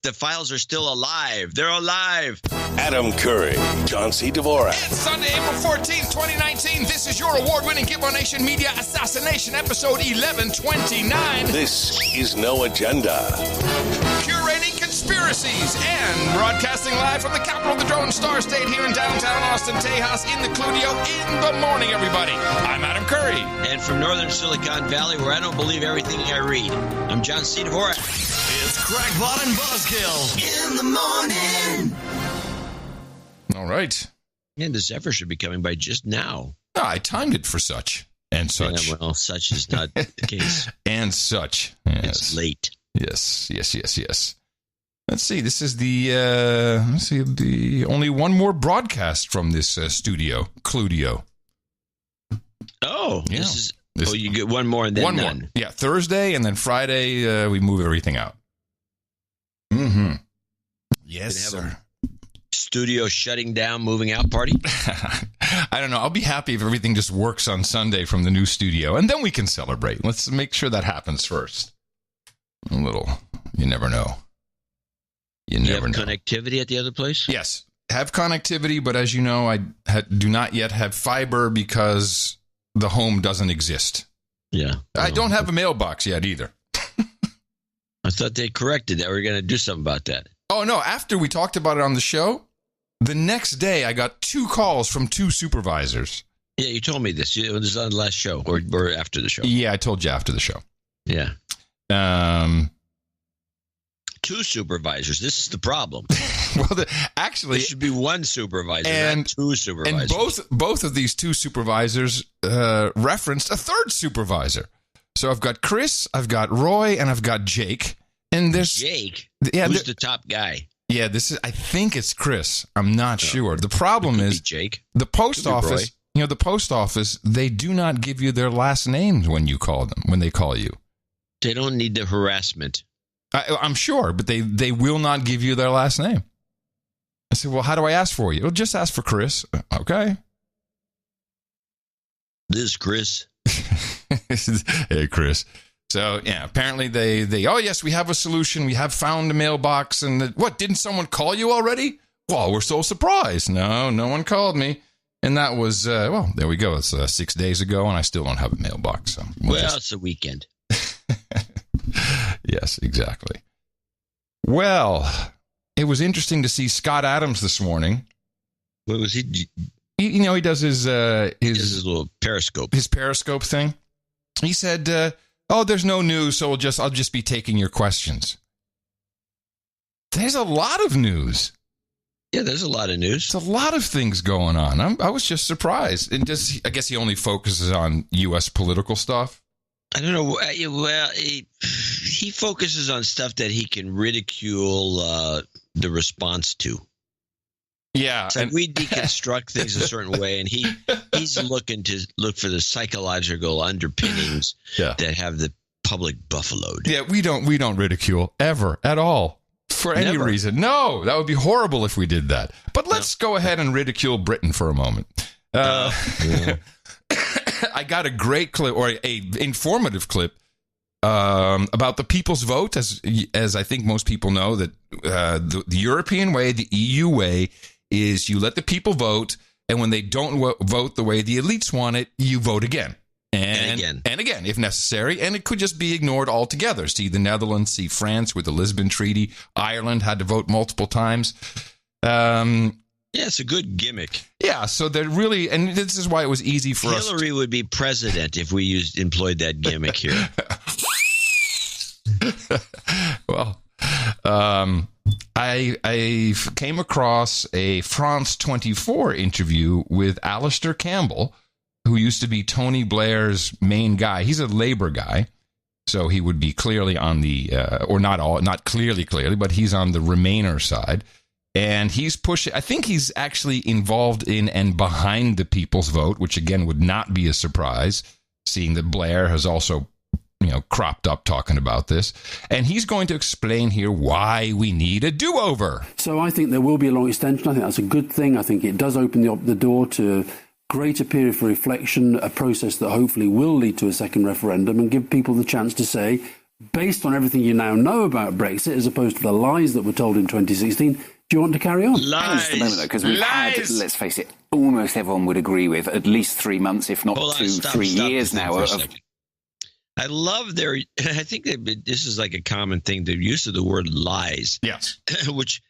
The files are still alive. They're alive. Adam Curry, John C. Dvorak. It's Sunday, April 14th, 2019. This is your award-winning Gitmo Nation Media Assassination, episode 1129. This is No Agenda. Curating conspiracies and broadcasting live from the capital of the Drone Star State here in downtown Austin, Tejas, in the Cludio in the morning, everybody. I'm Adam Curry. And from northern Silicon Valley, where I don't believe everything I read, I'm John C. Dvorak. It's Crackpot and Buzzkill in the morning. All right. And the Zephyr should be coming by just now. Oh, I timed it for such and such. Yeah, well, such is not the case. And such. Yes. It's late. Yes. Let's see. This is the only one more broadcast from this studio, Cludio. Oh, yeah. You get one more and then one none. More. Yeah, Thursday and then Friday we move everything out. Mm-hmm. Yes, sir. Studio shutting down, moving out party? I don't know. I'll be happy if everything just works on Sunday from the new studio, and then we can celebrate. Let's make sure that happens first. A little. You never know. You never know. Connectivity at the other place? Yes. Have connectivity, but as you know, I do not yet have fiber because the home doesn't exist. Yeah. I don't have a mailbox yet either. I thought they corrected that. We're going to do something about that. Oh, no. After we talked about it on the show, the next day I got 2 calls from 2 supervisors. Yeah, you told me this. It was on the last show or after the show. Yeah, I told you after the show. Yeah. 2 supervisors. This is the problem. Well, actually, there should be 1 supervisor, not 2 supervisors. And both of these 2 supervisors referenced a 3rd supervisor. So I've got Chris, I've got Roy, and I've got Jake. And there's Jake. Yeah, who's the top guy? Yeah, I think it's Chris. I'm not sure. The problem is Jake. The post office. The post office. They do not give you their last names when you call them. When they call you, they don't need the harassment. I'm sure, but they will not give you their last name. I said, well, how do I ask for you? Well, just ask for Chris. Okay. This is Chris. Hey, Chris. So, yeah, apparently they, oh, yes, we have a solution. We have found a mailbox. And what, didn't someone call you already? Well, we're so surprised. No one called me. And that was, well, there we go. It's 6 days ago, and I still don't have a mailbox. So it's a weekend. Yes, exactly. Well, it was interesting to see Scott Adams this morning. What was he? He does his little Periscope. His Periscope thing. He said, "Oh, there's no news, so I'll just be taking your questions." There's a lot of news. Yeah, there's a lot of news. There's a lot of things going on. I was just surprised. And I guess he only focuses on U.S. political stuff. I don't know. Well, he focuses on stuff that he can ridicule the response to. Yeah, so we deconstruct things a certain way, and he's looking to look for the psychological underpinnings that have the public buffaloed. Yeah, we don't ridicule ever at all for any reason. No, that would be horrible if we did that. But let's go ahead and ridicule Britain for a moment. Yeah. I got a great clip, or a informative clip, about the people's vote. As I think most people know, that the European way, the EU way, is you let the people vote, and when they don't vote the way the elites want it, you vote again. And again, if necessary. And it could just be ignored altogether. See the Netherlands, see France with the Lisbon Treaty. Ireland had to vote multiple times. Yeah, it's a good gimmick. Yeah, so they're really, and this is why it was easy for us. Hillary would be president if we employed that gimmick here. Well, I came across a France 24 interview with Alistair Campbell, who used to be Tony Blair's main guy. He's a Labour guy, so he would be clearly on the, or not clearly, but he's on the Remainer side. And he's pushing, I think he's actually involved in and behind the people's vote, which again would not be a surprise, seeing that Blair has also, cropped up talking about this. And he's going to explain here why we need a do-over. So I think there will be a long extension. I think that's a good thing. I think it does open the door to greater period for reflection, a process that hopefully will lead to a second referendum and give people the chance to say, based on everything you now know about Brexit, as opposed to the lies that were told in 2016, do you want to carry on? Hang on just a moment, though, because we've had, let's face it, almost everyone would agree with at least 3 months, if not 3 years now. I love their. I think this is like a common thing. The use of the word lies. Yes. Which,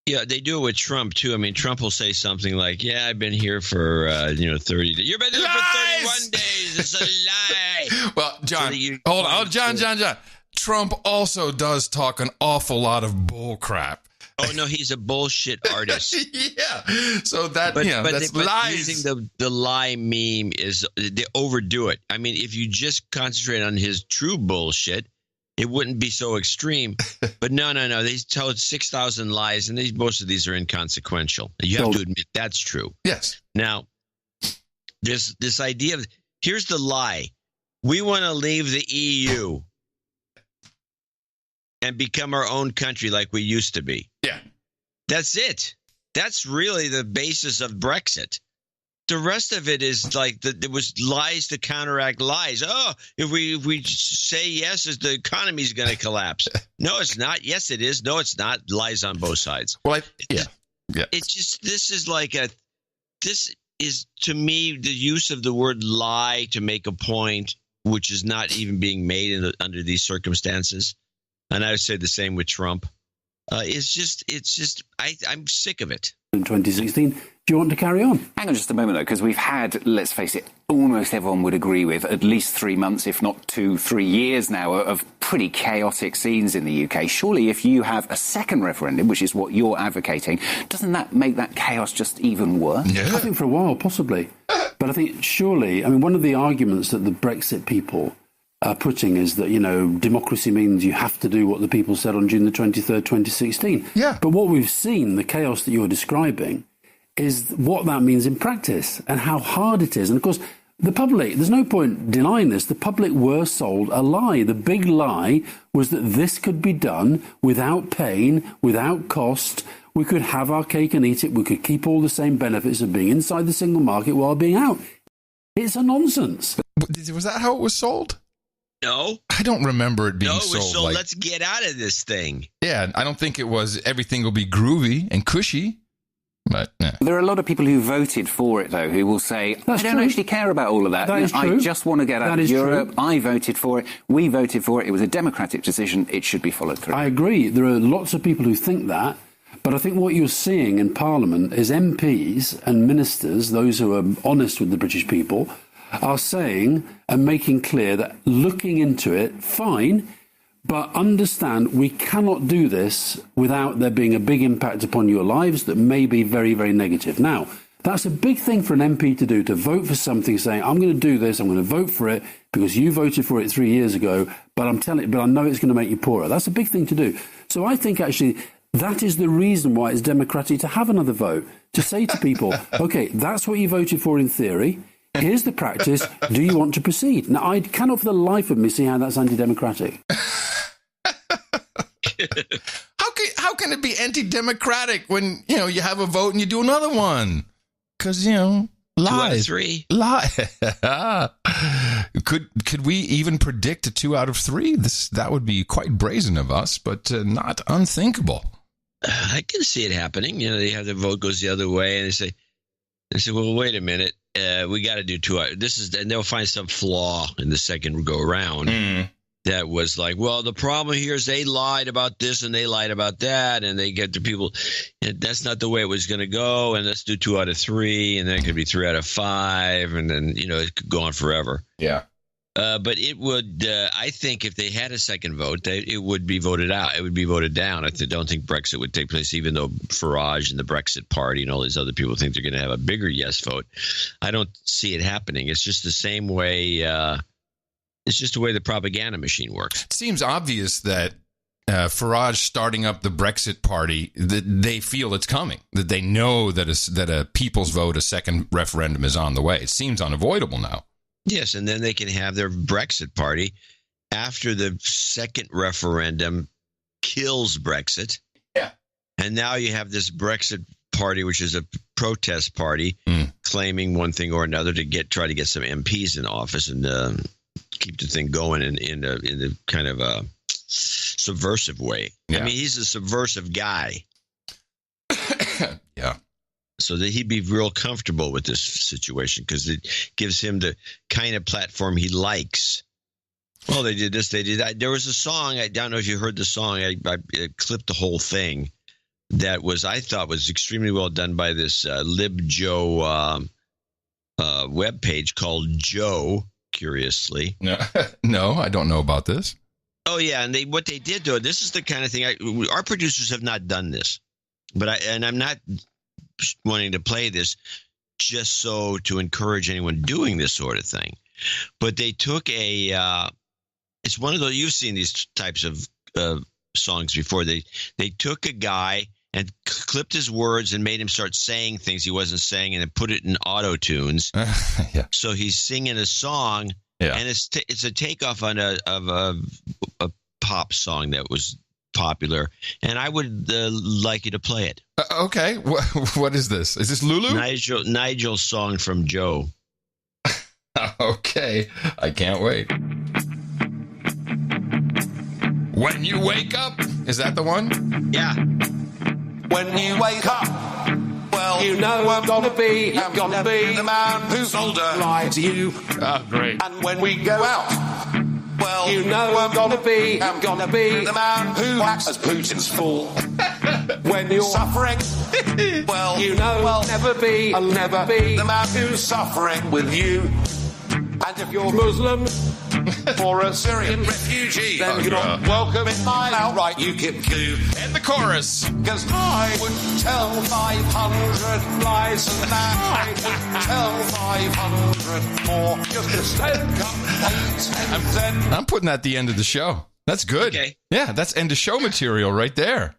yeah, they do it with Trump too. I mean, Trump will say something like, "Yeah, I've been here for 30 days. You've been here for 31 days. It's a lie." Well, John, hold on, John. Trump also does talk an awful lot of bull crap. Oh no, he's a bullshit artist. Yeah, so that's lies. Using the lie meme is they overdo it. I mean, if you just concentrate on his true bullshit, it wouldn't be so extreme. But no. They told 6,000 lies, and most of these are inconsequential. You have to admit that's true. Yes. Now, this idea of here's the lie: we want to leave the EU and become our own country like we used to be. Yeah. That's it. That's really the basis of Brexit. The rest of it is like there was lies to counteract lies. Oh, if we say yes, the economy is going to collapse. No, it's not. Yes, it is. No, it's not. Lies on both sides. Well, yeah. It's just this is to me the use of the word lie to make a point, which is not even being made under these circumstances. And I would say the same with Trump. I'm sick of it. In 2016, do you want to carry on? Hang on just a moment, though, because we've had, let's face it, almost everyone would agree with at least 3 months, if not 2-3 years now, of pretty chaotic scenes in the UK. Surely if you have a second referendum, which is what you're advocating, doesn't that make that chaos just even worse? Yeah. I think for a while, possibly. But I think surely, one of the arguments that the Brexit people are putting is that, democracy means you have to do what the people said on June the 23rd, 2016. Yeah. But what we've seen, the chaos that you're describing, is what that means in practice and how hard it is. And of course, the public, there's no point denying this, the public were sold a lie. The big lie was that this could be done without pain, without cost. We could have our cake and eat it. We could keep all the same benefits of being inside the single market while being out. It's a nonsense. Was that how it was sold? No. I don't remember it being sold. So let's get out of this thing. Yeah, I don't think it was everything will be groovy and cushy. But there are a lot of people who voted for it, though, who will say, I don't actually care about all of that. That is true. I just want to get out of Europe. I voted for it. We voted for it. It was a democratic decision. It should be followed through. I agree. There are lots of people who think that. But I think what you're seeing in Parliament is MPs and ministers, those who are honest with the British people, are saying and making clear that looking into it, fine, but understand we cannot do this without there being a big impact upon your lives that may be very, very negative. Now, that's a big thing for an MP to do, to vote for something saying, I'm going to do this, I'm going to vote for it because you voted for it 3 years ago, but I know it's going to make you poorer. That's a big thing to do. So I think actually that is the reason why it's democratic to have another vote, to say to people, okay, that's what you voted for in theory. Here's the practice. Do you want to proceed? Now, I cannot for the life of me see how that's anti-democratic. How can it be anti-democratic when, you have a vote and you do another one? Because, lies. 2 out of 3. Lie. Could we even predict a 2 out of 3? That would be quite brazen of us, but not unthinkable. I can see it happening. They have the vote goes the other way, and they say, well, wait a minute. We got to do 2 hours. And they'll find some flaw in the second go around that was like, well, the problem here is they lied about this and they lied about that, and they get the people. That's not the way it was going to go, and let's do 2 out of 3, and then it could be 3 out of 5, and then it could go on forever. Yeah. But it would, I think, if they had a second vote, it would be voted out. It would be voted down. I don't think Brexit would take place, even though Farage and the Brexit Party and all these other people think they're going to have a bigger yes vote. I don't see it happening. It's just the same way. It's just the way the propaganda machine works. It seems obvious that Farage starting up the Brexit Party, that they feel it's coming, that they know that a people's vote, a second referendum is on the way. It seems unavoidable now. Yes, and then they can have their Brexit Party after the second referendum kills Brexit. Yeah. And now you have this Brexit Party, which is a protest party, claiming one thing or another to try to get some MPs in office and keep the thing going in a kind of a subversive way. Yeah. I mean, he's a subversive guy. Yeah. So that he'd be real comfortable with this situation because it gives him the kind of platform he likes. Well, they did this, they did that. There was a song, I don't know if you heard the song, I clipped the whole thing, that I thought was extremely well done by this LibJoe webpage called Joe, curiously. No, I don't know about this. Oh, yeah, and what they did, though, this is the kind of thing, our producers have not done this, but I'm not wanting to play this just so to encourage anyone doing this sort of thing. But they took it's one of those, you've seen these types of songs before. They took a guy and clipped his words and made him start saying things he wasn't saying and then put it in auto tunes. Yeah. So he's singing a song, and it's a takeoff on a pop song that was popular, and I would like you to play it. Okay, what is this? Is this Lulu? Nigel's song from Joe. Okay, I can't wait. When you wake up, is that the one? Yeah. When you wake up, well, you know I'm gonna be the man who's older, like you. Oh, great. And when we go out, well, you know I'm gonna be the man who acts as Putin's fool. When you're suffering, well, you know I'll never be the man who's suffering with you. And if you're Muslim or a Syrian refugee, then you're not welcome in mine outright UKIP queue. And the chorus. Because I would tell 500 lies and I would tell 500 more just to stand complaints and then... I'm putting that at the end of the show. That's good. Okay. Yeah, that's end of show material right there.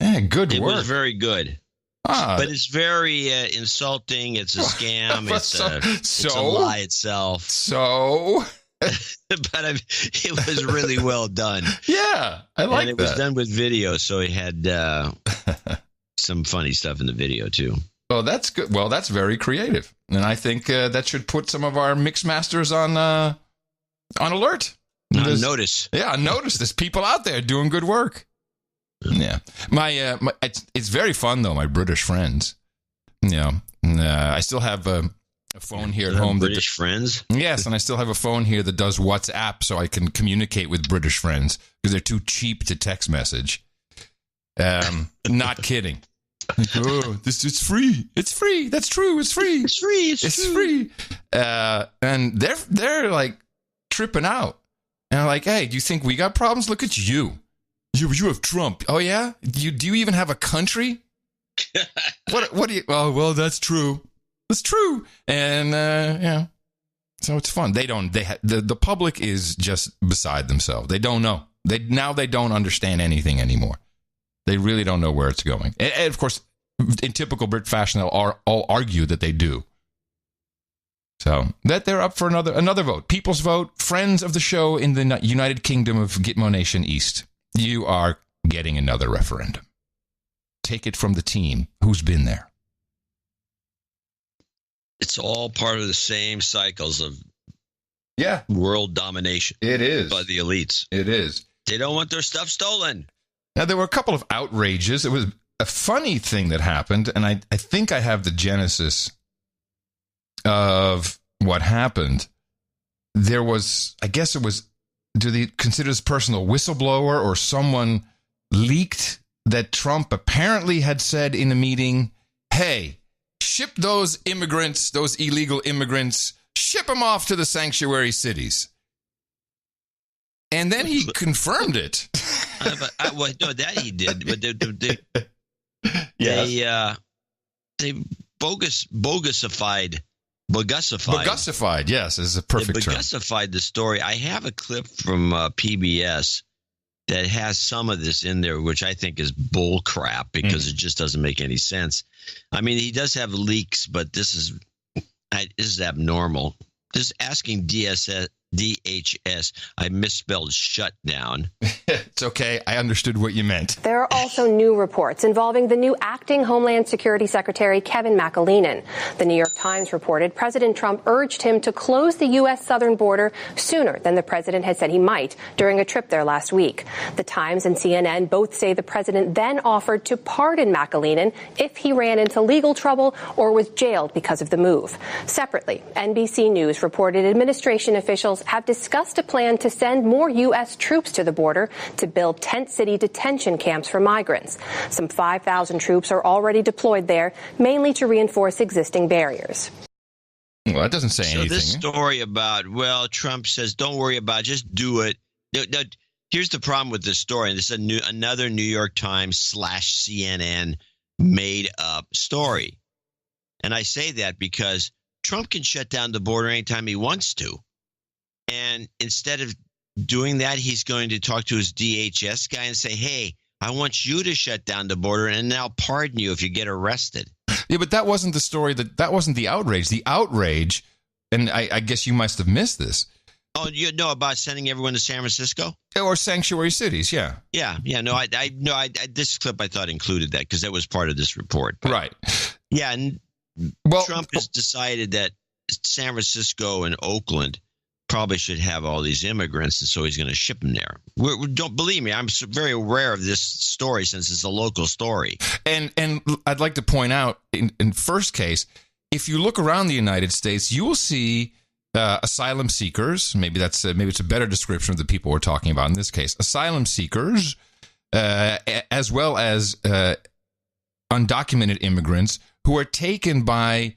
Yeah, good work. It was very good. But it's very insulting. It's a scam. It's a lie itself. So... But it was really well done. Yeah, I like that. And it was done with video, so it had some funny stuff in the video, too. Oh, that's good. Well, that's very creative. And I think that should put some of our mix masters on alert. On notice. Yeah, on notice. There's people out there doing good work. Yeah. My it's very fun, though, my British friends. Yeah. I still have... a phone here at home. British friends? Yes, and I still have a phone here that does WhatsApp so I can communicate with British friends because they're too cheap to text message. Not kidding. Like, oh, it's free. It's free. That's true. It's free. It's free. It's free. And they're like tripping out. And I'm like, hey, do you think we got problems? Look at you. You have Trump. Oh yeah? Do you even have a country? What do you? Oh well, that's true. It's true, and yeah, so it's fun. The public is just beside themselves. They don't know. They don't understand anything anymore. They really don't know where it's going. And of course, in typical Brit fashion, they'll all argue that they do. So that they're up for another vote. People's vote. Friends of the show in the United Kingdom of Gitmo Nation East. You are getting another referendum. Take it from the team who's been there. It's all part of the same cycles of world domination. It is. By the elites. It is. They don't want their stuff stolen. Now, there were a couple of outrages. It was a funny thing that happened, and I think I have the genesis of what happened. There was, I guess it was, do they consider this person a whistleblower or someone leaked that Trump apparently had said in a meeting, hey, ship those immigrants, those illegal immigrants, ship them off to the sanctuary cities. And then he confirmed it. No, that he did. But they bogusified, yes, is a perfect term. Bogusified the story. I have a clip from PBS that has some of this in there, which I think is bull crap because it just doesn't make any sense. I mean, he does have leaks, but this is abnormal. Just asking DSS DHS. I misspelled shutdown. It's okay. I understood what you meant. There are also new reports involving the new acting Homeland Security Secretary, Kevin McAleenan. The New York Times reported President Trump urged him to close the U.S. southern border sooner than the president had said he might during a trip there last week. The Times and CNN both say the president then offered to pardon McAleenan if he ran into legal trouble or was jailed because of the move. Separately, NBC News reported administration officials have discussed a plan to send more U.S. troops to the border to build tent city detention camps for migrants. Some 5,000 troops are already deployed there, mainly to reinforce existing barriers. Well, that doesn't say anything. So this story about, Trump says, don't worry about it, just do it. Now, here's the problem with this story, and this is another New York Times / CNN made up story. And I say that because Trump can shut down the border anytime he wants to. And instead of doing that, he's going to talk to his DHS guy and say, hey, I want you to shut down the border and then I'll pardon you if you get arrested. Yeah, but that wasn't the story. That wasn't the outrage. The outrage, and I guess you must have missed this. Oh, you know about sending everyone to San Francisco? Or sanctuary cities, yeah. Yeah. No, this clip I thought included that because that was part of this report. But, right. Yeah, and Trump has decided that San Francisco and Oakland probably should have all these immigrants, and so he's going to ship them there. Don't believe me, I'm very aware of this story since it's a local story. And I'd like to point out, in first case, if you look around the United States, you will see asylum seekers. Maybe it's a better description of the people we're talking about in this case. Asylum seekers, as well as undocumented immigrants who are taken by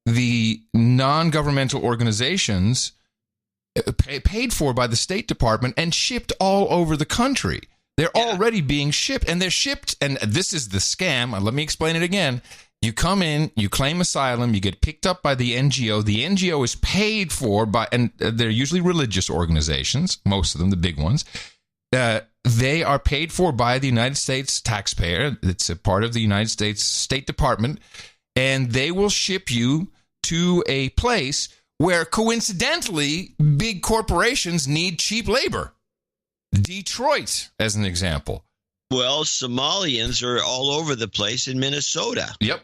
the non-governmental organizations paid for by the State Department and shipped all over the country. They're already being shipped, and they're shipped, and this is the scam. Let me explain it again. You come in, you claim asylum, you get picked up by the NGO. The NGO is paid for by, and they're usually religious organizations, most of them, the big ones. They are paid for by the United States taxpayer. It's a part of the United States State Department, and they will ship you to a place where, coincidentally, big corporations need cheap labor. Detroit, as an example. Well, Somalians are all over the place in Minnesota. Yep.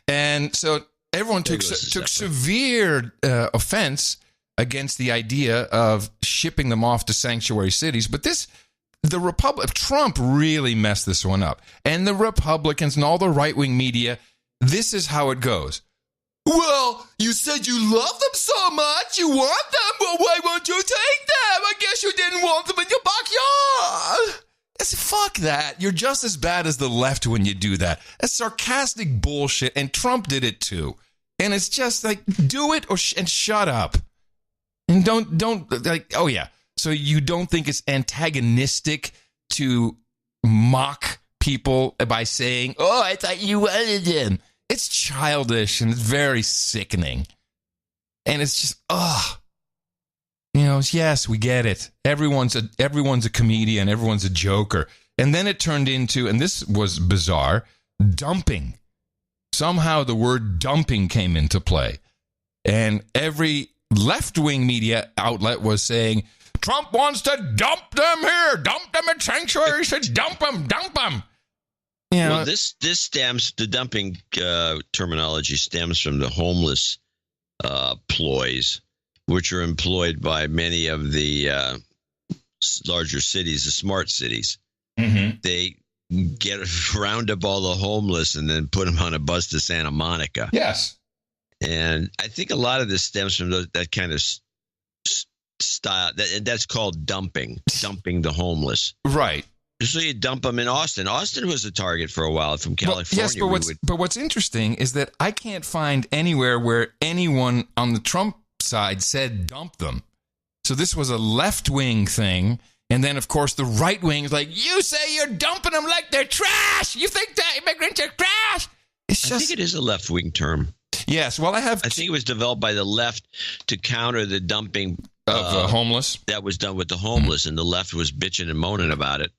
And so everyone took severe offense against the idea of shipping them off to sanctuary cities. But Trump really messed this one up. And the Republicans and all the right-wing media, this is how it goes. Well, you said you love them so much, you want them, well, why won't you take them? I guess you didn't want them in your backyard. Fuck that. You're just as bad as the left when you do that. That's sarcastic bullshit, and Trump did it too. And it's just like, do it and shut up. And don't like, oh yeah. So you don't think it's antagonistic to mock people by saying, oh, I thought you wanted them. It's childish and it's very sickening. And it's just, yes, we get it. Everyone's a comedian. Everyone's a joker. And then it turned into, and this was bizarre, dumping. Somehow the word dumping came into play. And every left-wing media outlet was saying, Trump wants to dump them here. Dump them at sanctuary. Said dump them. Well, this stems, the dumping terminology stems from the homeless ploys, which are employed by many of the larger cities, the smart cities. Mm-hmm. They round up all the homeless and then put them on a bus to Santa Monica. Yes. And I think a lot of this stems from that kind of style. That's called dumping the homeless. Right. So you dump them in Austin. Austin was a target for a while from California. Yes, but what's interesting is that I can't find anywhere where anyone on the Trump side said dump them. So this was a left-wing thing. And then, of course, the right wing is like, you say you're dumping them like they're trash. You think that immigrants are trash. I think it is a left-wing term. Yes. Well, I think it was developed by the left to counter the dumping of homeless. That was done with the homeless, and the left was bitching and moaning about it.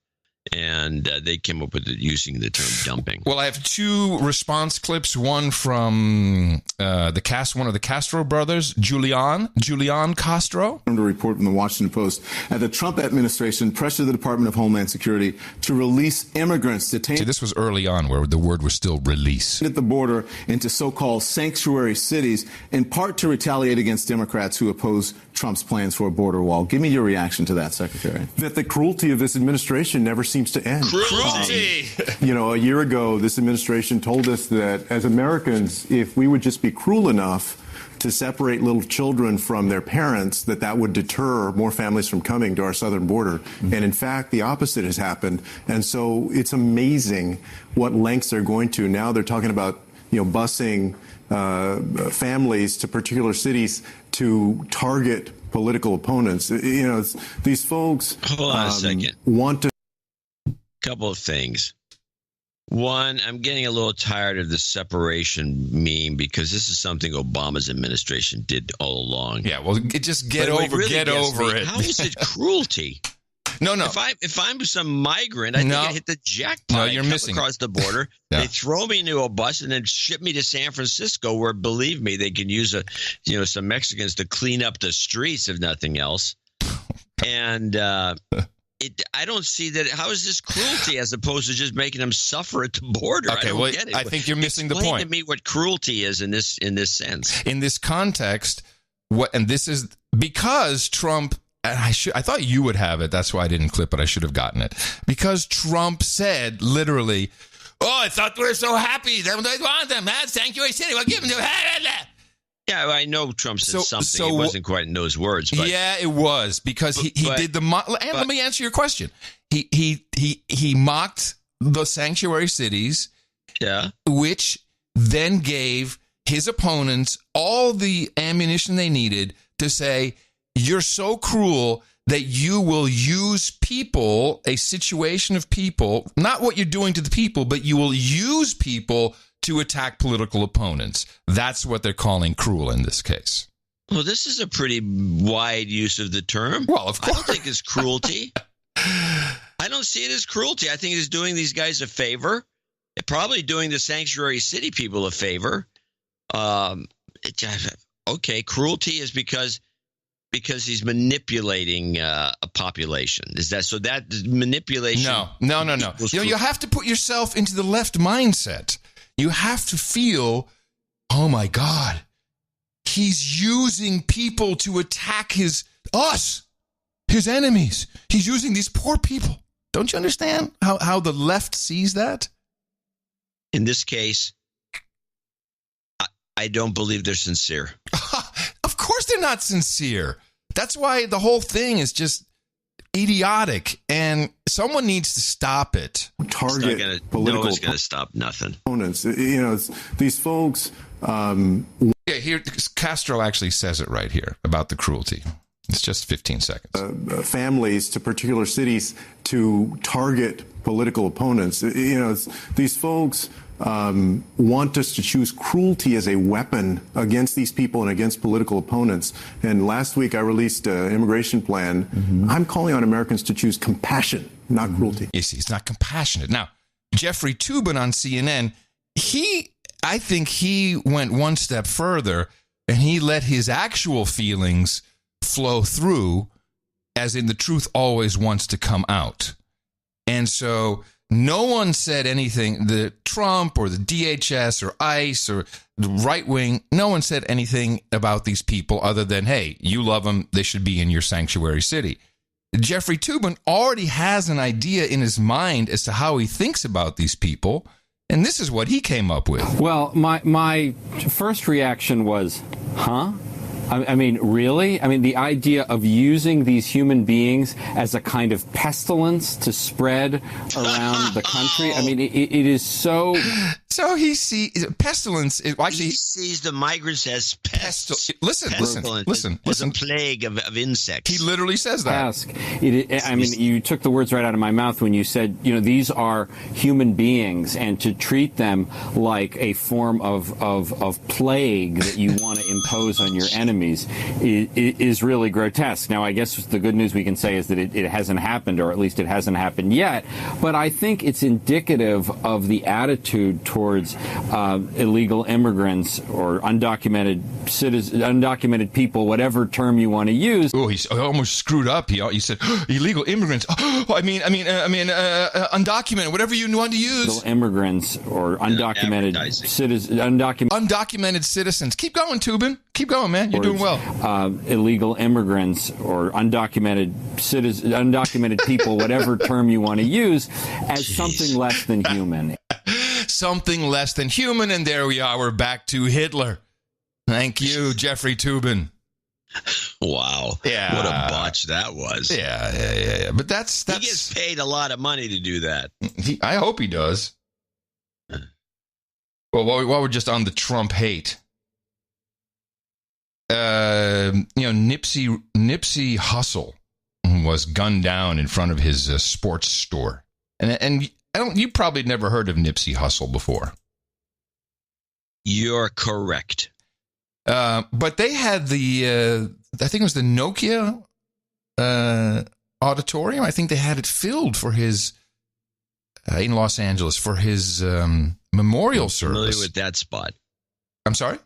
And they came up with using the term dumping. Well, I have two response clips. One from one of the Castro brothers, Julian Castro. A report from the Washington Post. The Trump administration pressured the Department of Homeland Security to release immigrants detained. See, this was early on where the word was still release. At the border into so-called sanctuary cities, in part to retaliate against Democrats who oppose Trump's plans for a border wall. Give me your reaction to that, Secretary. That the cruelty of this administration never seems to end. Cruelty! A year ago, this administration told us that as Americans, if we would just be cruel enough to separate little children from their parents, that would deter more families from coming to our southern border. Mm-hmm. And in fact, the opposite has happened. And so it's amazing what lengths they're going to. Now they're talking about, busing families to particular cities to target political opponents. These folks hold on a second. Want to. Couple of things. One, I'm getting a little tired of the separation meme because this is something Obama's administration did all along. Yeah, well, just get over it. How is it cruelty? No. If I'm some migrant, I think I hit the jackpot. No, you're missing across the border. Yeah. They throw me into a bus and then ship me to San Francisco, where, believe me, they can use some Mexicans to clean up the streets, if nothing else. And I don't see that. How is this cruelty as opposed to just making them suffer at the border? Okay, I don't get it. I think you're missing the point. Explain to me what cruelty is in this sense. In this context, and this is because Trump. And I thought you would have it. That's why I didn't clip it. I should have gotten it. Because Trump said literally, I thought we were so happy. They want them. Sanctuary city. We'll give them to. Yeah, I know Trump said something. It wasn't quite in those words. But, yeah, it was because he did the. And let me answer your question. He mocked the sanctuary cities. Yeah. Which then gave his opponents all the ammunition they needed to say, you're so cruel that you will use people, a situation of people, not what you're doing to the people, but you will use people to attack political opponents. That's what they're calling cruel in this case. Well, this is a pretty wide use of the term. Well, of course. I don't think it's cruelty. I don't see it as cruelty. I think it's doing these guys a favor. Probably doing the sanctuary city people a favor. Okay, cruelty is because he's manipulating a population. Is that so? That manipulation? No. You have to put yourself into the left mindset. You have to feel, oh my God, he's using people to attack his enemies. He's using these poor people. Don't you understand how the left sees that? In this case, I don't believe they're sincere. Of course they're not sincere. That's why the whole thing is just idiotic, and someone needs to stop it. Target political. No one's going to stop nothing. Opponents. These folks. Here, Castro actually says it right here about the cruelty. It's just 15 seconds. Families to particular cities to target political opponents. These folks want us to choose cruelty as a weapon against these people and against political opponents. And last week I released an immigration plan. Mm-hmm. I'm calling on Americans to choose compassion, not cruelty. You see, it's not compassionate. Now, Jeffrey Toobin on CNN, I think he went one step further and he let his actual feelings flow through, as in the truth always wants to come out. And so no one said anything, the Trump or the DHS or ICE or the right wing, no one said anything about these people other than, hey, you love them, they should be in your sanctuary city. Jeffrey Toobin already has an idea in his mind as to how he thinks about these people, and this is what he came up with. Well, my first reaction was, huh? I mean, really? I mean, the idea of using these human beings as a kind of pestilence to spread around the country. I mean, it is so So he sees pestilence. Actually, he sees the migrants as pests. Listen. As a plague of insects. He literally says that. I mean, you took the words right out of my mouth when you said, these are human beings, and to treat them like a form of plague that you want to impose on your enemies is really grotesque. Now, I guess the good news we can say is that it hasn't happened, or at least it hasn't happened yet. But I think it's indicative of the attitude towards illegal immigrants or undocumented people, whatever term you want to use. Oh, he almost screwed up. He said illegal immigrants. Undocumented, whatever you want to use. Illegal immigrants or undocumented undocumented citizens. Keep going, Tubin. Keep going, man. You're doing well. Illegal immigrants or undocumented people, whatever term you want to use, as something less than human. Something less than human, and there we are. We're back to Hitler. Thank you, Jeffrey Tubin. Wow. Yeah. What a botch that was. Yeah. But that's he gets paid a lot of money to do that. I hope he does. Well, while we're just on the Trump hate, Nipsey Hussle was gunned down in front of his sports store, and you probably never heard of Nipsey Hussle before. You're correct. But they had I think it was the Nokia auditorium. I think they had it filled for his in Los Angeles for his memorial service. Familiar with that spot? I'm sorry?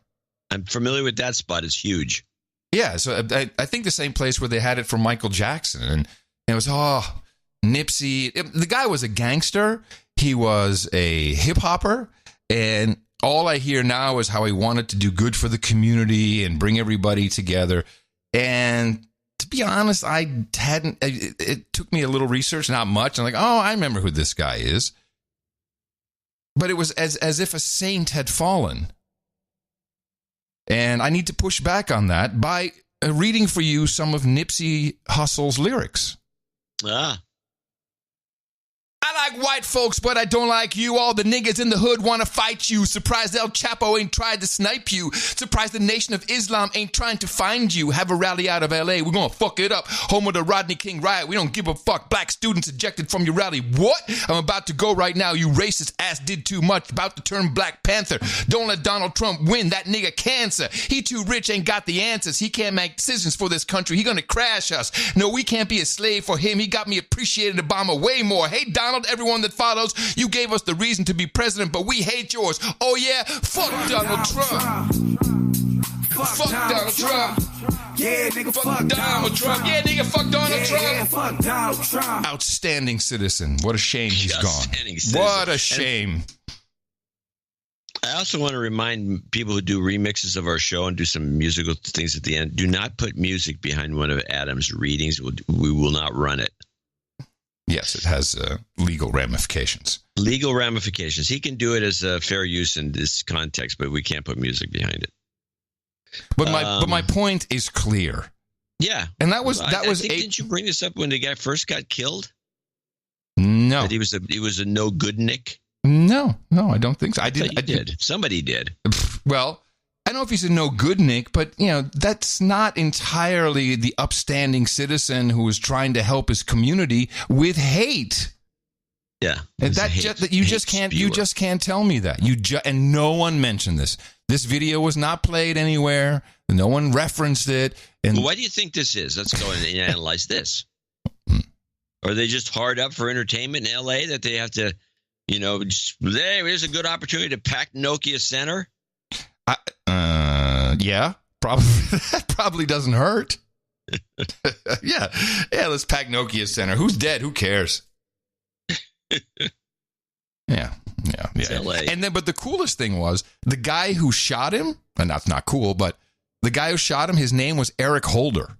I'm familiar with that spot. It's huge. Yeah, so I think the same place where they had it for Michael Jackson, and it was Nipsey. The guy was a gangster. He was a hip hopper, and all I hear now is how he wanted to do good for the community and bring everybody together. And to be honest, it took me a little research, not much. I'm like, I remember who this guy is. But it was as if a saint had fallen. And I need to push back on that by reading for you some of Nipsey Hussle's lyrics. I like white folks, but I don't like you. All the niggas in the hood want to fight you. Surprised El Chapo ain't tried to snipe you. Surprised the Nation of Islam ain't trying to find you. Have a rally out of L.A. We're going to fuck it up. Home of the Rodney King riot. We don't give a fuck. Black students ejected from your rally. What? I'm about to go right now. You racist ass did too much. About to turn Black Panther. Don't let Donald Trump win. That nigga cancer. He too rich, ain't got the answers. He can't make decisions for this country. He going to crash us. No, we can't be a slave for him. He got me appreciated Obama way more. Hey, Donald, everyone that follows, you gave us the reason to be president, but we hate yours. Oh yeah, fuck Donald Trump. Fuck Donald Trump. Yeah, nigga, fuck Donald Trump. Yeah, nigga, fuck Donald Trump. Yeah, fuck Donald Trump. Outstanding citizen. What a shame he's gone. What a shame. I also want to remind people who do remixes of our show and do some musical things at the end, do not put music behind one of Adam's readings. We will not run it. Yes, it has legal ramifications. Legal ramifications. He can do it as a fair use in this context, but we can't put music behind it. But my point is clear. Yeah, and that was didn't you bring this up when the guy first got killed? No, that he was a no good Nick. No, I don't think so. I did. Somebody did. Well, I don't know if he's a no good Nick, but that's not entirely the upstanding citizen who is trying to help his community with hate. Yeah, and you just can't tell me that. And no one mentioned this. This video was not played anywhere. No one referenced it. And why do you think this is? Let's go and analyze this. Are they just hard up for entertainment in L.A. that they have to, there's a good opportunity to pack Nokia Center? Yeah, probably. That probably doesn't hurt. Yeah, let's pack Nokia Center. Who's dead? Who cares? Yeah. And then, but the coolest thing was the guy who shot him, and that's not cool, but the guy who shot him, his name was Eric Holder.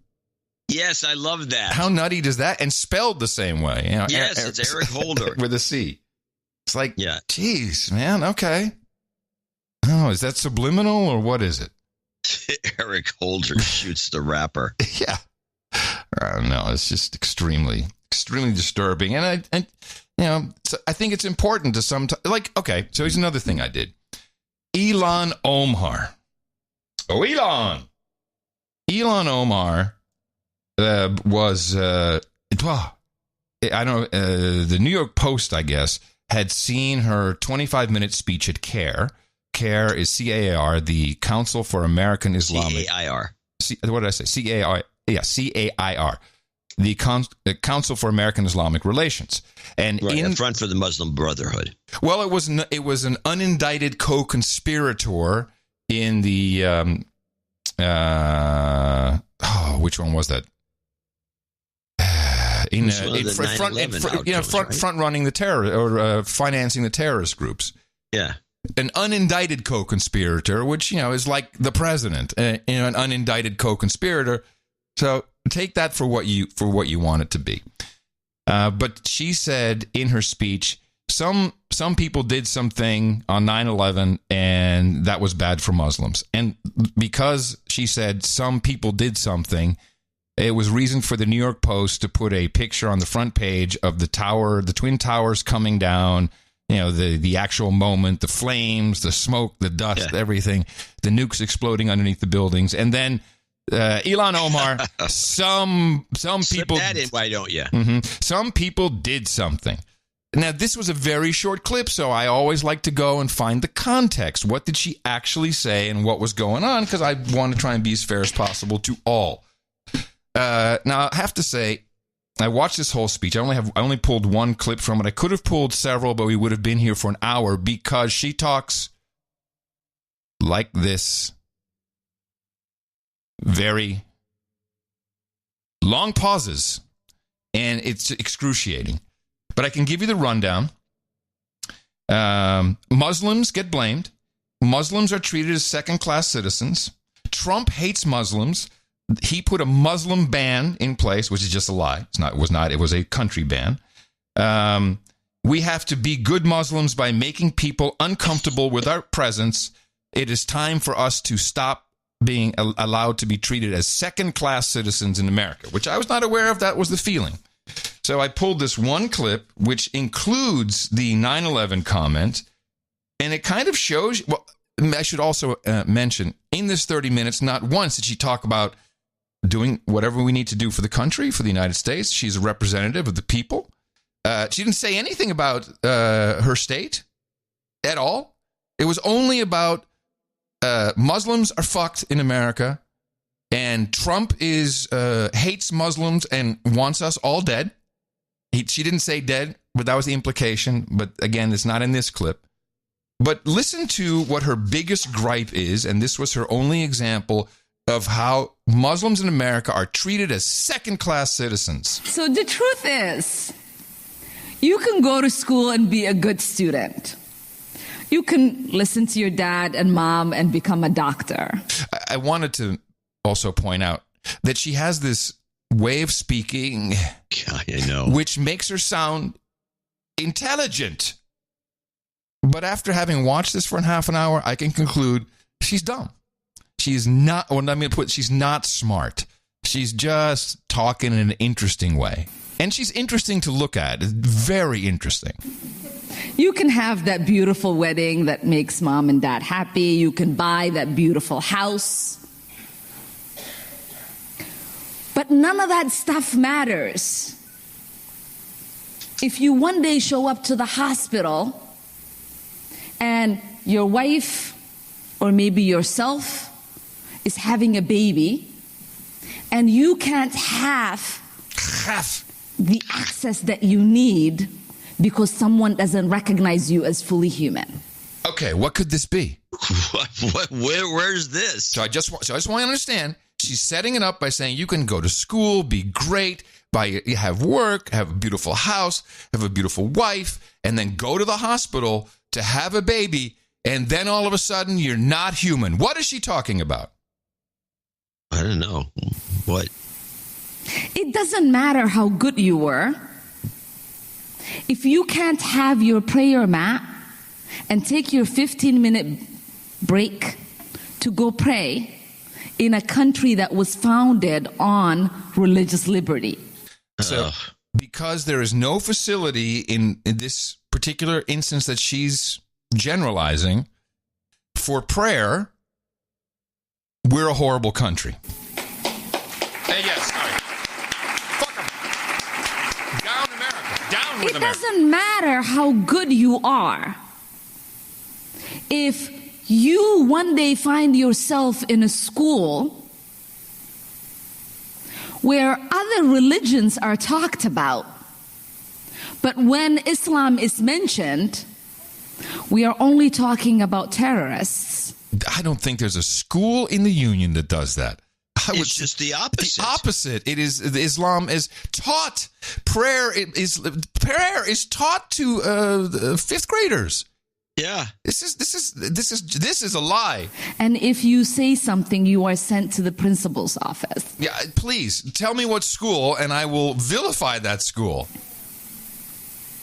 Yes, I love that. How nutty does that? And spelled the same way. Yes, it's Eric Holder. With a C. It's like, yeah. Geez, man, okay. Oh, is that subliminal or what is it? Eric Holder shoots the rapper. Yeah. No, it's just extremely, extremely disturbing. And So I think it's important to sometimes, okay, so here's another thing I did. Ilhan Omar. Oh, Elon Omar was, I don't know, the New York Post, I guess, had seen her 25-minute speech at CAIR. CAIR is C-A-R, the Council for American Islamic... C-A-I-R. What did I say? C-A-I-R. Yeah, C-A-I-R. The Council for American Islamic Relations. And right, a front for the Muslim Brotherhood. Well, it was an unindicted co-conspirator in the... which one was that? Front running the terror or financing the terrorist groups. Yeah, an unindicted co-conspirator, which is like the president, an unindicted co-conspirator. So take that for what you want it to be. But she said in her speech, some people did something on 9/11, and that was bad for Muslims. And because she said some people did something, it was reason for the New York Post to put a picture on the front page of the tower, the Twin Towers coming down, the actual moment, the flames, the smoke, the dust, everything, the nukes exploding underneath the buildings. And then Ilhan Omar, some people... Slip that in, why don't you? Mm-hmm, some people did something. Now, this was a very short clip, so I always like to go and find the context. What did she actually say and what was going on? Because I want to try and be as fair as possible to all. Now, I have to say, I watched this whole speech. I only pulled one clip from it. I could have pulled several, but we would have been here for an hour because she talks like this. Very long pauses, and it's excruciating. But I can give you the rundown. Muslims get blamed. Muslims are treated as second-class citizens. Trump hates Muslims. He put a Muslim ban in place, which is just a lie. It was a country ban. We have to be good Muslims by making people uncomfortable with our presence. It is time for us to stop being allowed to be treated as second-class citizens in America, which I was not aware of. That was the feeling. So I pulled this one clip, which includes the 9/11 comment, and it kind of shows... Well, I should also mention, in this 30 minutes, not once did she talk about doing whatever we need to do for the country, for the United States. She's a representative of the people. She didn't say anything about her state at all. It was only about Muslims are fucked in America, and Trump hates Muslims and wants us all dead. She didn't say dead, but that was the implication. But again, it's not in this clip. But listen to what her biggest gripe is, and this was her only example of how Muslims in America are treated as second-class citizens. So the truth is, you can go to school and be a good student. You can listen to your dad and mom and become a doctor. I wanted to also point out that she has this way of speaking, which makes her sound intelligent. But after having watched this for half an hour, I can conclude she's dumb. She's not, she's not smart. She's just talking in an interesting way. And she's interesting to look at. Very interesting. You can have that beautiful wedding that makes mom and dad happy. You can buy that beautiful house. But none of that stuff matters if you one day show up to the hospital and your wife or maybe yourself is having a baby and you can't have the access that you need because someone doesn't recognize you as fully human. Okay, what could this be? Where's this? So I just want to understand. She's setting it up by saying you can go to school, be great, have work, have a beautiful house, have a beautiful wife, and then go to the hospital to have a baby, and then all of a sudden you're not human. What is she talking about? I don't know. What? It doesn't matter how good you were. If you can't have your prayer mat and take your 15-minute break to go pray in a country that was founded on religious liberty. So because there is no facility in this particular instance that she's generalizing for prayer, we're a horrible country. Hey, yes, sorry. Fuck 'em. Down America. Down with America. It doesn't matter how good you are. If you one day find yourself in a school where other religions are talked about, but when Islam is mentioned, we are only talking about terrorists. I don't think there's a school in the Union that does that. It's just the opposite. The opposite. It is Islam is taught. Prayer is taught to fifth graders. Yeah. This is a lie. And if you say something, you are sent to the principal's office. Yeah, please tell me what school, and I will vilify that school.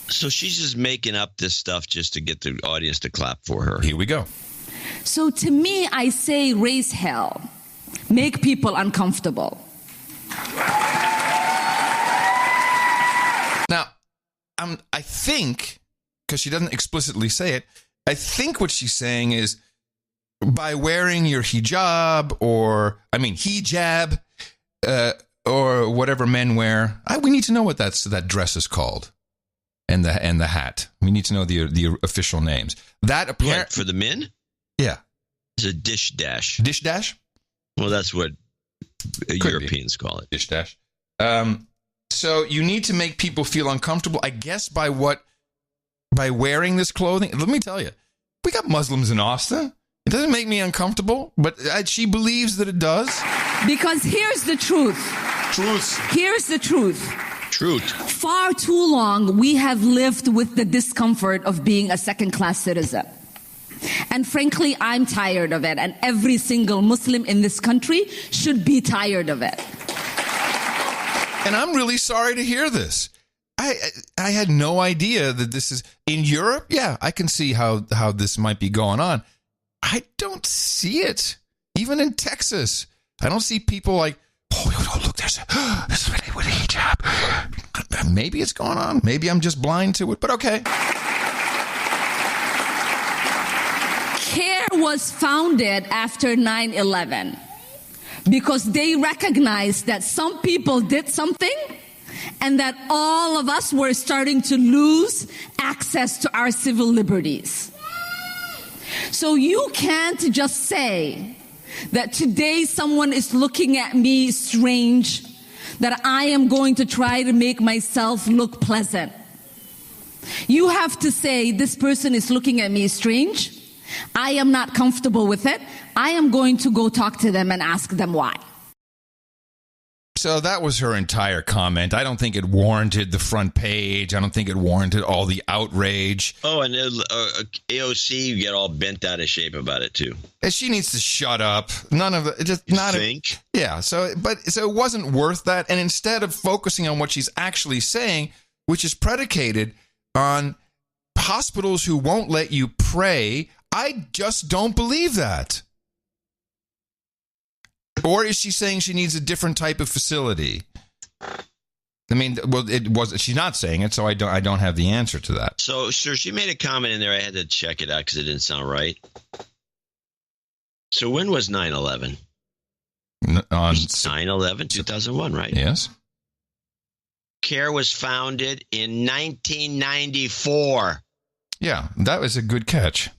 So she's just making up this stuff just to get the audience to clap for her. Here we go. So to me, I say raise hell. Make people uncomfortable. Now, I think, because she doesn't explicitly say it, I think what she's saying is by wearing your hijab or whatever men wear. We need to know what that dress is called, and the hat. We need to know the official names. That apparently for the men. Yeah, it's a dish dash. Dish dash. Well, that's what Europeans call it. Dish dash. So you need to make people feel uncomfortable, I guess, by wearing this clothing. Let me tell you, we got Muslims in Austin. It doesn't make me uncomfortable, but she believes that it does. Because here's the truth. Here's the truth. Far too long, we have lived with the discomfort of being a second-class citizen. And frankly, I'm tired of it. And every single Muslim in this country should be tired of it. And I'm really sorry to hear this. I had no idea that this is in Europe. Yeah, I can see how this might be going on. I don't see it. Even in Texas, I don't see people like, oh look, there's this lady with a hijab. Maybe it's going on. Maybe I'm just blind to it, but okay. CARE was founded after 9/11 because they recognized that some people did something and that all of us were starting to lose access to our civil liberties. So you can't just say that today someone is looking at me strange, that I am going to try to make myself look pleasant. You have to say, this person is looking at me strange. I am not comfortable with it. I am going to go talk to them and ask them why. So that was her entire comment. I don't think it warranted the front page. I don't think it warranted all the outrage. Oh, and AOC get all bent out of shape about it too. And she needs to shut up. None of it. Just not. Yeah. So it wasn't worth that. And instead of focusing on what she's actually saying, which is predicated on hospitals who won't let you pray, I just don't believe that. Or is she saying she needs a different type of facility? I mean, well, she's not saying it, so I don't have the answer to that. So, sure, she made a comment in there. I had to check it out because it didn't sound right. So when was 9/11? On 9/11, 2001, right? Yes. CARE was founded in 1994. Yeah, that was a good catch.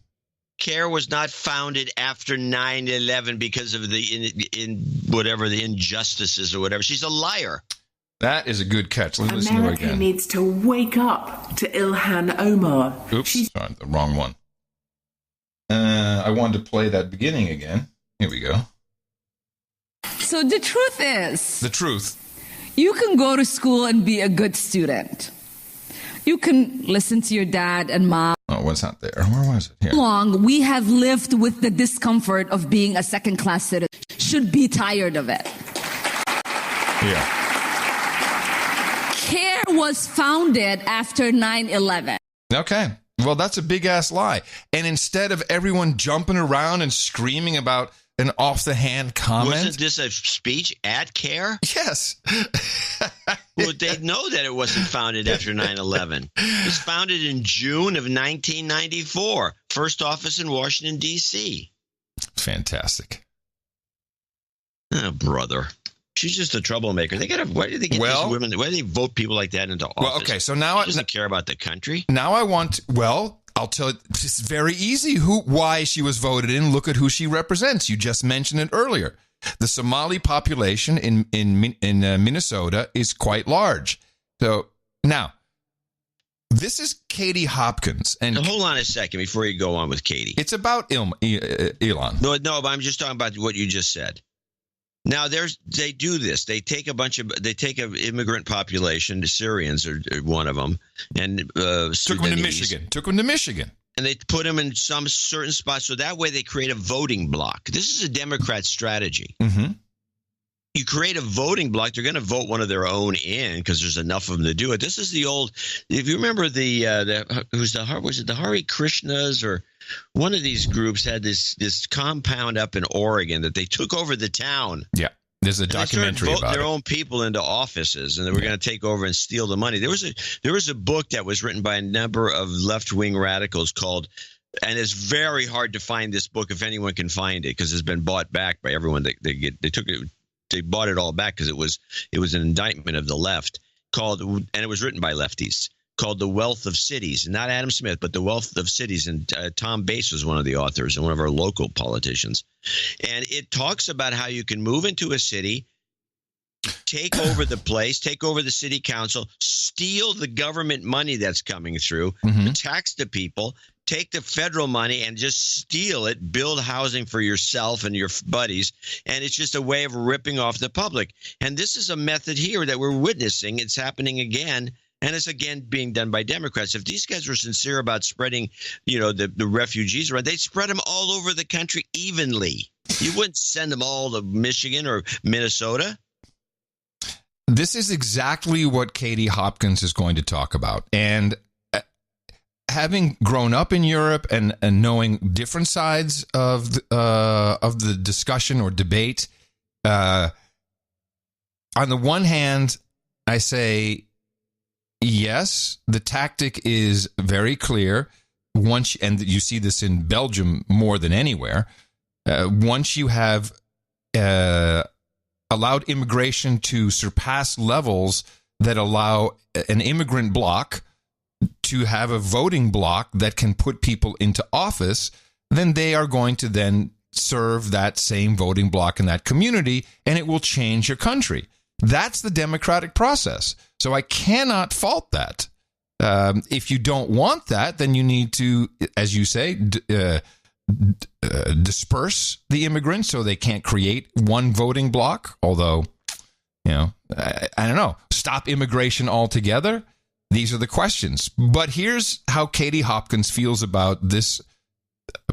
CARE was not founded after 9/11 because of the injustices or whatever. She's a liar. That is a good catch. Let's listen to her America again. needs to wake up to Ilhan Omar. Oops, sorry, the wrong one. I wanted to play that beginning again. Here we go. So the truth is... The truth. You can go to school and be a good student. You can listen to your dad and mom. Oh, it's not there. Where was it? Here. Long we have lived with the discomfort of being a second-class citizen. Should be tired of it. Yeah. CARE was founded after 9/11. Okay. Well, that's a big-ass lie. And instead of everyone jumping around and screaming about an off-the-hand comment. Wasn't this a speech at CARE? Yes. Well, they know that it wasn't founded after 9/11. It was founded in June of 1994. First office in Washington, D.C. Fantastic. Oh, brother. She's just a troublemaker. Why do they get these women? Why do they vote people like that into office? Well, okay, so now she doesn't care about the country. Now I'll tell you, it's very easy why she was voted in. Look at who she represents. You just mentioned it earlier. The Somali population in Minnesota is quite large. So now, this is Katie Hopkins. And now, hold on a second before you go on with Katie. It's about Elon. No, but I'm just talking about what you just said. Now, they do this. They take an immigrant population. The Syrians are one of them, and took them to Michigan, and they put them in some certain spots. So that way, they create a voting block. This is a Democrat strategy. Mm-hmm. You create a voting block, they're going to vote one of their own in because there's enough of them to do it. This is the old. If you remember was it the Hare Krishnas or one of these groups had this compound up in Oregon that they took over the town. Yeah, there's a documentary about their it. Own people into offices, and they were going to take over and steal the money. There was a book that was written by a number of left-wing radicals called. And it's very hard to find this book if anyone can find it because it's been bought back by everyone. They bought it all back because it was an indictment of the left and it was written by lefties, called The Wealth of Cities. Not Adam Smith, but The Wealth of Cities. And Tom Bass was one of the authors and one of our local politicians. And it talks about how you can move into a city, take over the place, take over the city council, steal the government money that's coming through, tax the people, take the federal money and just steal it, build housing for yourself and your buddies. And it's just a way of ripping off the public. And this is a method here that we're witnessing. It's happening again. And it's again being done by Democrats. If these guys were sincere about spreading, the refugees around, they'd spread them all over the country evenly. You wouldn't send them all to Michigan or Minnesota. This is exactly what Katie Hopkins is going to talk about. And having grown up in Europe and knowing different sides of the discussion or debate, on the one hand, I say, yes, the tactic is very clear. And you see this in Belgium more than anywhere. Once you have allowed immigration to surpass levels that allow an immigrant bloc to have a voting bloc that can put people into office, then they are going to then serve that same voting bloc in that community, and it will change your country. That's the democratic process. So I cannot fault that. If you don't want that, then you need to, as you say, disperse the immigrants so they can't create one voting bloc. Although, I don't know, stop immigration altogether. These are the questions. But here's how Katie Hopkins feels about this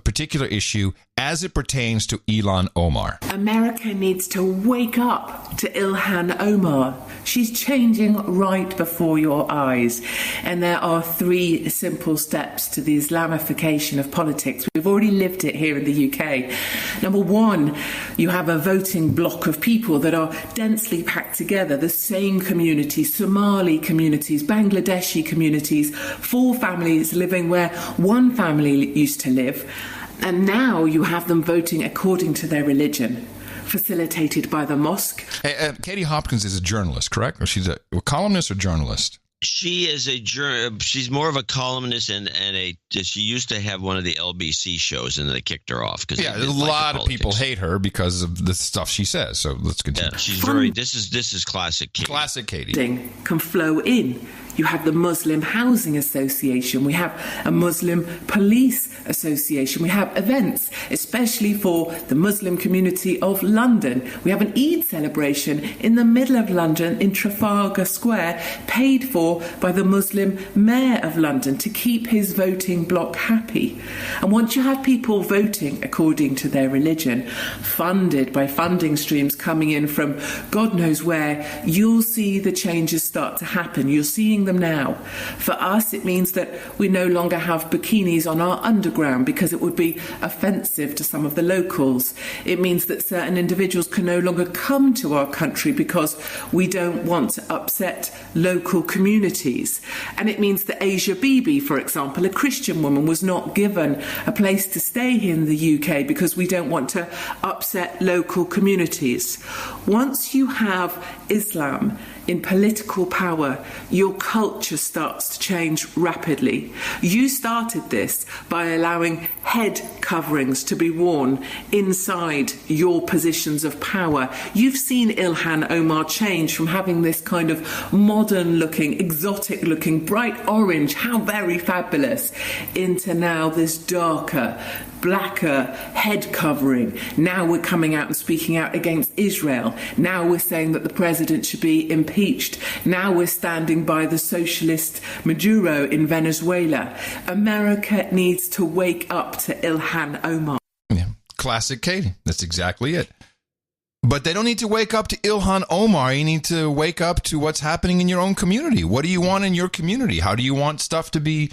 particular issue as it pertains to Ilhan Omar. America needs to wake up to Ilhan Omar. She's changing right before your eyes. And there are 3 simple steps to the Islamification of politics. We've already lived it here in the UK. Number 1, you have a voting block of people that are densely packed together, the same communities, Somali communities, Bangladeshi communities, 4 families living where one family used to live. And now you have them voting according to their religion, facilitated by the mosque. Katie Hopkins is a journalist, correct? Or she's a columnist or journalist? She is she's more of a columnist and she used to have one of the LBC shows and they kicked her off. Yeah, a lot of people hate her because of the stuff she says. So let's continue. Yeah, she's this is classic Katie. Classic Katie. Can flow in. You have the Muslim Housing Association. We have a Muslim Police Association. We have events, especially for the Muslim community of London. We have an Eid celebration in the middle of London in Trafalgar Square, paid for by the Muslim Mayor of London to keep his voting bloc happy. And once you have people voting according to their religion, funded by funding streams coming in from God knows where, you'll see the changes start to happen. You're seeing the them now. For us, it means that we no longer have bikinis on our underground because it would be offensive to some of the locals. It means that certain individuals can no longer come to our country because we don't want to upset local communities. And it means that Asia Bibi, for example, a Christian woman, was not given a place to stay here in the UK because we don't want to upset local communities. Once you have Islam in political power, your culture starts to change rapidly. You started this by allowing head coverings to be worn inside your positions of power. You've seen Ilhan Omar change from having this kind of modern-looking, exotic-looking, bright orange, how very fabulous, into now this darker, blacker head covering. Now we're coming out and speaking out against Israel. Now we're saying that the president should be impeached. Now we're standing by the socialist Maduro in Venezuela. America needs to wake up to Ilhan Omar. Yeah. Classic Katie. That's exactly it. But they don't need to wake up to Ilhan Omar. You need to wake up to what's happening in your own community. What do you want in your community? How do you want stuff to be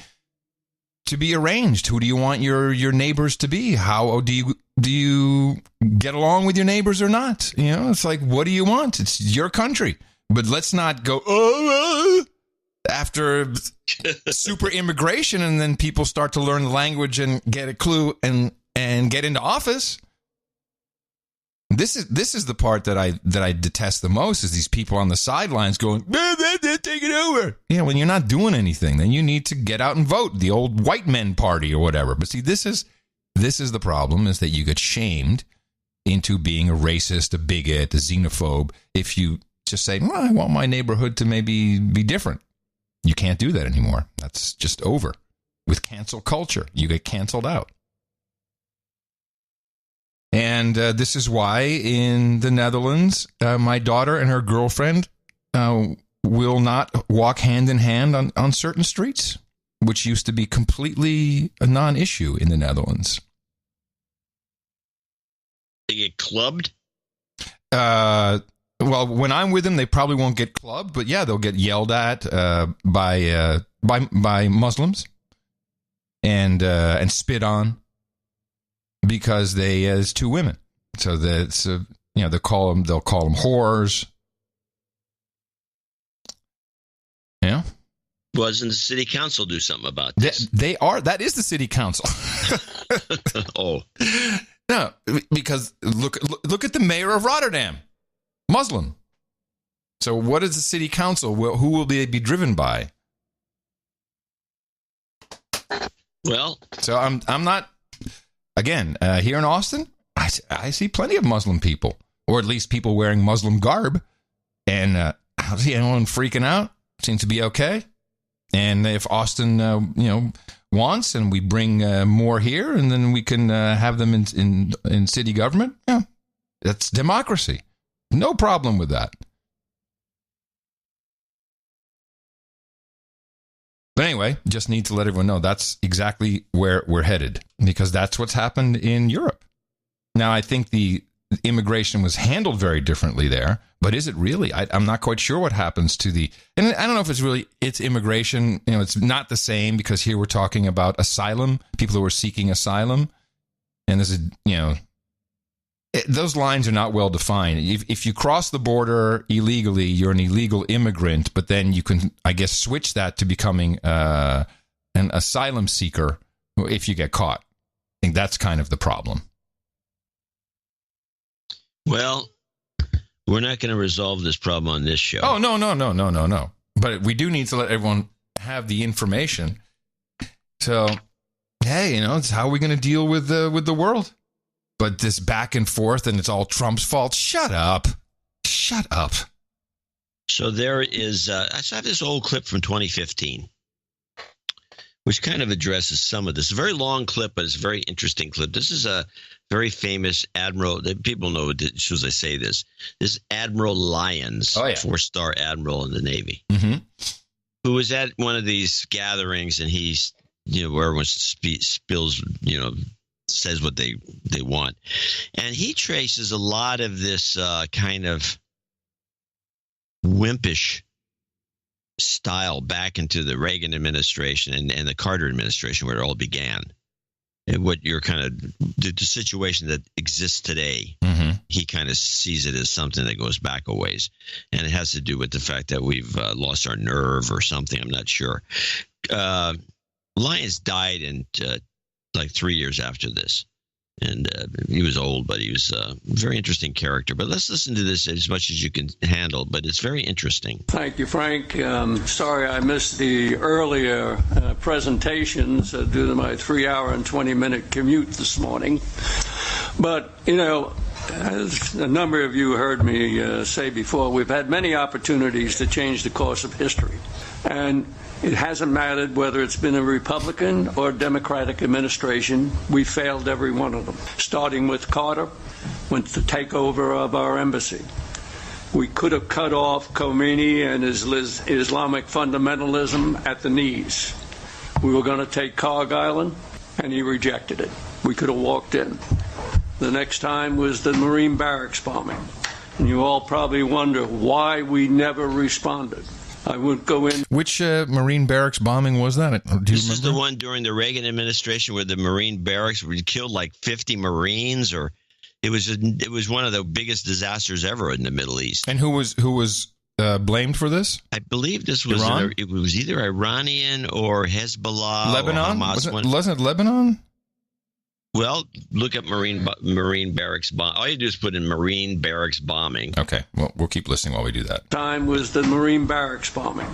arranged? Who do you want your neighbors to be? How do you get along with your neighbors or not? You know, it's like, what do you want? It's your country. But let's not go after super immigration and then people start to learn the language and get a clue and get into office. This is the part that I detest the most, is these people on the sidelines going, take it over. You know, when you're not doing anything, then you need to get out and vote, the old white men party or whatever. But see, this is the problem, is that you get shamed into being a racist, a bigot, a xenophobe if you just say, well, I want my neighborhood to maybe be different. You can't do that anymore. That's just over. With cancel culture, you get canceled out. And this is why in the Netherlands, my daughter and her girlfriend will not walk hand in hand on certain streets, which used to be completely a non-issue in the Netherlands. They get clubbed? Well, when I'm with them, they probably won't get clubbed, but yeah, they'll get yelled at by Muslims and spit on. Because there's two women, so that's they'll call them whores. Yeah. Well, doesn't the city council do something about this? That is the city council. Oh, no, because look at the mayor of Rotterdam, Muslim. So what is the city council? Who will they be driven by? Well, so I'm not. Again, here in Austin, I see plenty of Muslim people, or at least people wearing Muslim garb, and I don't see anyone freaking out. Seems to be okay. And if Austin, wants, and we bring more here, and then we can have them in city government, yeah, that's democracy. No problem with that. But anyway, just need to let everyone know that's exactly where we're headed, because that's what's happened in Europe. Now, I think the immigration was handled very differently there, but is it really? I'm not quite sure what happens to and I don't know if it's immigration. You know, it's not the same, because here we're talking about asylum, people who are seeking asylum. And there's those lines are not well defined. If you cross the border illegally, you're an illegal immigrant, but then you can, I guess, switch that to becoming an asylum seeker if you get caught. I think that's kind of the problem. Well, we're not going to resolve this problem on this show. Oh, no. But we do need to let everyone have the information. So, hey, it's how we're going to deal with the world. But this back and forth, and it's all Trump's fault. Shut up. So there is, I have this old clip from 2015, which kind of addresses some of this. A very long clip, but it's a very interesting clip. This is a very famous admiral. People know as soon as I say this. This is Admiral Lyons, 4-star admiral in the Navy, who was at one of these gatherings, and he's, where everyone spills, says what they want. And he traces a lot of this kind of wimpish style back into the Reagan administration and the Carter administration, where it all began. And what you're kind of the situation that exists today, he kind of sees it as something that goes back a ways, and it has to do with the fact that we've lost our nerve or something. I'm not sure. Lyons died in like 3 years after this, and he was old, but he was a very interesting character. But let's listen to this as much as you can handle, but it's very interesting. Thank you, Frank. Sorry I missed the earlier presentations due to my 3-hour and 20-minute commute this morning. But, you know, as a number of you heard me say before, we've had many opportunities to change the course of history. And it hasn't mattered whether it's been a Republican or Democratic administration. We failed every one of them, starting with Carter, with the takeover of our embassy. We could have cut off Khomeini and his Islamic fundamentalism at the knees. We were going to take Carg Island, and he rejected it. We could have walked in. The next time was the Marine barracks bombing. And you all probably wonder why we never responded. I won't go in. Which Marine barracks bombing was that? This is the one during the Reagan administration where the Marine barracks where you killed like 50 Marines, or it was one of the biggest disasters ever in the Middle East. And who was blamed for this? I believe this was it was either Iranian or Hezbollah, Lebanon. Or Hamas. Wasn't it Lebanon? Well, look at Marine barracks bomb. All you do is put in Marine barracks bombing. Okay, well, we'll keep listening while we do that. Time was the Marine barracks bombing.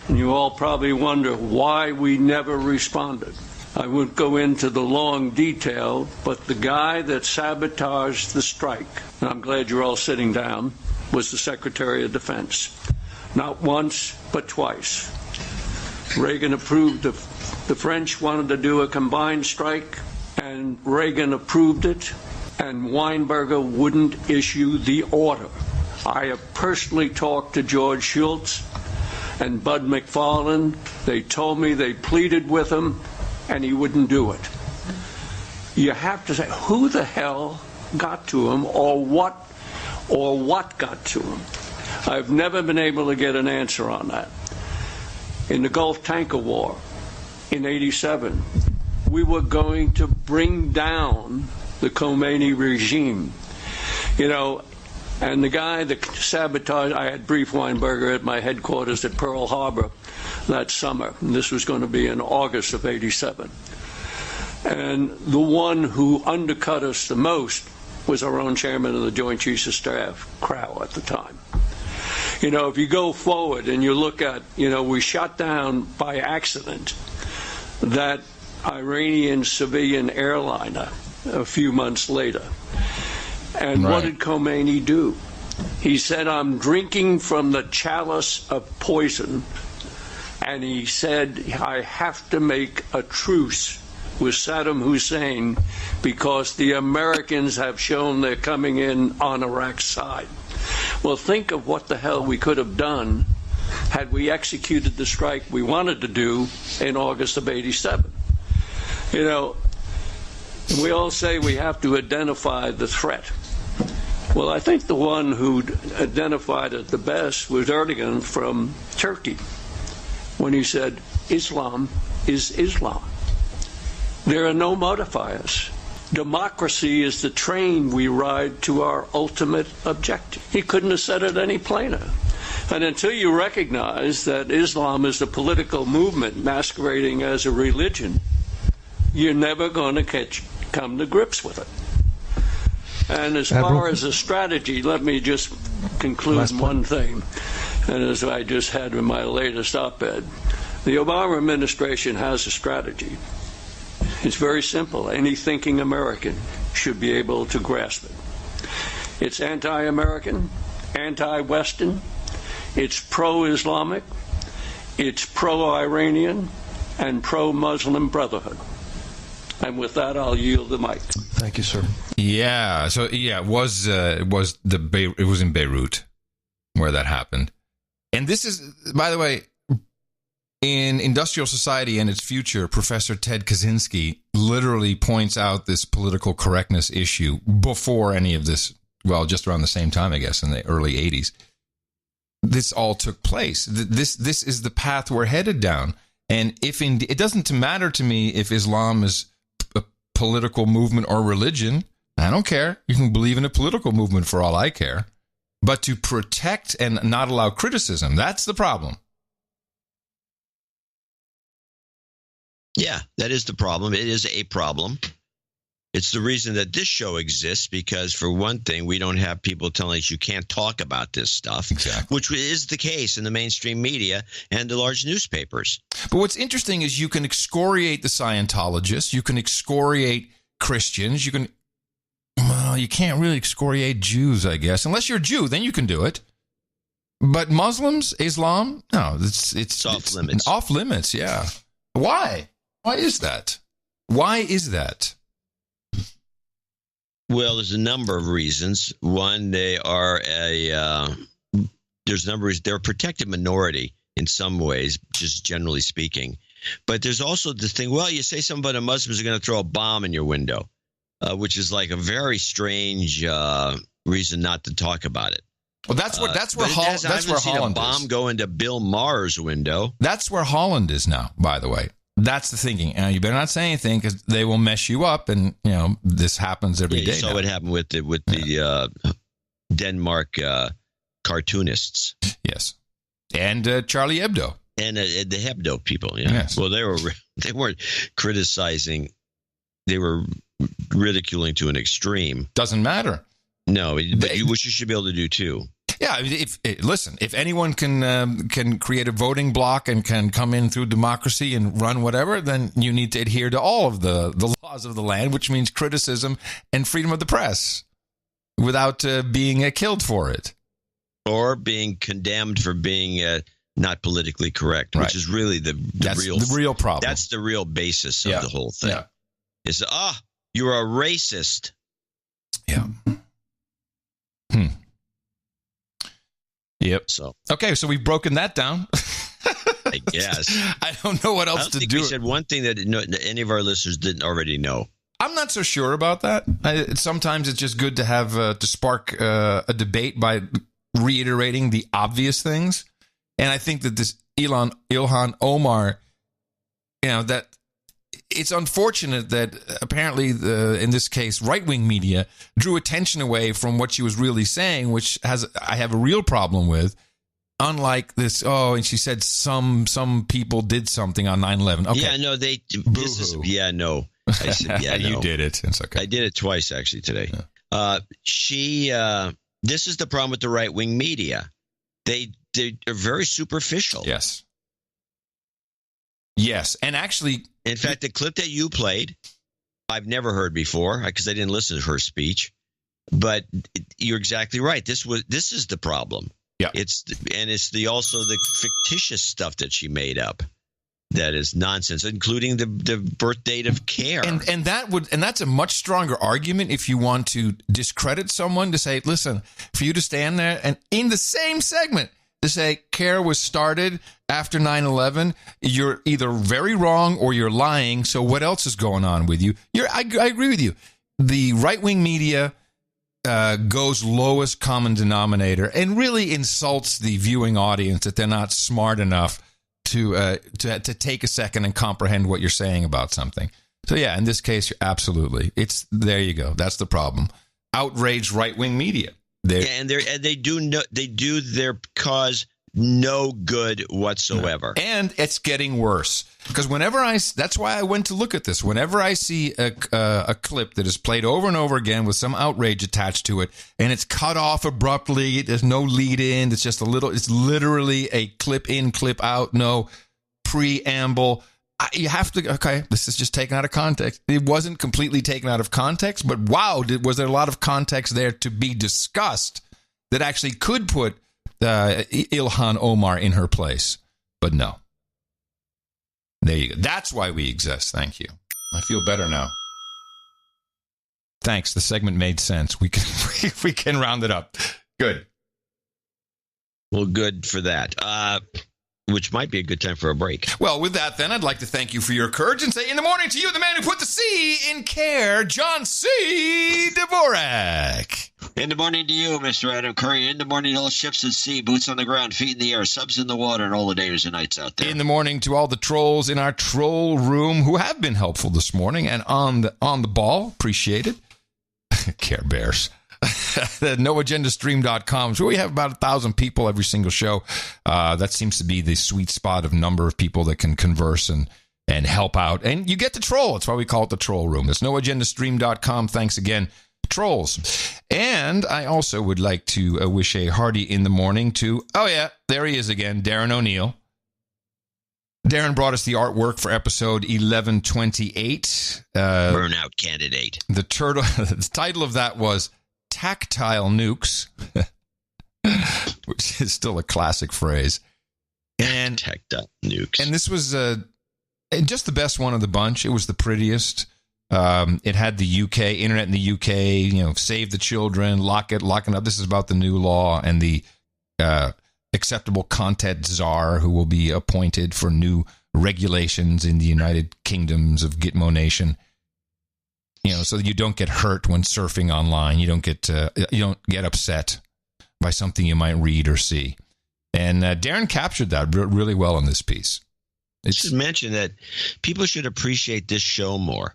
And you all probably wonder why we never responded. I won't go into the long detail, but the guy that sabotaged the strike, and I'm glad you're all sitting down, was the Secretary of Defense. Not once, but twice. Reagan approved the French wanted to do a combined strike, and Reagan approved it, and Weinberger wouldn't issue the order. I have personally talked to George Shultz and Bud McFarlane. They told me they pleaded with him, and he wouldn't do it. You have to say, who the hell got to him, or what got to him? I've never been able to get an answer on that. In the Gulf Tanker War in '87, we were going to bring down the Khomeini regime. You know, and the guy that sabotaged, I had briefed Weinberger at my headquarters at Pearl Harbor that summer, and this was going to be in August of '87. And the one who undercut us the most was our own chairman of the Joint Chiefs of Staff, Crow, at the time. You know, if you go forward and you look at, you know, we shot down by accident that Iranian civilian airliner a few months later. And What did Khomeini do? He said, I'm drinking from the chalice of poison. And he said, I have to make a truce with Saddam Hussein because the Americans have shown they're coming in on Iraq's side. Well, think of what the hell we could have done had we executed the strike we wanted to do in August of '87. You know, we all say we have to identify the threat. Well, I think the one who identified it the best was Erdogan from Turkey when he said, Islam is Islam. There are no modifiers. Democracy is the train we ride to our ultimate objective. He couldn't have said it any plainer. And until you recognize that Islam is a political movement masquerading as a religion, you're never going to come to grips with it. And as far as a strategy, let me just conclude one thing. And as I just had in my latest op-ed, the Obama administration has a strategy. It's very simple. Any thinking American should be able to grasp it. It's anti-American, anti-Western, it's pro-Islamic, it's pro-Iranian, and pro-Muslim Brotherhood. And with that, I'll yield the mic. Thank you, sir. Yeah. So yeah, it was in Beirut where that happened, and this is, by the way, in Industrial Society and Its Future, Professor Ted Kaczynski literally points out this political correctness issue before any of this. Well, just around the same time, I guess, in the early '80s. this all took place. This is the path we're headed down. And it doesn't matter to me if Islam is a political movement or religion. I don't care. You can believe in a political movement for all I care. But to protect and not allow criticism, that's the problem. Yeah, that is the problem. It is a problem. It's the reason that this show exists, because for one thing, we don't have people telling us you can't talk about this stuff, exactly, which is the case in the mainstream media and the large newspapers. But what's interesting is you can excoriate the Scientologists, you can excoriate Christians, you can't really excoriate Jews, I guess. Unless you're a Jew, then you can do it. But Muslims, Islam, no, it's off limits. Off limits, yeah. Why? Why is that? Why is that? Well, there's a number of reasons. One, they're a protected minority in some ways, just generally speaking. But there's also the thing, well, you say something about the Muslims are going to throw a bomb in your window, which is like a very strange reason not to talk about it. Well, that's where Holland a bomb is. Go into Bill Maher's window. That's where Holland is now, by the way. That's the thinking. You better not say anything because they will mess you up, and this happens every day. You saw what happened with the Denmark cartoonists. Yes, and Charlie Hebdo and the Hebdo people. Yeah. Yes. Well, they weren't criticizing; they were ridiculing to an extreme. Doesn't matter. No, but which you should be able to do too. Yeah, I mean, if anyone can create a voting block and can come in through democracy and run whatever, then you need to adhere to all of the laws of the land, which means criticism and freedom of the press, without being killed for it, or being condemned for being not politically correct, which is really the real problem. That's the real basis of the whole thing. Yeah. Is you're a racist. Yeah. Yep. So we've broken that down. I guess. I don't know what else to do. We said one thing that any of our listeners didn't already know. I'm not so sure about that. Sometimes it's just good to have to spark a debate by reiterating the obvious things. And I think that this Ilhan Omar, that it's unfortunate that apparently in this case, right-wing media drew attention away from what she was really saying, which I have a real problem with. Unlike this, and she said some people did something on 9/11. Okay. Yeah, no, I said, yeah, no. You did it. It's okay. I did it twice actually today. Yeah. This is the problem with the right-wing media. They are very superficial. Yes, and actually, in fact, the clip that you played, I've never heard before because I didn't listen to her speech. But you're exactly right. This is the problem. Yeah, it's also the fictitious stuff that she made up that is nonsense, including the birth date of CARE. And that's a much stronger argument if you want to discredit someone, to say, listen, for you to stand there and in the same segment to say CARE was started after 9/11, you're either very wrong or you're lying. So what else is going on with you? I agree with you. The right-wing media goes lowest common denominator and really insults the viewing audience that they're not smart enough to take a second and comprehend what you're saying about something. So yeah, in this case, absolutely. There you go. That's the problem. Outraged right-wing media. They do their cause no good whatsoever. And it's getting worse. Because that's why I went to look at this. Whenever I see a clip that is played over and over again with some outrage attached to it, and it's cut off abruptly, there's no lead in, it's literally a clip in, clip out, no preamble. You have to, this is just taken out of context. It wasn't completely taken out of context, but wow, was there a lot of context there to be discussed that actually could put Ilhan Omar in her place? But no. There you go. That's why we exist. Thank you. I feel better now. Thanks. The segment made sense. We can round it up. Good. Well, good for that. Which might be a good time for a break. Well, with that, then, I'd like to thank you for your courage and say in the morning to you, the man who put the C in CARE, John C. Dvorak. In the morning to you, Mr. Adam Curry. In the morning to all ships at sea, boots on the ground, feet in the air, subs in the water, and all the days and nights out there. In the morning to all the trolls in our troll room who have been helpful this morning and on the ball. Appreciate it. Care Bears. The NoAgendaStream.com. So we have about 1,000 people every single show. That seems to be the sweet spot of number of people that can converse and help out. And you get to troll. That's why we call it the troll room. It's NoAgendaStream.com. Thanks again, trolls. And I also would like to wish a hearty in the morning to, oh yeah, there he is again, Darren O'Neill. Darren brought us the artwork for episode 1128. Burnout Candidate. The title of that was Tactile Nukes, which is still a classic phrase. And Tactile Nukes. And this was just the best one of the bunch. It was the prettiest. It had the UK, internet in the UK, save the children, locking up. This is about the new law and the acceptable content czar who will be appointed for new regulations in the United Kingdoms of Gitmo Nation. So that you don't get hurt when surfing online. You don't get upset by something you might read or see. And Darren captured that really well in this piece. I should mention that people should appreciate this show more.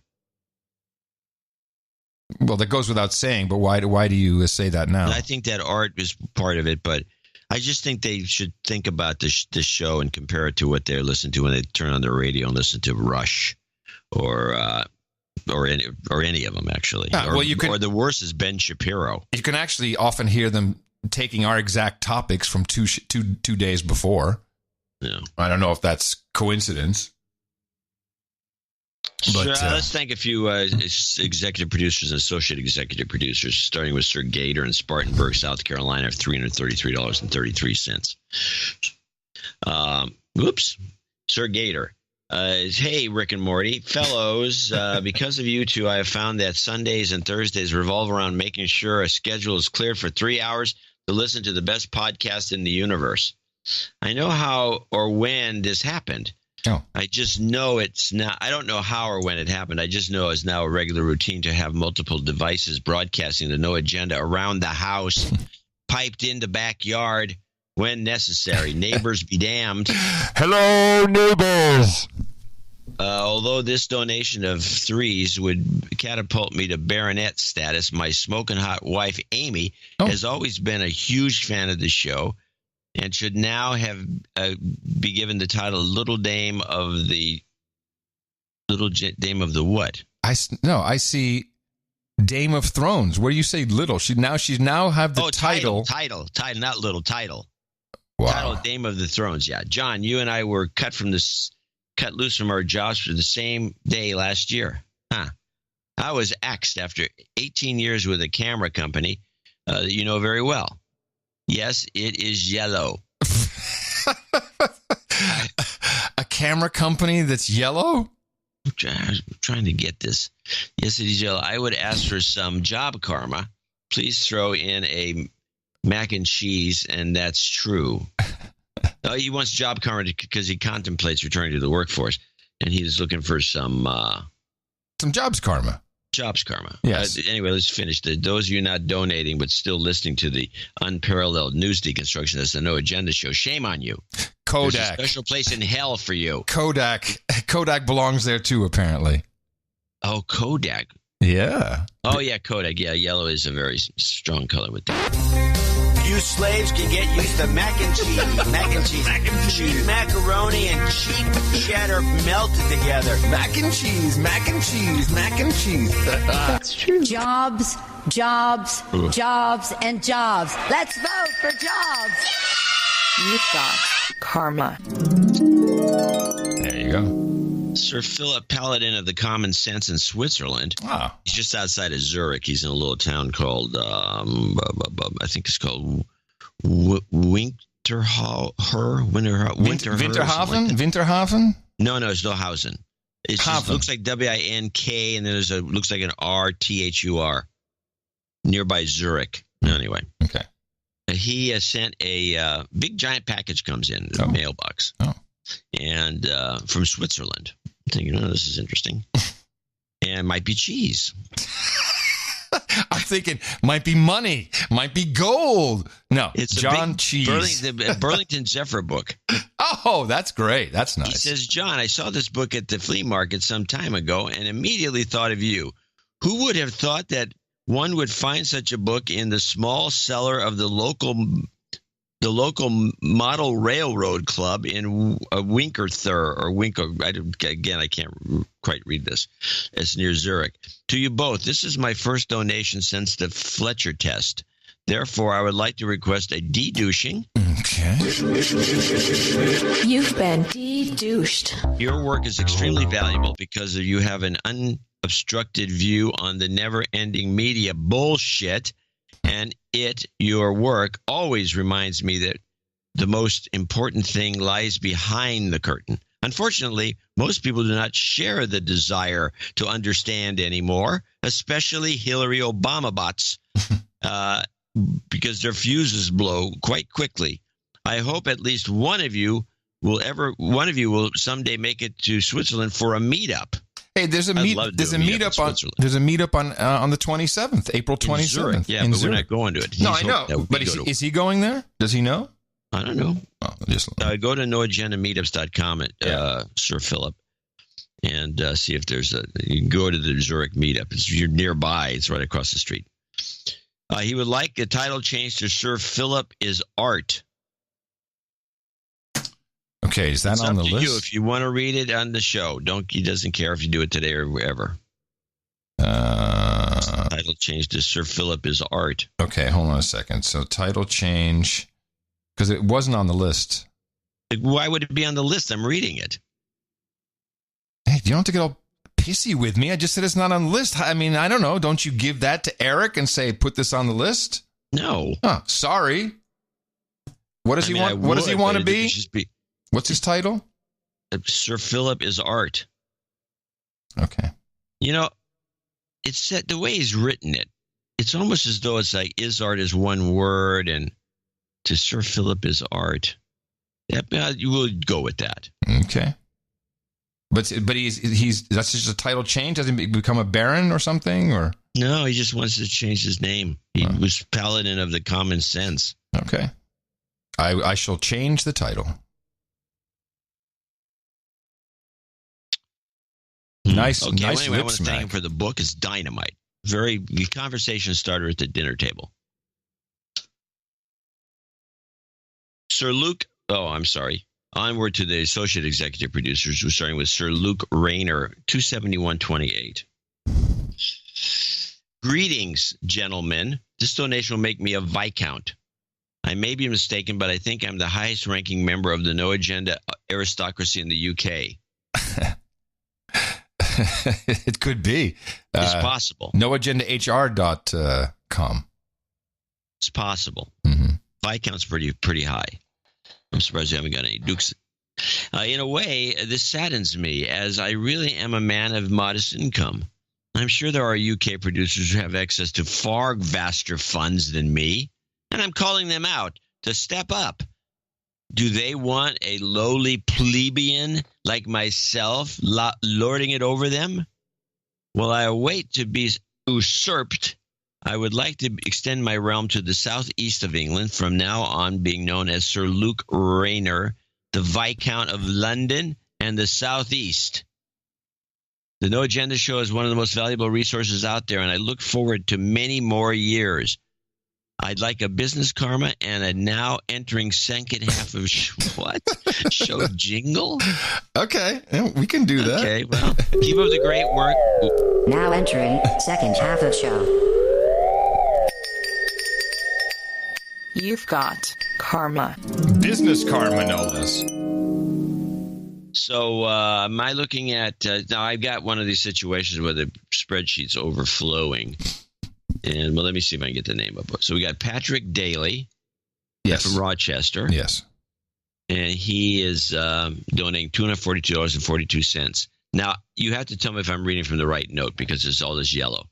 Well, that goes without saying, but why do you say that now? I think that art is part of it, but I just think they should think about this show and compare it to what they're listening to when they turn on their radio and listen to Rush or any of them, actually. Or the worst is Ben Shapiro. You can actually often hear them taking our exact topics from two days before. Yeah. I don't know if that's coincidence. But let's thank a few executive producers and associate executive producers, starting with Sir Gator in Spartanburg, South Carolina, of $333.33. Whoops. Sir Gator. Hey, Rick and Morty. Fellows, because of you two, I have found that Sundays and Thursdays revolve around making sure a schedule is cleared for 3 hours to listen to the best podcast in the universe. I know how or when this happened. Oh. I just know it's not. I don't know how or when it happened. I just know it's now a regular routine to have multiple devices broadcasting the No Agenda around the house, piped in the backyard when necessary. Neighbors be damned. Hello, neighbors. Although this donation of threes would catapult me to baronet status, my smoking hot wife, Amy, has always been a huge fan of the show and should now be given the title Little Dame of the what? I see Dame of Thrones. Where do you say little? She now have the title, not little, title. Wow. Title Dame of the Thrones. Yeah, John, you and I were cut loose from our jobs for the same day last year. Huh? I was axed after 18 years with a camera company that you know very well. Yes, it is yellow. A camera company that's yellow? I'm trying to get this. Yes, it is yellow. I would ask for some job karma. Please throw in a mac and cheese, and that's true. He wants job karma because he contemplates returning to the workforce, and he's looking for some jobs karma. Jobs karma. Yes. Anyway, let's finish. Those of you not donating but still listening to the unparalleled news deconstruction, that's the No Agenda show. Shame on you. Kodak. There's a special place in hell for you. Kodak belongs there too, apparently. Oh, Kodak. Yeah. Oh, yeah, Kodak. Yeah, yellow is a very strong color with that. You slaves can get used to mac and cheese, macaroni, and cheap cheddar melted together. Mac and cheese. That's true. Jobs, and jobs. Let's vote for jobs. You've got karma. There you go. Sir Philip Paladin of the Common Sense in Switzerland. Wow. He's just outside of Zurich. He's in a little town called, I think it's called Winterhafen? Winterhafen? No, it's Nohausen. It just looks like W-I-N-K, and then looks like an R-T-H-U-R. Nearby Zurich. Anyway. Okay. He sent a big giant package comes in the mailbox. Oh. And from Switzerland. I'm thinking, this is interesting. And it might be cheese. I'm thinking, might be money, might be gold. No, it's John a big Cheese. Burlington Zephyr book. Oh, that's great. That's nice. He says, John, I saw this book at the flea market some time ago and immediately thought of you. Who would have thought that one would find such a book in the small cellar of the local model railroad club in Winterthur or Winker. I can't quite read this. It's near Zurich. To you both, this is my first donation since the Fletcher test. Therefore, I would like to request a de-douching. Okay. You've been de-douched. Your work is extremely valuable because you have an unobstructed view on the never-ending media bullshit. And your work, always reminds me that the most important thing lies behind the curtain. Unfortunately, most people do not share the desire to understand anymore, especially Hillary Obama bots, because their fuses blow quite quickly. I hope at least one of you will someday make it to Switzerland for a meetup. Hey, there's a meetup on the 27th, April 27th. Yeah, but we're not going to it. No, I know. But is he going there? Does he know? I don't know. Oh, go to noagendameetups.com at Sir Philip and see if there's you can go to the Zurich meetup. You're nearby. It's right across the street. He would like the title changed to Sir Philip is Art. Okay, is that on the list? If you want to read it on the show, he doesn't care if you do it today or wherever. Title change to Sir Philip is Art. Okay, hold on a second. So title change, because it wasn't on the list. Why would it be on the list? I'm reading it. Hey, you don't have to get all pissy with me. I just said it's not on the list. I mean, I don't know. Don't you give that to Eric and say, put this on the list? No. Oh, sorry. What does he want? What does he want to be? What's his title? Sir Philip is Art. Okay. You know, it's said the way he's written it, it's almost as though it's like is art is one word and to Sir Philip is Art. Yeah, you will go with that. Okay. But he's that's just a title change? Does he become a baron or something? Or no, he just wants to change his name. He was paladin of the common sense. Okay. I shall change the title. Nice, okay, nice anyway, lip I want to smack. thank him for the book. It's dynamite. Very conversation starter at the dinner table. Sir Luke. Oh, I'm sorry. Onward to the associate executive producers. We're starting with Sir Luke Rayner, 271.28. Greetings, gentlemen. This donation will make me a Viscount. I may be mistaken, but I think I'm the highest ranking member of the No Agenda aristocracy in the UK. It could be. It's possible. NoAgendaHR.com. It's possible. Mm-hmm. Viscount's pretty high. I'm surprised you haven't got any dukes. In a way, this saddens me, as I really am a man of modest income. I'm sure there are UK producers who have access to far vaster funds than me, and I'm calling them out to step up. Do they want a lowly plebeian like myself lording it over them? While I await to be usurped, I would like to extend my realm to the southeast of England, from now on being known as Sir Luke Rayner, the Viscount of London and the Southeast. The No Agenda Show is one of the most valuable resources out there, and I look forward to many more years. I'd like a business karma and a now entering second half of show jingle. Okay, we can do that. Okay, well, keep up the great work. Now entering second half of show. You've got karma. Business karma, no less. So am I looking at now I've got one of these situations where the spreadsheet's overflowing. And well, let me see if I can get the name of it. So we got Patrick Daly, yes, from Rochester. Yes. And he is donating $242.42. Now, you have to tell me if I'm reading from the right note because it's all this yellow.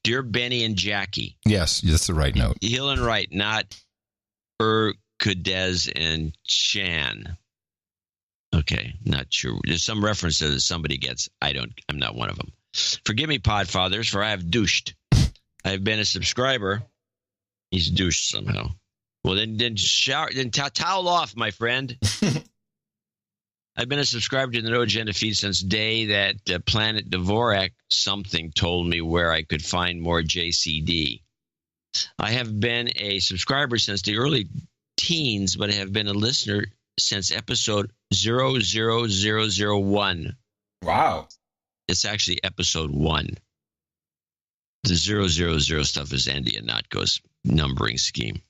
Dear Benny and Jackie. Yes, that's the right note. Heal and right, not Kudez and Chan. Okay, not sure. There's some reference that somebody gets. I'm not one of them. Forgive me, Podfathers, for I have douched. I've been a subscriber. He's douche somehow. Well, then shower, then towel off, my friend. I've been a subscriber to the No Agenda feed since day that Planet Dvorak something told me where I could find more JCD. I have been a subscriber since the early teens, but I have been a listener since episode 00001. Wow. It's actually episode 1. The 000 stuff is Andy Anatko's numbering scheme.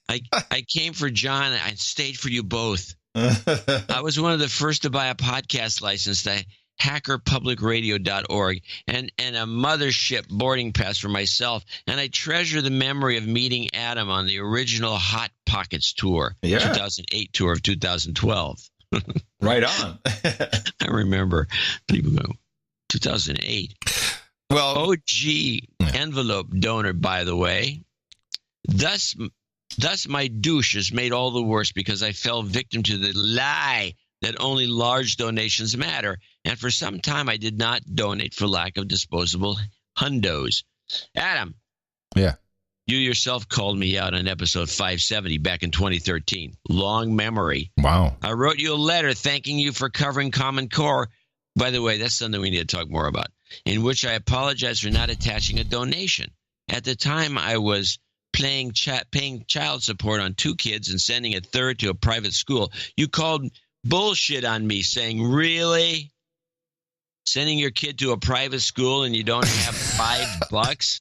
I came for John. I stayed for you both. I was one of the first to buy a podcast license at hackerpublicradio.org and a mothership boarding pass for myself. And I treasure the memory of meeting Adam on the original Hot Pockets tour, 2008 tour of 2012. Right on. I remember people go, 2008. Well, OG envelope donor, by the way. Thus my douche is made all the worse because I fell victim to the lie that only large donations matter. And for some time, I did not donate for lack of disposable hundos. Adam. Yeah. You yourself called me out on episode 570 back in 2013. Long memory. Wow. I wrote you a letter thanking you for covering Common Core. By the way, that's something we need to talk more about, in which I apologize for not attaching a donation. At the time, I was paying child support on 2 kids and sending a third to a private school. You called bullshit on me saying, really? Sending your kid to a private school and you don't have $5?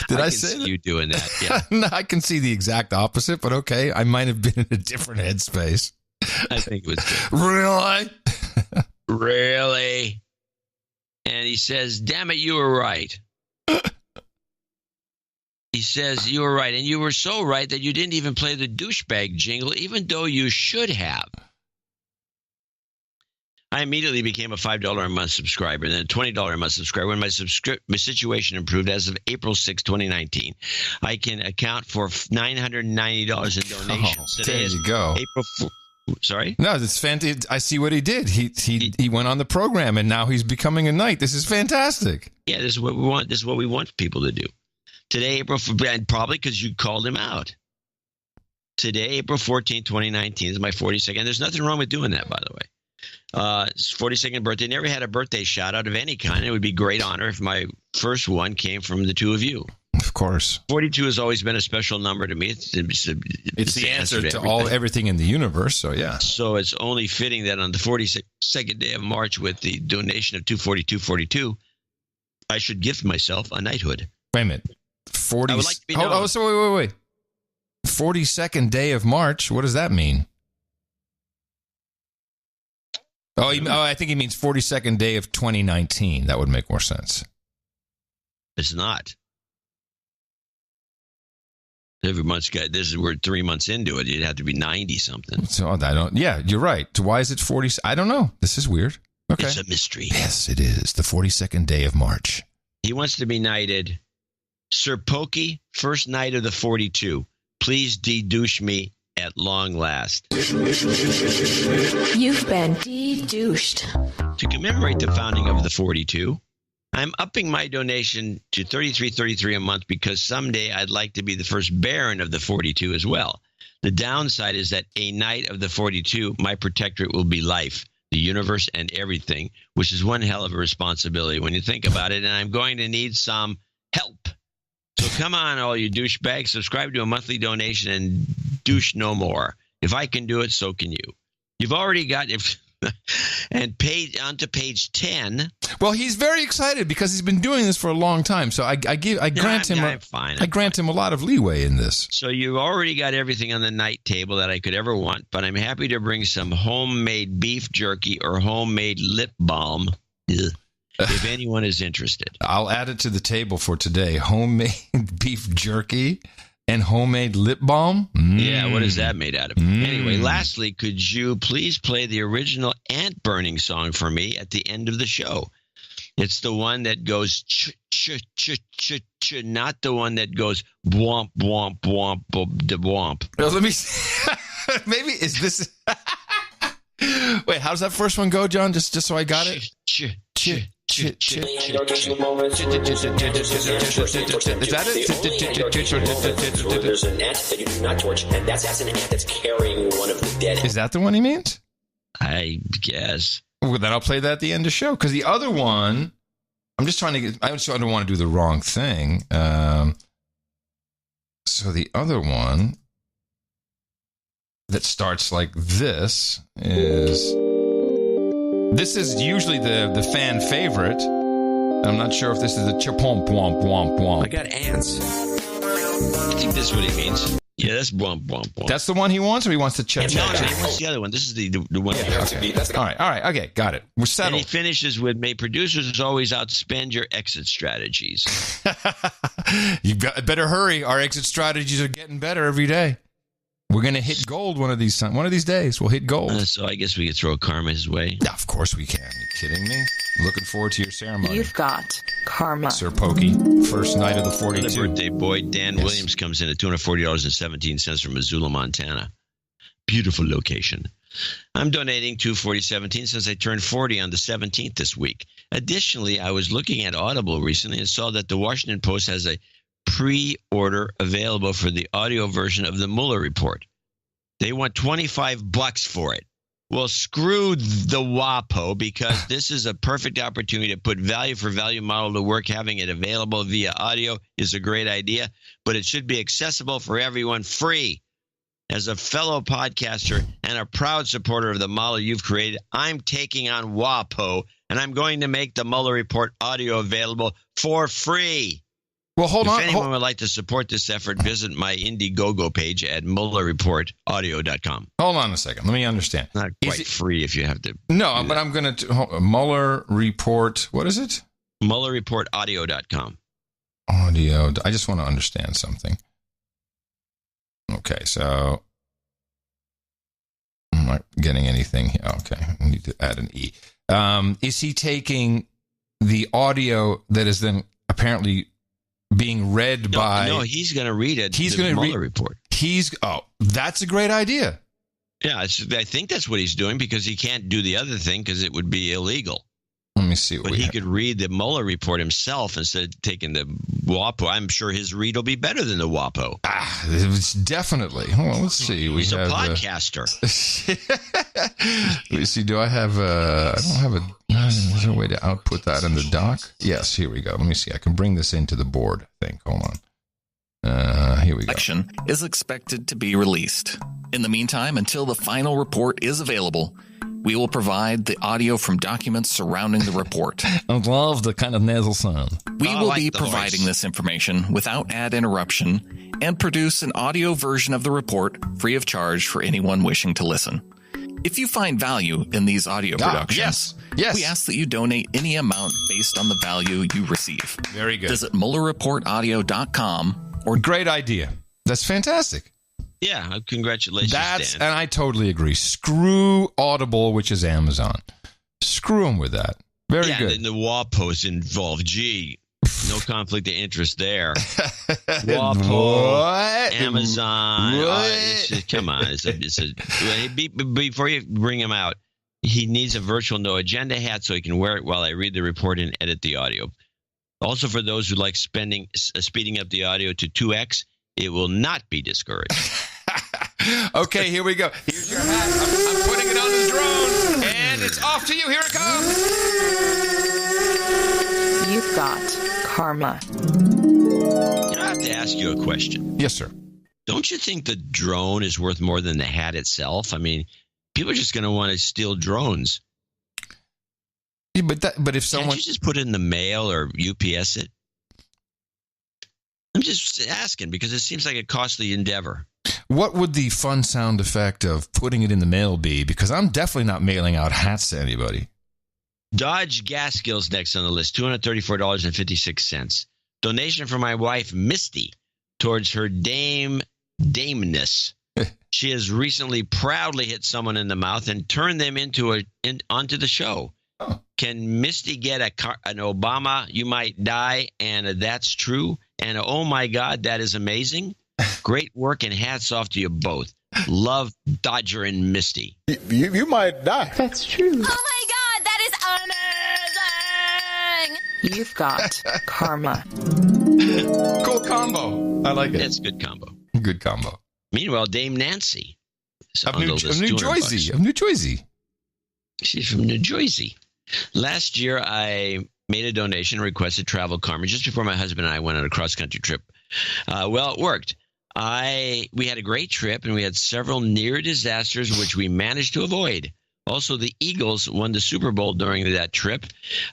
Did I say see you doing that? Yeah. No, I can see the exact opposite, but okay. I might have been in a different headspace. I think it was good. Really? Really? And he says, damn it, you were right. He says, you were right. And you were so right that you didn't even play the douchebag jingle, even though you should have. I immediately became a $5 a month subscriber, and then a $20 a month subscriber. When my situation improved as of April 6, 2019, I can account for $990 in donations. There you go. April 4. Sorry? No, it's fantastic. I see what he did. He went on the program, and now he's becoming a knight. This is fantastic. Yeah, this is what we want. This is what we want people to do. Today, April, and probably because you called him out. Today, April 14, 2019, is my 42nd. And there's nothing wrong with doing that, by the way. It's 42nd birthday. Never had a birthday shout out of any kind. It would be a great honor if my first one came from the two of you. Of course. 42 has always been a special number to me. It's the answer to everything in the universe. So, yeah. So it's only fitting that on the 42nd day of March, with the donation of 242.42, I should gift myself a knighthood. Wait a minute. 40. I would like to be known. So wait. 42nd day of March. What does that mean? I think he means 42nd day of 2019. That would make more sense. It's not. Every month's got this. We're 3 months into it. It'd have to be 90 something. So I don't. Yeah, you're right. Why is it 40? I don't know. This is weird. Okay, it's a mystery. Yes, it is. The 42nd day of March. He wants to be knighted. Sir Pokey, first knight of the 42. Please de-douche me at long last. You've been de-douched. To commemorate the founding of the 42, I'm upping my donation to $33.33 a month because someday I'd like to be the first baron of the 42 as well. The downside is that a knight of the 42, my protectorate will be life, the universe, and everything, which is one hell of a responsibility when you think about it, and I'm going to need some help. So come on, all you douchebags, subscribe to a monthly donation and douche no more. If I can do it, so can you. You've already got and paid on to page 10. Well, he's very excited because he's been doing this for a long time. So I grant him a lot of leeway in this. So you've already got everything on the night table that I could ever want, but I'm happy to bring some homemade beef jerky or homemade lip balm. If anyone is interested. I'll add it to the table for today. Homemade beef jerky and homemade lip balm. Yeah, what is that made out of? Anyway, lastly, could you please play the original ant burning song for me at the end of the show? It's the one that goes ch ch ch ch ch, not the one that goes womp womp womp womp. Well, let me see. Maybe is this Wait, how does that first one go, John? Just so I got it. Ch ch ch There's an ant that you do not torch, and that's an ant that's carrying one of the dead. Is that the one he means? I guess. Well, then I'll play that at the end of the show. Because the other one, I'm just trying to get, I don't want to do the wrong thing. So the other one that starts like this is usually the fan favorite. I'm not sure if this is the chipomp womp womp womp. I got ants. I think this is what he means. Yeah, that's womp womp womp. That's the one he wants, or he wants to check? No, he wants the other one. This is the one. Yeah, okay. All right, okay, got it. We're settled. And he finishes with, "May producers always outspend your exit strategies." You better hurry. Our exit strategies are getting better every day. We're going to hit gold one of these days. We'll hit gold. So I guess we could throw karma his way. Yeah, of course we can. Are you kidding me? Looking forward to your ceremony. You've got karma. Sir Pokey, first night of the 42. The birthday boy, Dan Williams, comes in at $240.17 from Missoula, Montana. Beautiful location. I'm donating $240.17 since I turned 40 on the 17th this week. Additionally, I was looking at Audible recently and saw that the Washington Post has a pre-order available for the audio version of the Mueller report. They want $25 for it. Well, screw the WAPO, because this is a perfect opportunity to put value for value model to work. Having it available via audio is a great idea, but it should be accessible for everyone, free. As a fellow podcaster and a proud supporter of the model you've created, I'm taking on WAPO, and I'm going to make the Mueller report audio available for free. Well, hold on. If anyone would like to support this effort, visit my Indiegogo page at MuellerReportAudio.com. Hold on a second. Let me understand. Not quite free if you have to. No, but I'm going to... Mueller Report... What is it? MuellerReportAudio.com. Audio. I just want to understand something. Okay, so... I'm not getting anything here. Okay, I need to add an E. Is he taking the audio that is then apparently... being read by... No, he's going to read it. He's going to read the report. That's a great idea. Yeah, I think that's what he's doing, because he can't do the other thing because it would be illegal. Let me see what But he could read the Mueller report himself instead of taking the WAPO. I'm sure his read will be better than the WAPO. It's definitely. Hold on, let's see. He's a podcaster. Let me see. Do I have I don't have a... Is there a way to output that in the doc? Yes, here we go. Let me see. I can bring this into the board, I think. Hold on. Here we go. Action is expected to be released. In the meantime, until the final report is available, we will provide the audio from documents surrounding the report. I love the kind of nasal sound. We will be providing this information without ad interruption and produce an audio version of the report free of charge for anyone wishing to listen. If you find value in these audio productions, yes, we ask that you donate any amount based on the value you receive. Very good. Visit MuellerReportAudio.com. Great idea. That's fantastic. Yeah, congratulations, Dan. And I totally agree. Screw Audible, which is Amazon. Screw them with that. Very good. Yeah, and the WAPO's involved. Gee, no conflict of interest there. WAPO, Amazon. Come on. Before you bring him out, he needs a virtual no agenda hat so he can wear it while I read the report and edit the audio. Also, for those who like speeding up the audio to 2x, it will not be discouraged. Okay, here we go. Here's your hat. I'm putting it on the drone, and it's off to you. Here it comes. You've got karma. I have to ask you a question. Yes, sir. Don't you think the drone is worth more than the hat itself? I mean, people are just going to want to steal drones. Yeah, but if someone... Can't you just put it in the mail or UPS it? I'm just asking because it seems like a costly endeavor. What would the fun sound effect of putting it in the mail be? Because I'm definitely not mailing out hats to anybody. Dodge Gas Skills next on the list, $234.56. Donation for my wife, Misty, towards her dameness. She has recently proudly hit someone in the mouth and turned them onto the show. Oh. Can Misty get an Obama, you might die, and that's true? And oh my God, that is amazing. Great work and hats off to you both. Love, Dodger and Misty. You might die. That's true. Oh my God, that is You've got karma. Cool combo. I like it. It's a good combo. Good combo. Meanwhile, Dame Nancy of New Jersey. She's from New Jersey. Last year, I made a donation and requested travel karma just before my husband and I went on a cross-country trip. Well, it worked. We had a great trip, and we had several near disasters, which we managed to avoid. Also, the Eagles won the Super Bowl during that trip,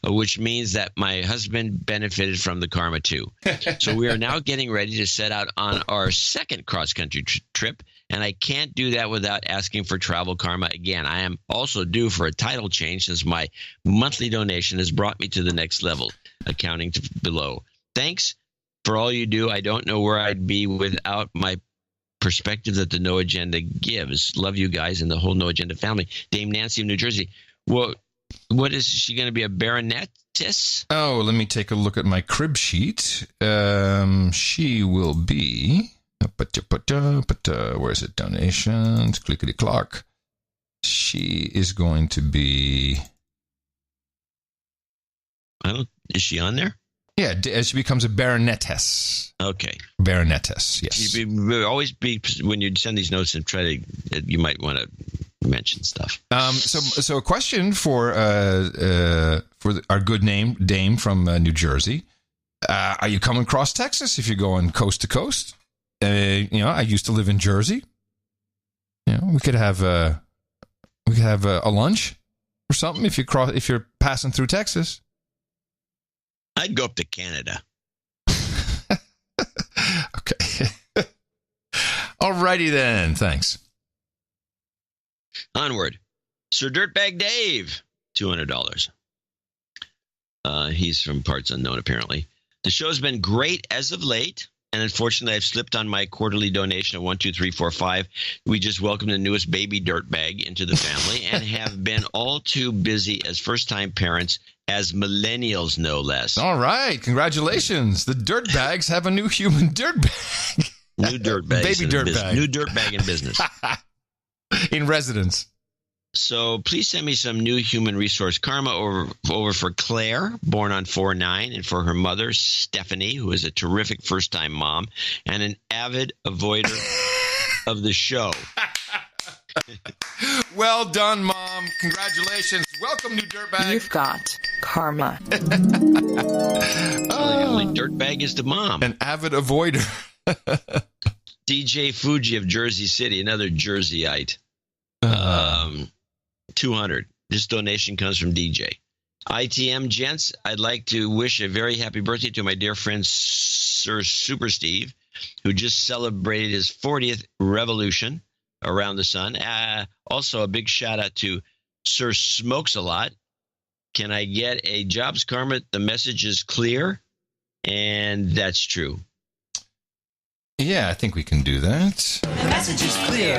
which means that my husband benefited from the karma too. So we are now getting ready to set out on our second cross-country trip, and I can't do that without asking for travel karma again. I am also due for a title change since my monthly donation has brought me to the next level, accounting to below. Thanks for all you do. I don't know where I'd be without my perspective that the No Agenda gives. Love you guys and the whole No Agenda family. Dame Nancy of New Jersey. Well, what is she going to be, a baronetess? Oh, let me take a look at my crib sheet. She will be... where's it? Donations. Clickety clock. She is going to be... Is she on there? Yeah, she becomes a baronetess. Okay. Baronetess, yes. Always be, when you send these notes and you might want to mention stuff. So a question for our good dame from New Jersey. Are you coming across Texas if you're going coast to coast? I used to live in Jersey. We could have a lunch or something if you're passing through Texas. I'd go up to Canada. Okay. Alrighty then. Thanks. Onward. Sir Dirtbag Dave, $200. He's from parts unknown, apparently. The show's been great as of late, and unfortunately, I've slipped on my quarterly donation of 12345. We just welcomed the newest baby dirtbag into the family and have been all too busy as first-time parents, as millennials, no less. All right. Congratulations. The dirtbags have a new human dirtbag. New dirtbag. Baby dirtbag. New dirtbag in business. In residence. So please send me some new human resource karma over for Claire, born on 4/9, and for her mother, Stephanie, who is a terrific first-time mom and an avid avoider of the show. Well done, Mom. Congratulations. Welcome, new dirtbag. You've got karma. The only dirtbag is the mom. An avid avoider. DJ Fuji of Jersey City, another Jerseyite. 200. This donation comes from DJ. ITM gents, I'd like to wish a very happy birthday to my dear friend Sir Super Steve, who just celebrated his 40th revolution around the sun. Also, a big shout out to Sir Smokes a Lot. Can I get a Jobs karma? The message is clear, and that's true. Yeah, I think we can do that. The message is clear.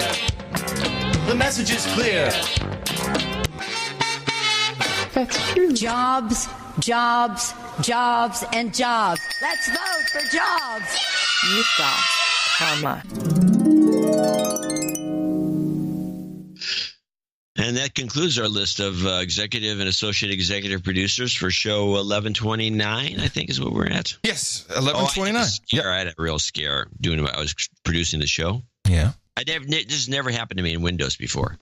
The message is clear. That's true. Jobs, jobs, jobs, and jobs. Let's vote for jobs. You've got karma. And that concludes our list of executive and associate executive producers for show 1129, I think is what we're at. Yes, 1129. I had a real scare doing what I was producing the show. Yeah. This has never happened to me in Windows before.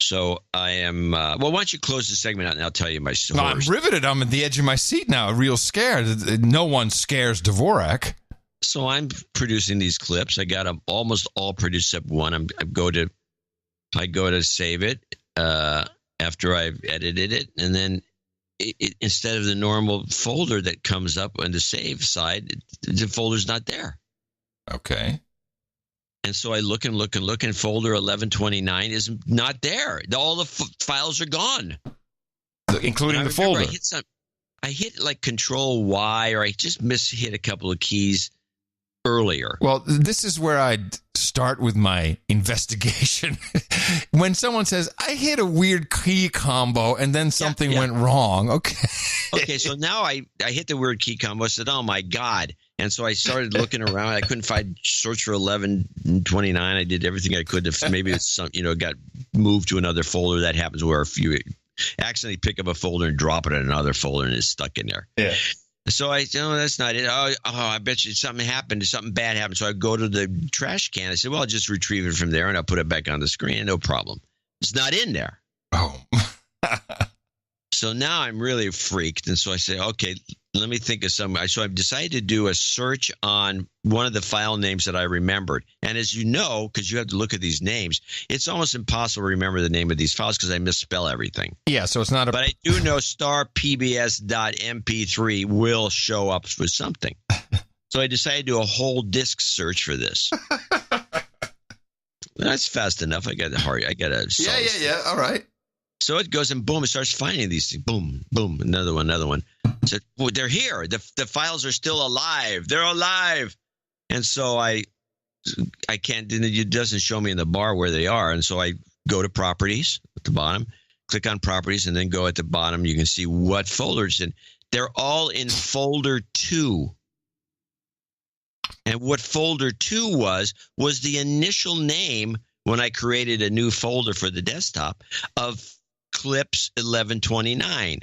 So I am, well, why don't you close the segment out and I'll tell you my story. I'm riveted. I'm at the edge of my seat now, a real scare. No one scares Dvorak. So I'm producing these clips. I got them almost all produced except one. I go to save it after I've edited it, and then instead of the normal folder that comes up on the save side, the folder's not there. Okay. And so I look, and folder 1129 is not there. All the files are gone. Including the folder. I hit like Control Y, or I just hit a couple of keys earlier. Well, this is where I'd start with my investigation. When someone says, I hit a weird key combo and then something went wrong. Okay. Okay, so now I hit the weird key combo. I said, oh, my God. And so I started looking around. I couldn't find search for 1129. I did everything I could. If maybe it's got moved to another folder. That happens where accidentally pick up a folder and drop it in another folder and it's stuck in there. Yeah. So I said, that's not it. Oh, I bet you something happened. Something bad happened. So I go to the trash can. I said, well, I'll just retrieve it from there and I'll put it back on the screen. No problem. It's not in there. Oh. So now I'm really freaked. And so I say, okay, let me think of some. So I decided to do a search on one of the file names that I remembered. And as you know, because you have to look at these names, it's almost impossible to remember the name of these files because I misspell everything. Yeah, so it's not a... But I do know starpbs.mp3 will show up with something. So I decided to do a whole disk search for this. That's fast enough. I got to hurry. I got to... Yeah. All right. So it goes and boom, it starts finding these things. Boom, boom, another one. So well, they're here. The files are still alive. They're alive. And so I can't, it doesn't show me in the bar where they are. And so I go to properties at the bottom, click on properties, and then go at the bottom. You can see what folders. And they're all in folder 2. And what folder 2 was the initial name when I created a new folder for the desktop of Clips 1129.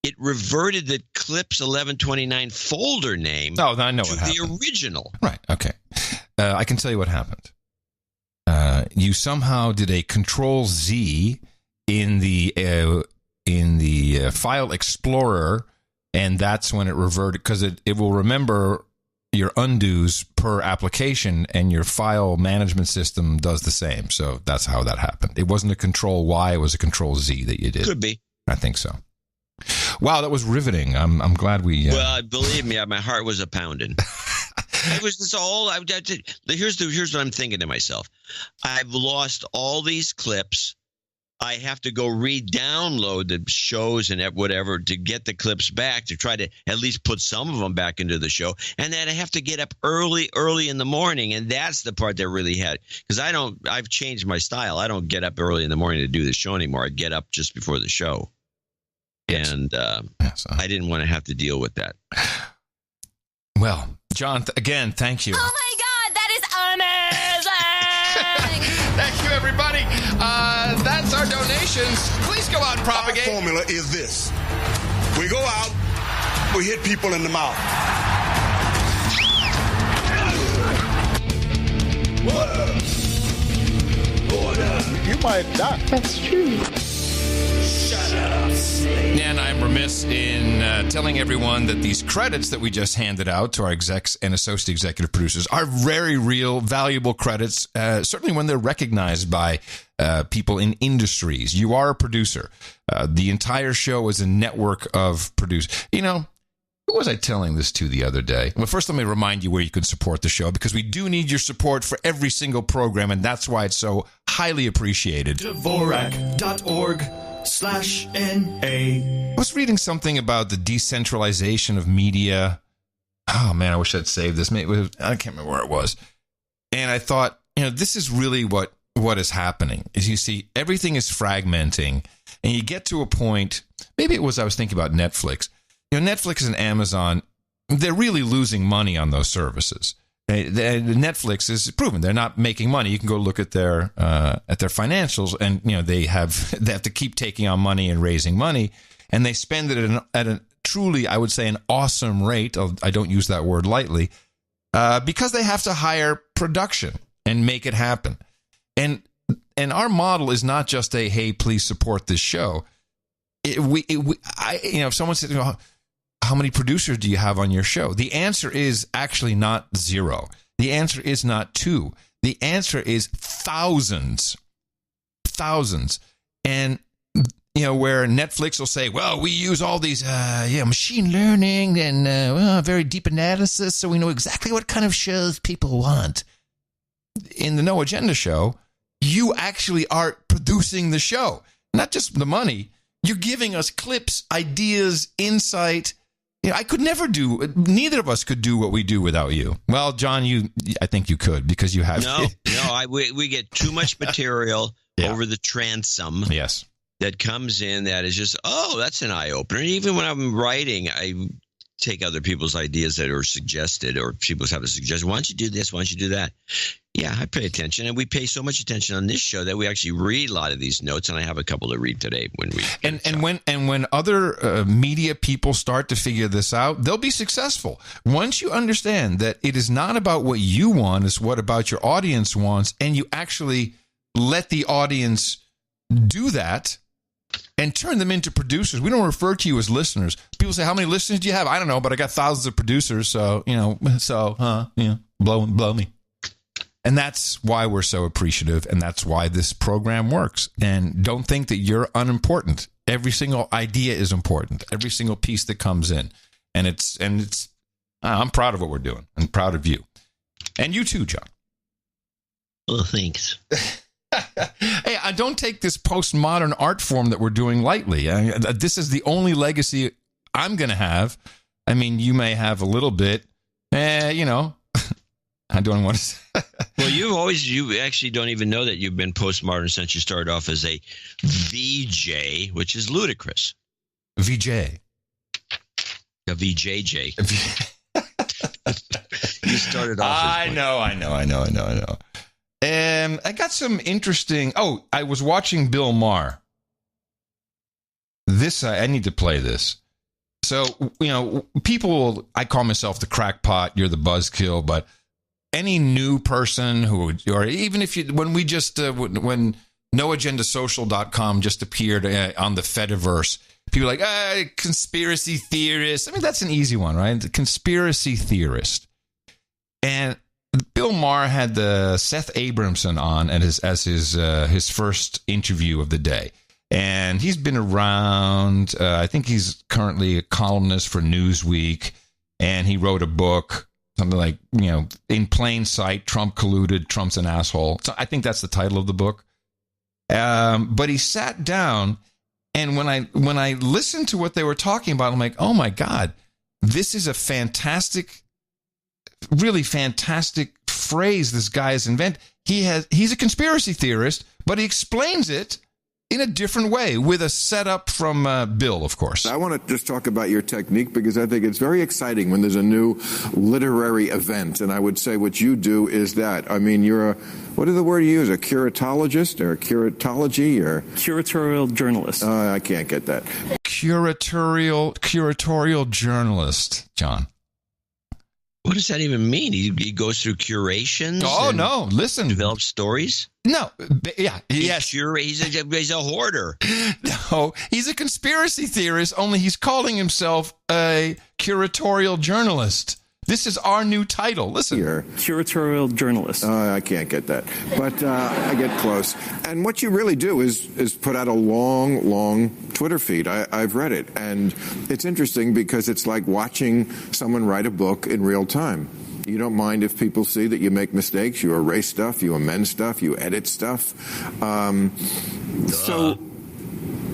It reverted the Clips 1129 folder name I know to what happened. the original. Right. Okay. I can tell you what happened. You somehow did a Control-Z in the file explorer, and that's when it reverted, because it will remember your undos per application, and your file management system does the same. So that's how that happened. It wasn't a Control-Y, it was a Control-Z that you did. Could be. I think so. Wow, that was riveting. I'm glad we... Well, believe me, my heart was a-pounding. It was just all... Here's what I'm thinking to myself. I've lost all these clips. I have to go re-download the shows and whatever to get the clips back to try to at least put some of them back into the show. And then I have to get up early in the morning. And that's the part that really had, because I've changed my style. I don't get up early in the morning to do the show anymore. I get up just before the show. And I didn't want to have to deal with that. Well, John, again, thank you. Oh my God, that is amazing! Thank you, everybody. That's our donations. Please go out and propagate. Our formula is this. We go out, we hit people in the mouth. You might die. That's true. Shut up, slave. And I'm remiss in telling everyone that these credits that we just handed out to our execs and associate executive producers are very real, valuable credits, certainly when they're recognized by people in industries. You are a producer. The entire show is a network of producers. You know, who was I telling this to the other day? Well, first let me remind you where you can support the show, because we do need your support for every single program, and that's why it's so highly appreciated. Dvorak.org/NA. I was reading something about the decentralization of media. Oh, man, I wish I'd saved this. Maybe I can't remember where it was. And I thought, this is really what is happening. Is you see, everything is fragmenting, and you get to a point, maybe I was thinking about Netflix. Netflix and Amazon, they're really losing money on those services. Netflix is proven they're not making money. You can go look at their financials, and they have to keep taking on money and raising money, and they spend it at a truly, I would say, an awesome rate. I don't use that word lightly, because they have to hire production and make it happen. And our model is not just a, hey, please support this show. If someone says, how many producers do you have on your show? The answer is actually not 0. The answer is not 2. The answer is thousands. And, where Netflix will say, well, we use all these, machine learning and very deep analysis, so we know exactly what kind of shows people want. In the No Agenda show, you actually are producing the show, not just the money. You're giving us clips, ideas, insight. I could never neither of us could do what we do without you. Well, John, I think you could, because you have. We get too much material over the transom. Yes. That comes in that is just, that's an eye-opener. And even when I'm writing, take other people's ideas that are suggested, or people have a suggestion. Why don't you do this? Why don't you do that? Yeah, I pay attention, and we pay so much attention on this show that we actually read a lot of these notes, and I have a couple to read today when we. When other media people start to figure this out, they'll be successful. Once you understand that it is not about what you want, it's what about your audience wants, and you actually let the audience do that and turn them into producers. We don't refer to you as listeners. People say, "How many listeners do you have?" I don't know, but I got thousands of producers, so blow me. And that's why we're so appreciative, and that's why this program works. And don't think that you're unimportant. Every single idea is important. Every single piece that comes in, and I'm proud of what we're doing. I'm proud of you, and you too, John. Well, thanks. Hey, I don't take this postmodern art form that we're doing lightly. This is the only legacy I'm going to have. I mean, you may have a little bit, I don't want to. Well, you actually don't even know that you've been postmodern since you started off as a VJ, which is ludicrous. VJ. A VJJ. You started off. I know. I got some interesting. Oh, I was watching Bill Maher. I need to play this. So, people, I call myself the crackpot, you're the buzzkill, but any new person or even if when noagendasocial.com just appeared on the Fediverse, people are like, conspiracy theorist. I mean, that's an easy one, right? The conspiracy theorist. And Bill Maher had the Seth Abramson on as his first interview of the day. And he's been around. I think he's currently a columnist for Newsweek. And he wrote a book, something like, In Plain Sight, Trump Colluded, Trump's an Asshole. So I think that's the title of the book. But he sat down, and when I listened to what they were talking about, I'm like, oh my God, this is a really fantastic phrase this guy has invented. He's a conspiracy theorist, but he explains it in a different way with a setup from Bill, of course. I want to just talk about your technique because I think it's very exciting when there's a new literary event. And I would say what you do is that. I mean, you're what is the word you use? A curatologist or a curatology or? Curatorial journalist. I can't get that. Curatorial journalist, John. What does that even mean? He goes through curations? Oh, no. Listen. Develops stories? No. Yeah. He's a hoarder. No. He's a conspiracy theorist, only he's calling himself a curatorial journalist. This is our new title. Listen. Here. Curatorial journalist. I can't get that. But I get close. And what you really do is put out a long Twitter feed. I've read it. And it's interesting because it's like watching someone write a book in real time. You don't mind if people see that you make mistakes. You erase stuff. You amend stuff. You edit stuff. So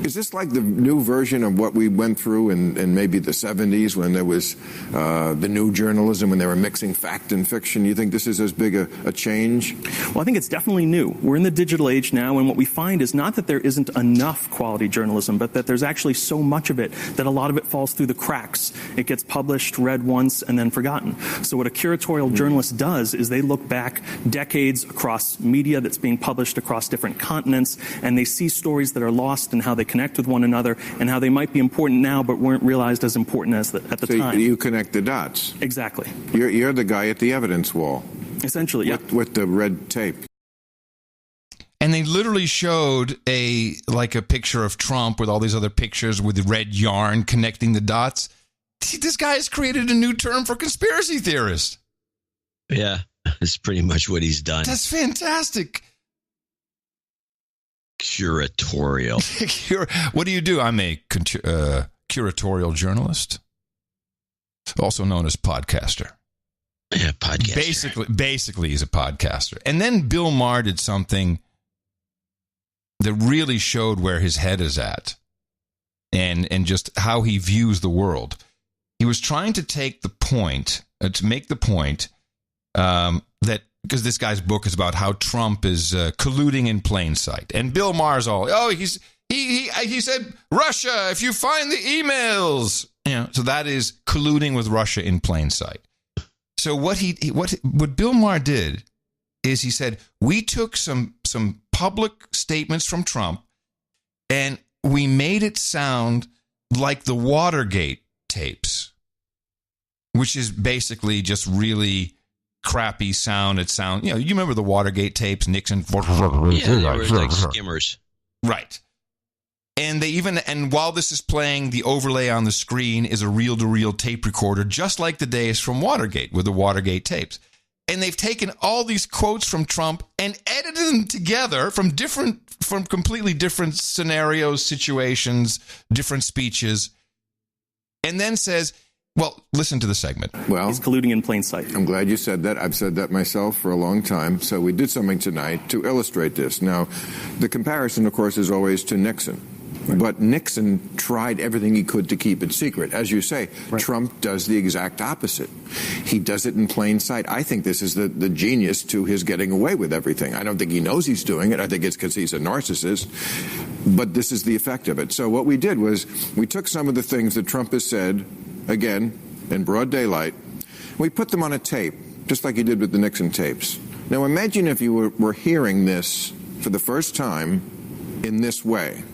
is this like the new version of what we went through in maybe the 70s when there was the new journalism, when they were mixing fact and fiction? You think this is as big a change? Well, I think it's definitely new. We're in the digital age now, and what we find is not that there isn't enough quality journalism, but that there's actually so much of it that a lot of it falls through the cracks. It gets published, read once, and then forgotten. So what a curatorial journalist does is they look back decades across media that's being published across different continents, and they see stories that are lost and how they connect with one another and how they might be important now but weren't realized as important as at the time. You connect the dots. Exactly. You're the guy at the evidence wall. Essentially, yeah. With the red tape. And they literally showed a picture of Trump with all these other pictures with red yarn connecting the dots. This guy has created a new term for conspiracy theorist. Yeah, that's pretty much what he's done. That's fantastic. Curatorial. What do you do? I'm a curatorial journalist, also known as podcaster. Yeah, podcaster. Basically, he's a podcaster. And then Bill Maher did something that really showed where his head is at and just how he views the world. He was trying to make the point that, because this guy's book is about how Trump is colluding in plain sight. And Bill Maher's he said, Russia, if you find the emails, Yeah. So that is colluding with Russia in plain sight. So what Bill Maher did is he said, we took some public statements from Trump and we made it sound like the Watergate tapes, which is basically just really crappy sound. It sound, you remember the Watergate tapes, Nixon. Yeah, they were like skimmers. Right. And while this is playing, the overlay on the screen is a reel-to-reel tape recorder, just like the days from Watergate with the Watergate tapes. And they've taken all these quotes from Trump and edited them together from completely different scenarios, situations, different speeches, and then says, well, listen to the segment. Well, he's colluding in plain sight. I'm glad you said that. I've said that myself for a long time. So we did something tonight to illustrate this. Now, the comparison, of course, is always to Nixon. Right. But Nixon tried everything he could to keep it secret. As you say, right. Trump does the exact opposite. He does it in plain sight. I think this is the genius to his getting away with everything. I don't think he knows he's doing it. I think it's because he's a narcissist. But this is the effect of it. So what we did was we took some of the things that Trump has said, again, in broad daylight, we put them on a tape, just like he did with the Nixon tapes. Now imagine if you were hearing this for the first time in this way,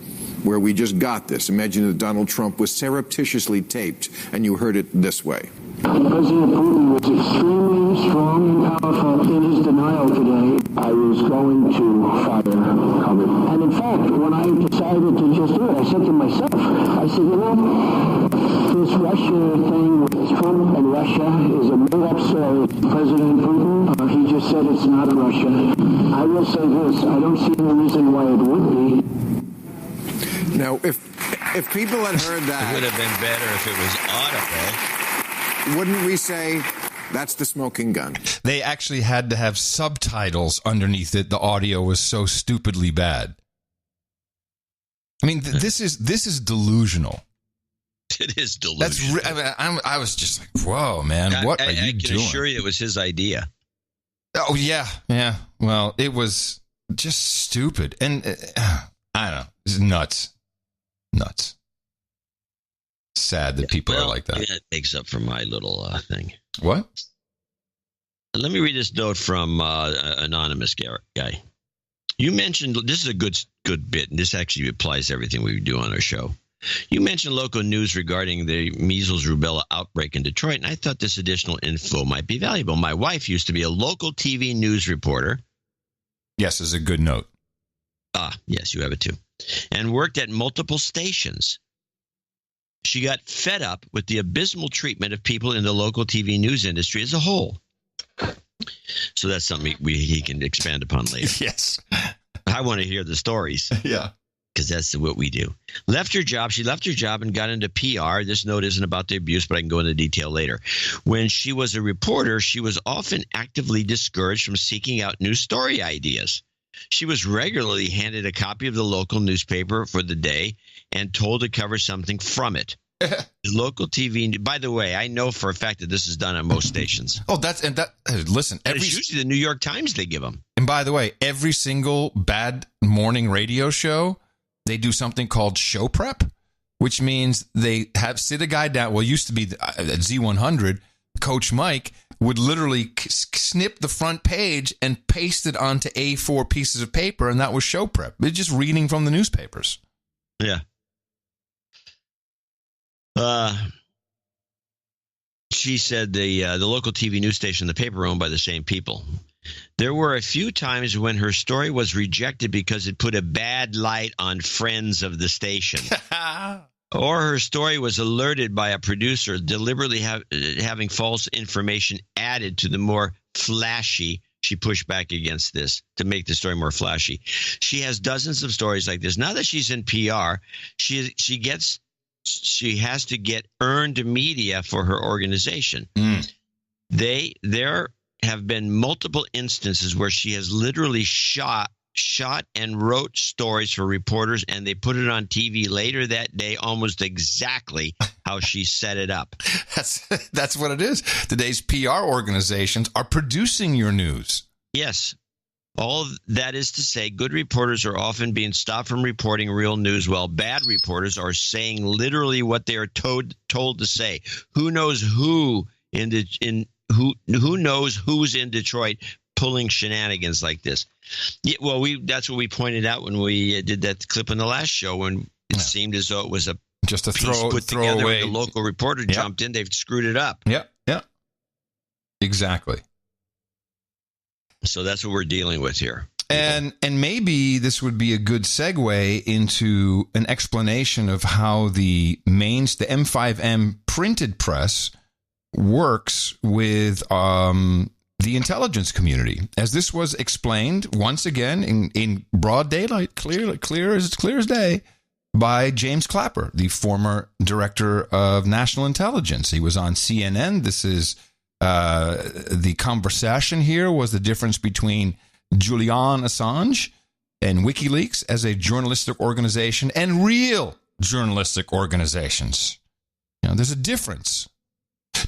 where we just got this. Imagine that Donald Trump was surreptitiously taped and you heard it this way. President Putin was extremely strong and powerful in his denial today. I was going to fire Comey. And in fact, when I decided to just do it, I said to myself, I said, this Russia thing with Trump and Russia is a made-up story. President Putin, he just said it's not Russia. I will say this, I don't see any reason why it would be. Now, if people had heard that... It would have been better if it was audible. Wouldn't we say, that's the smoking gun? They actually had to have subtitles underneath it. The audio was so stupidly bad. I mean, this is delusional. It is delusional. I was just like, whoa, man, what are you doing? I can assure you it was his idea. Oh, yeah. Well, it was just stupid. And I don't know. It's nuts. Sad that people are like that. That makes up for my little thing. What? Let me read this note from anonymous guy. You mentioned, this is a good bit, and this actually applies to everything we do on our show. You mentioned local news regarding the measles rubella outbreak in Detroit, and I thought this additional info might be valuable. My wife used to be a local TV news reporter. Yes, is a good note. Yes, you have it too. And worked at multiple stations. She got fed up with the abysmal treatment of people in the local TV news industry as a whole. So that's something he can expand upon later. Yes. I want to hear the stories. Yeah. Because that's what we do. She left her job and got into PR. This note isn't about the abuse, but I can go into detail later. When she was a reporter, she was often actively discouraged from seeking out new story ideas. She was regularly handed a copy of the local newspaper for the day and told to cover something from it. The local TV, by the way, I know for a fact that this is done on most stations. Oh, listen. It's usually the New York Times they give them. And by the way, every single bad morning radio show, they do something called show prep, which means they sit a guy down. Well, it used to be at Z100, Coach Mike would literally snip the front page and paste it onto A4 pieces of paper, and that was show prep. It's just reading from the newspapers. Yeah. She said the local TV news station, the paper, owned by the same people. There were a few times when her story was rejected because it put a bad light on friends of the station. Or her story was alerted by a producer deliberately having false information added to the more flashy. She pushed back against this to make the story more flashy. She has dozens of stories like this. Now that she's in PR, she has to get earned media for her organization. There have been multiple instances where she has literally shot and wrote stories for reporters, and they put it on TV later that day almost exactly how she set it up. That's what it is. Today's PR organizations are producing your news. Yes. All that is to say, good reporters are often being stopped from reporting real news, while bad reporters are saying literally what they are told to say. Who knows who who knows who's in Detroit pulling shenanigans like this? Yeah, well, that's what we pointed out when we did that clip in the last show, when it seemed as though it was just a piece put together. The local reporter jumped in. They've screwed it up. Yeah. Exactly. So that's what we're dealing with here. And maybe this would be a good segue into an explanation of how the M5M printed press works with the intelligence community, as this was explained once again in broad daylight, clear as day, by James Clapper, the former director of national intelligence. He was on CNN. This is the conversation here was the difference between Julian Assange and WikiLeaks as a journalistic organization and real journalistic organizations. There's a difference.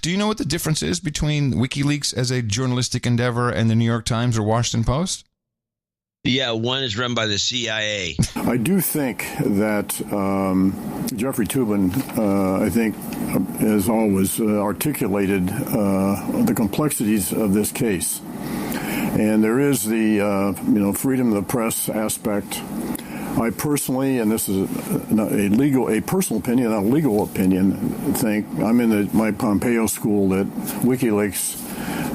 Do you know what the difference is between WikiLeaks as a journalistic endeavor and the New York Times or Washington Post? Yeah, one is run by the CIA. I do think that Jeffrey Toobin, I think, has always articulated the complexities of this case. And there is the, freedom of the press aspect. I personally, and this is a personal opinion, not a legal opinion, think I'm in my Pompeo school that WikiLeaks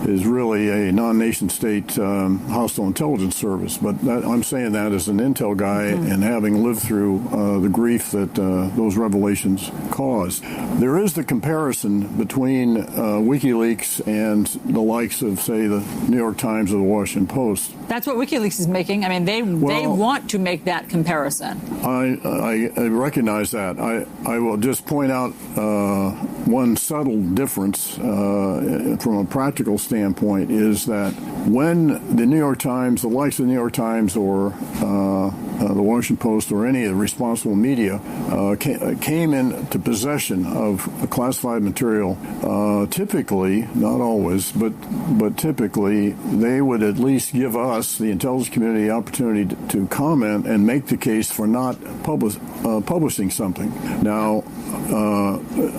is really a non-nation state hostile intelligence service. But I'm saying that as an intel guy and having lived through the grief that those revelations caused. There is the comparison between WikiLeaks and the likes of, say, the New York Times or the Washington Post. That's what WikiLeaks is making. I mean, they want to make that comparison. I recognize that. I will just point out one subtle difference from a practical standpoint is that when the New York Times, the likes of the New York Times or the Washington Post or any of the responsible media came into possession of classified material, typically, not always, but typically, they would at least give us, the intelligence community, the opportunity to comment and make the case for not publishing something. Now,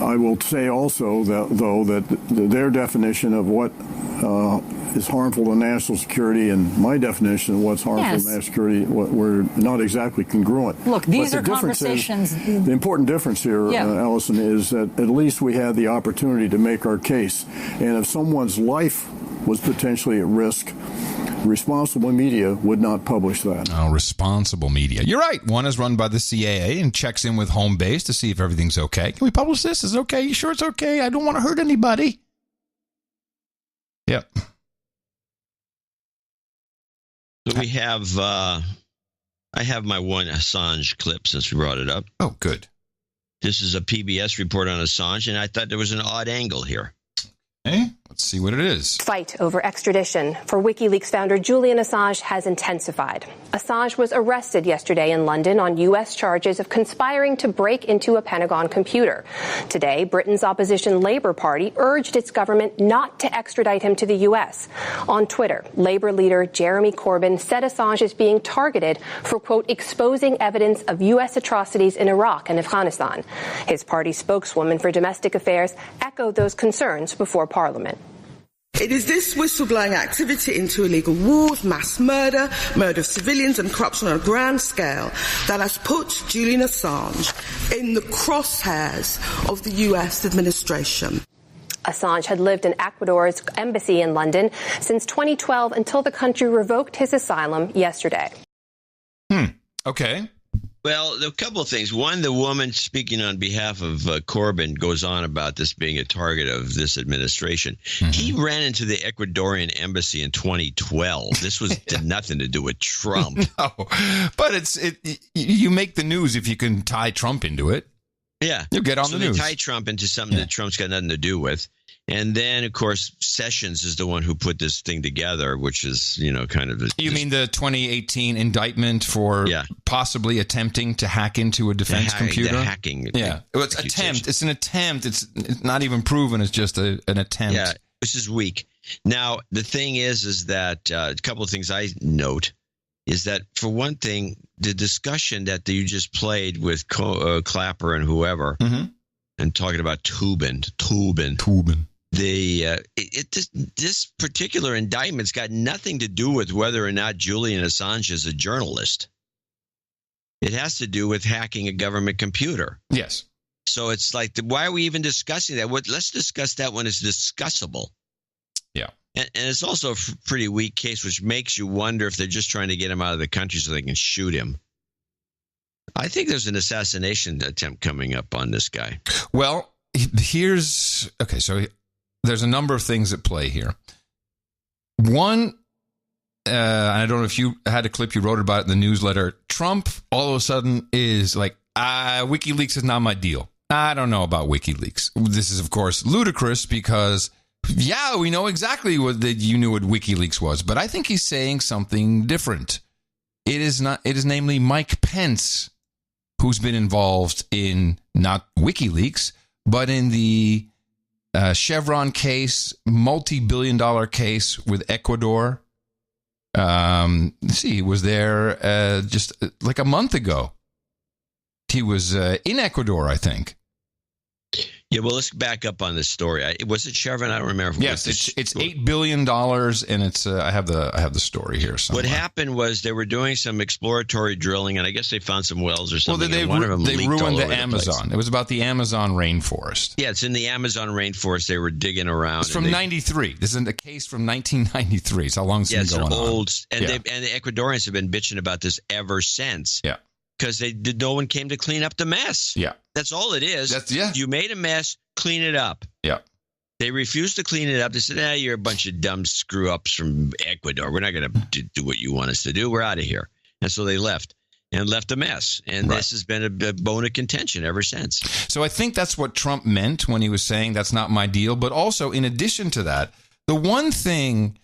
I will say also that their definition of what is harmful to national security and my definition of what's harmful to national security, we're not exactly congruent. Look, these are conversations. The important difference here, Allison, is that at least we had the opportunity to make our case. And if someone's life was potentially at risk, responsible media would not publish that. Oh, responsible media. You're right. One is run by the CIA and checks in with home base to see if everything's okay. Can we publish this? Is it okay? You sure it's okay? I don't want to hurt anybody. Yep. So we have, I have my one Assange clip since we brought it up. Oh, good. This is a PBS report on Assange, and I thought there was an odd angle here. Okay, let's see what it is. Fight over extradition for WikiLeaks founder Julian Assange has intensified. Assange was arrested yesterday in London on U.S. charges of conspiring to break into a Pentagon computer. Today, Britain's opposition Labour Party urged its government not to extradite him to the U.S. On Twitter, Labour leader Jeremy Corbyn said Assange is being targeted for, quote, exposing evidence of U.S. atrocities in Iraq and Afghanistan. His party spokeswoman for domestic affairs echoed those concerns before Parliament. It is this whistleblowing activity into illegal wars, mass murder, murder of civilians and corruption on a grand scale that has put Julian Assange in the crosshairs of the US administration. Assange had lived in Ecuador's embassy in London since 2012 until the country revoked his asylum yesterday. Okay. Well, a couple of things. One, the woman speaking on behalf of Corbyn goes on about this being a target of this administration. Mm-hmm. He ran into the Ecuadorian embassy in 2012. This did nothing to do with Trump. No, but you make the news if you can tie Trump into it. Yeah. You'll get on the news. They tie Trump into something that Trump's got nothing to do with. And then, of course, Sessions is the one who put this thing together, which is, kind of... You mean the 2018 indictment for possibly attempting to hack into a defense computer? The hacking. Yeah. It's attempt. It's an attempt. It's not even proven. It's just an attempt. Yeah, which is weak. Now, the thing is that a couple of things I note is that, for one thing, the discussion that you just played with Clapper and whoever, and talking about Tubin. This particular indictment's got nothing to do with whether or not Julian Assange is a journalist. It has to do with hacking a government computer. Yes. So it's like, why are we even discussing that? Let's discuss that when it's discussable. Yeah. And it's also a pretty weak case, which makes you wonder if they're just trying to get him out of the country so they can shoot him. I think there's an assassination attempt coming up on this guy. Well, so there's a number of things at play here. One, I don't know if you had a clip, you wrote about it in the newsletter. Trump all of a sudden is like, WikiLeaks is not my deal. I don't know about WikiLeaks. This is, of course, ludicrous because, yeah, we know exactly you knew what WikiLeaks was, but I think he's saying something different. It is namely Mike Pence who's been involved in not WikiLeaks, but in the Chevron case, multi-billion-dollar case with Ecuador. He was there just like a month ago. He was in Ecuador, I think. Yeah, well, let's back up on this story. Was it Chevron? I don't remember. Yes, it's $8 billion, and it's I have the story here somewhere. What happened was they were doing some exploratory drilling, and I guess they found some wells or something. Well, one of them they leaked ruined all over the Amazon. It was about the Amazon rainforest. Yeah, it's in the Amazon rainforest. They were digging around. It's from 93. This is a case from 1993. It's how long it's been going on. And the Ecuadorians have been bitching about this ever since. Yeah. Because no one came to clean up the mess. Yeah. That's all it is. You made a mess, clean it up. Yeah. They refused to clean it up. They said, you're a bunch of dumb screw-ups from Ecuador. We're not going to do what you want us to do. We're out of here. And so they left a mess. And this has been a bone of contention ever since. So I think that's what Trump meant when he was saying that's not my deal. But also, in addition to that, the one thing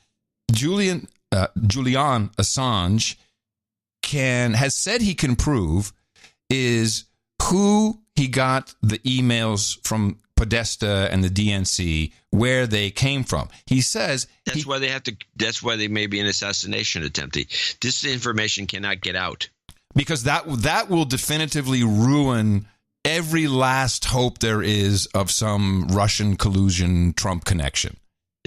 Julian Assange has said he can prove is who he got the emails from Podesta and the DNC, where they came from. He says that's why they may be an assassination attempt. This information cannot get out. Because that will definitively ruin every last hope there is of some Russian collusion Trump connection.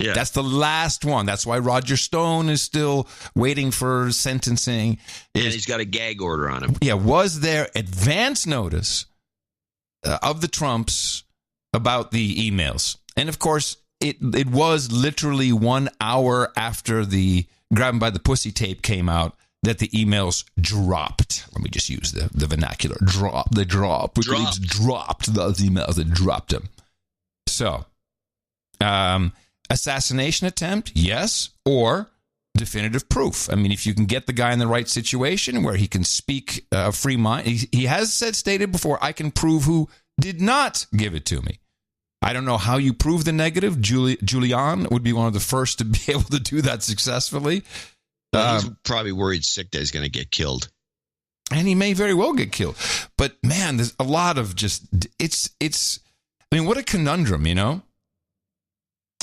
Yeah. That's the last one. That's why Roger Stone is still waiting for sentencing. And he's got a gag order on him. Yeah. Was there advance notice of the Trumps about the emails? And of course, it was literally 1 hour after the Grab 'em by the Pussy tape came out that the emails dropped. Let me just use the vernacular. They dropped. WikiLeaks dropped those emails. They dropped them. So, assassination attempt, yes, or definitive proof. I mean, if you can get the guy in the right situation where he can speak a free mind, he has stated before, I can prove who did not give it to me. I don't know how you prove the negative. Julian would be one of the first to be able to do that successmesually. Well, he's probably worried sick that he's going to get killed. And he may very well get killed. But, man, there's a lot of I mean, what a conundrum, you know?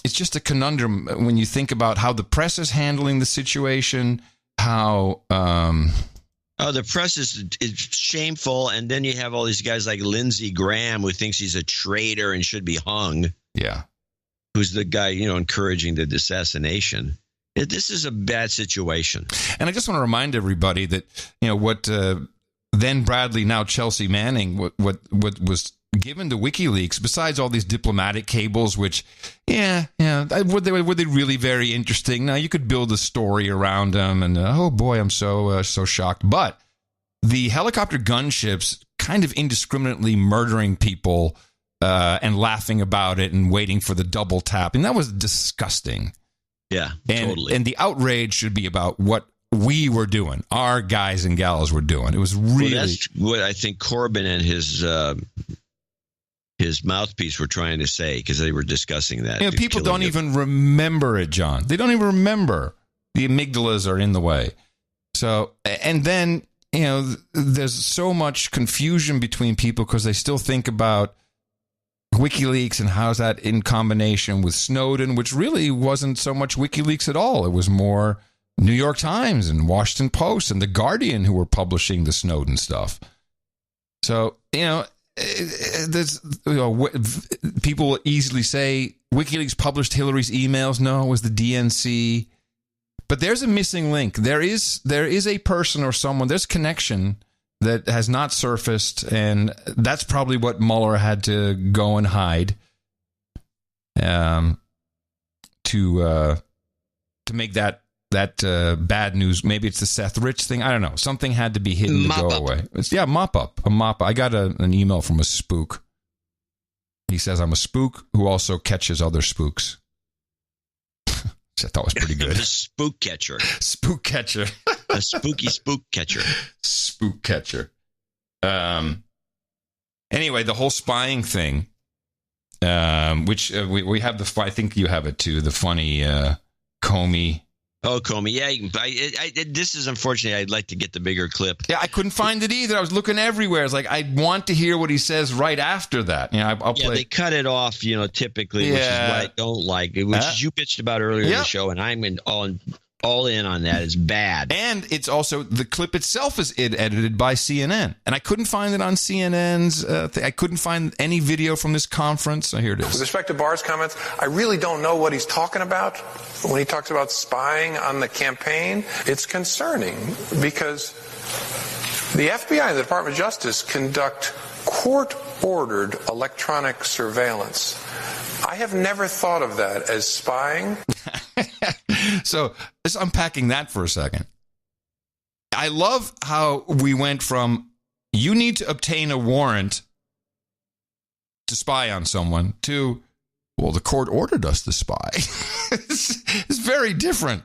It's just a conundrum when you think about how the press is handling the situation, how... the press is shameful, and then you have all these guys like Lindsey Graham, who thinks he's a traitor and should be hung. Yeah. Who's the guy, encouraging the assassination. This is a bad situation. And I just want to remind everybody that, what then Bradley, now Chelsea Manning, what was given to WikiLeaks, besides all these diplomatic cables, which, were they really very interesting? Now, you could build a story around them, and oh boy, I'm so shocked. But the helicopter gunships kind of indiscriminately murdering people and laughing about it and waiting for the double tap, and that was disgusting. Yeah, totally. And the outrage should be about what we were doing, our guys and gals were doing. It was really... Well, that's what I think Corbyn and his mouthpiece were trying to say, because they were discussing that. People don't even remember it, John. They don't even remember. The amygdalas are in the way. So, and then, there's so much confusion between people because they still think about WikiLeaks and how's that in combination with Snowden, which really wasn't so much WikiLeaks at all. It was more New York Times and Washington Post and The Guardian who were publishing the Snowden stuff. So, people will easily say WikiLeaks published Hillary's emails. No, it was the DNC. But there's a missing link. There is a person or someone, there's connection that has not surfaced, and that's probably what Mueller had to go and hide to make that bad news. Maybe it's the Seth Rich thing. I don't know. Something had to be hidden to go away. Mop up. I got an email from a spook. He says, I'm a spook who also catches other spooks. Which I thought was pretty good. The spook catcher. Spook catcher. A spooky spook catcher. Spook catcher. Anyway, the whole spying thing, which we have I think you have it too, the funny Comey. Oh, Comey. Yeah, this is unfortunately, I'd like to get the bigger clip. Yeah, I couldn't find it either. I was looking everywhere. It's like, I want to hear what he says right after that. I'll play. They cut it off, typically, which is what I don't like, which you bitched about earlier in the show, and I'm all in on that. It's bad. And it's also, the clip itself is edited by CNN. And I couldn't find it on CNN's I couldn't find any video from this conference. So here it is. With respect to Barr's comments, I really don't know what he's talking about. When he talks about spying on the campaign, it's concerning because the FBI and the Department of Justice conduct court-ordered electronic surveillance. I have never thought of that as spying. So let's unpacking that for a second. I love how we went from you need to obtain a warrant to spy on someone to, well, the court ordered us to spy. It's very different.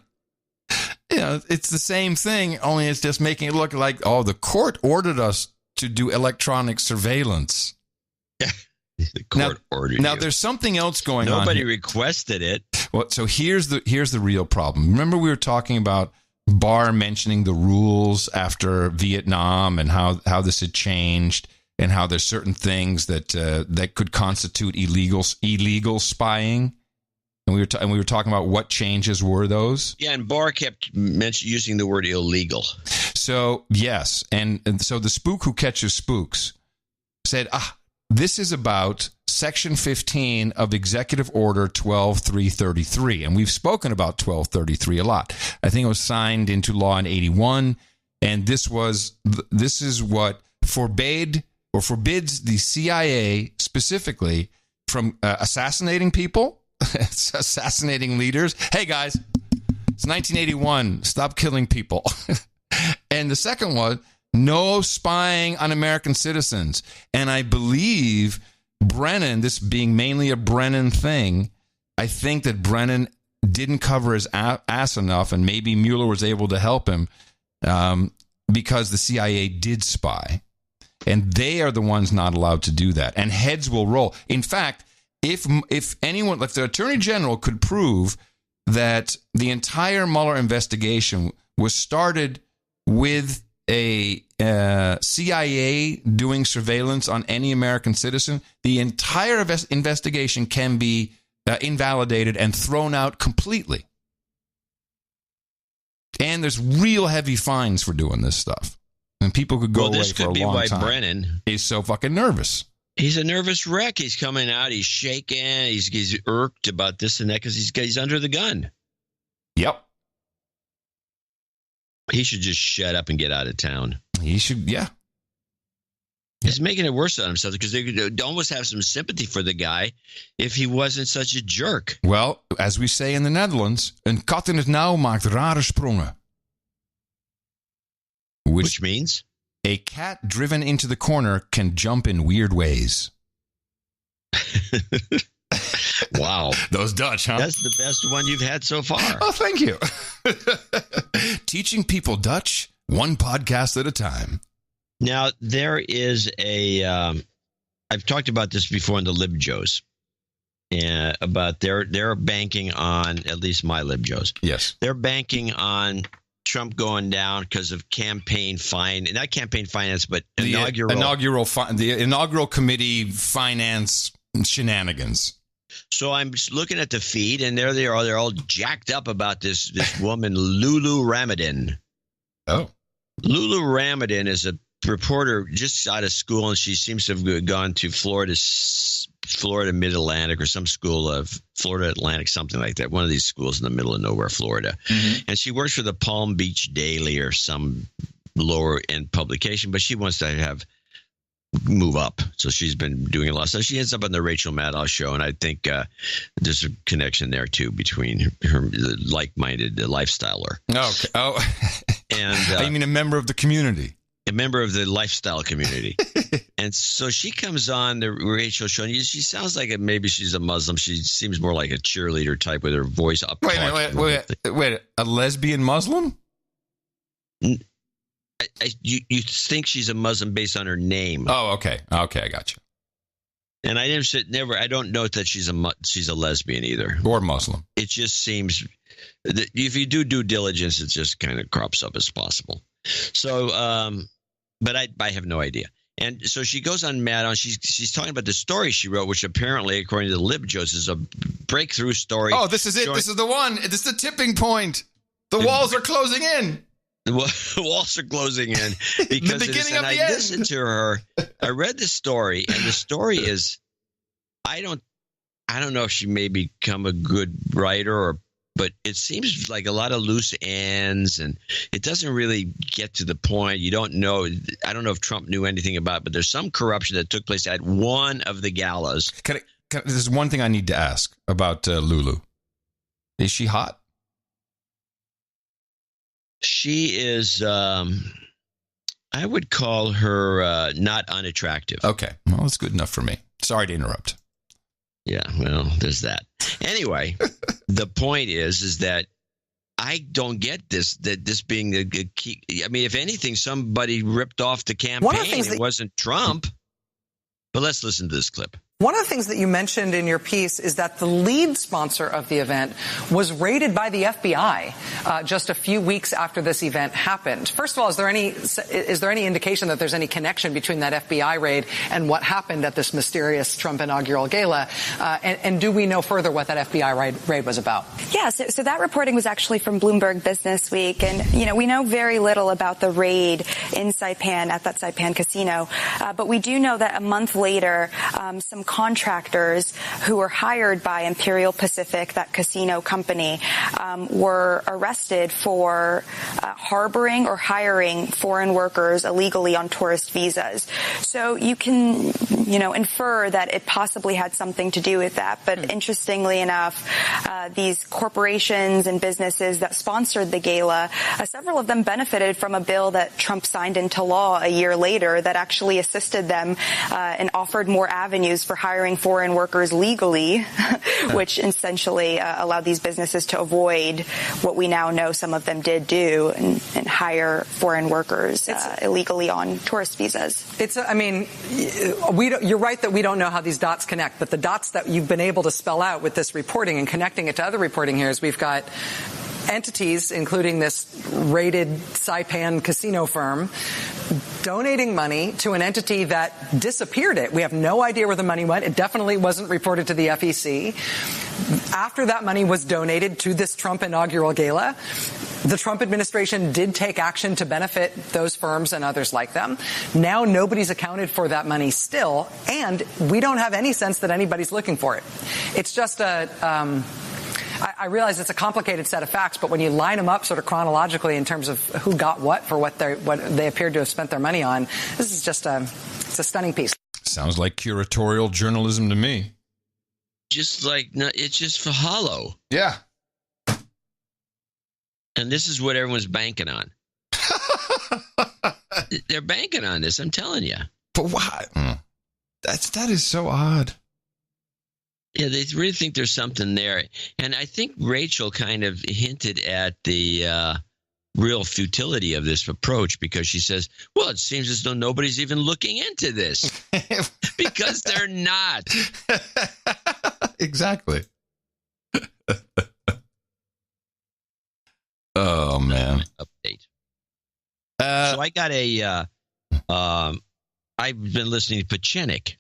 It's the same thing, only it's just making it look like, oh, the court ordered us to do electronic surveillance. The court ordered Now, you. there's something else going on. Nobody requested it. Well, so here's the real problem. Remember we were talking about Barr mentioning the rules after Vietnam and how this had changed and how there's certain things that could constitute illegal spying. And we were talking about what changes were those. Yeah, and Barr kept using the word illegal. So yes, and so the spook who catches spooks said, this is about Section 15 of Executive Order 12333. And we've spoken about 1233 a lot. I think it was signed into law in 81. And this is what forbids the CIA specifically from assassinating people, assassinating leaders. Hey, guys, it's 1981. Stop killing people. And the second one, no spying on American citizens. And I believe Brennan, this being mainly a Brennan thing, I think that Brennan didn't cover his ass enough, and maybe Mueller was able to help him because the CIA did spy. And they are the ones not allowed to do that. And heads will roll. In fact, if the Attorney General could prove that the entire Mueller investigation was started with a CIA doing surveillance on any American citizen, the entire investigation can be invalidated and thrown out completely. And there's real heavy fines for doing this stuff. And people could go away for a long time. This could be why Brennan. He's so fucking nervous. He's a nervous wreck. He's coming out. He's shaking. He's irked about this and that because he's under the gun. Yep. He should just shut up and get out of town. He should, yeah. He's making it worse on himself because they could almost have some sympathy for the guy if he wasn't such a jerk. Well, as we say in the Netherlands, een kat in het nauw maakt rare sprongen. Which means? A cat driven into the corner can jump in weird ways. Wow. Those Dutch, huh? That's the best one you've had so far. Oh, thank you. Teaching people Dutch, one podcast at a time. Now, there is I've talked about this before in the LibJoes, about they're banking on, at least my LibJoes. Yes. They're banking on Trump going down because of not campaign finance, but the inaugural committee finance shenanigans. So I'm looking at the feed, and there they are. They're all jacked up about this woman, Lulu Ramadan. Oh. Lulu Ramadan is a reporter just out of school, and she seems to have gone to Florida Mid-Atlantic or some school of Florida Atlantic, something like that. One of these schools in the middle of nowhere, Florida. Mm-hmm. And she works for the Palm Beach Daily or some lower end publication, but she wants to move up. So she's been doing a lot. So she ends up on the Rachel Maddow show. And I think there's a connection there too between her like-minded lifestyler. Okay. Oh, and you mean a member of the community? A member of the lifestyle community. And so she comes on the Rachel show, and she sounds like maybe she's a Muslim. She seems more like a cheerleader type with her voice up. Wait, a lesbian Muslim? You think she's a Muslim based on her name? Oh, okay, I got you. And I I don't know that she's a lesbian either, or Muslim. It just seems that if you do due diligence, it just kind of crops up as possible. So, but I have no idea. And so she goes on Maddow. She's talking about the story she wrote, which apparently, according to the LibJoes, is a breakthrough story. Oh, this is it. This is the one. This is the tipping point. The walls are closing in. The walls are closing in because the beginning of the end. I listened to her. I read the story, and the story is, I don't know if she may become a good writer, but it seems like a lot of loose ends, and it doesn't really get to the point. You don't know. I don't know if Trump knew anything about it, but there's some corruption that took place at one of the galas. There's one thing I need to ask about Lulu. Is she hot? She is, I would call her not unattractive. Okay. Well, that's good enough for me. Sorry to interrupt. Yeah, well, there's that. Anyway, the point is that I don't get this being the key. I mean, if anything, somebody ripped off the campaign. It wasn't Trump. But let's listen to this clip. One of the things that you mentioned in your piece is that the lead sponsor of the event was raided by the FBI just a few weeks after this event happened. First of all, is there any indication that there's any connection between that FBI raid and what happened at this mysterious Trump inaugural gala? And do we know further what that FBI raid was about? Yeah, so that reporting was actually from Bloomberg Business Week. And, we know very little about the raid in Saipan, at that Saipan casino. But we do know that a month later, some contractors who were hired by Imperial Pacific, that casino company, were arrested for harboring or hiring foreign workers illegally on tourist visas. So you can, infer that it possibly had something to do with that. But interestingly enough, these corporations and businesses that sponsored the gala, several of them benefited from a bill that Trump signed into law a year later that actually assisted them and offered more avenues for hiring foreign workers legally, which essentially allowed these businesses to avoid what we now know some of them did do and hire foreign workers illegally on tourist visas. You're right that we don't know how these dots connect, but the dots that you've been able to spell out with this reporting and connecting it to other reporting here is we've got entities, including this raided Saipan casino firm, donating money to an entity that disappeared it. We have no idea where the money went. It definitely wasn't reported to the FEC. After that money was donated to this Trump inaugural gala, the Trump administration did take action to benefit those firms and others like them. Now nobody's accounted for that money still, and we don't have any sense that anybody's looking for it. It's just I realize it's a complicated set of facts, but when you line them up sort of chronologically in terms of who got what for what they appeared to have spent their money on, this is just it's a stunning piece. Sounds like curatorial journalism to me. It's just for hollow. Yeah. And this is what everyone's banking on. They're banking on this, I'm telling you. But why? That is so odd. Yeah, they really think there's something there. And I think Rachel kind of hinted at the real futility of this approach because she says, well, it seems as though nobody's even looking into this because they're not. Exactly. Oh, man. Update. So I got I've been listening to Pachenik.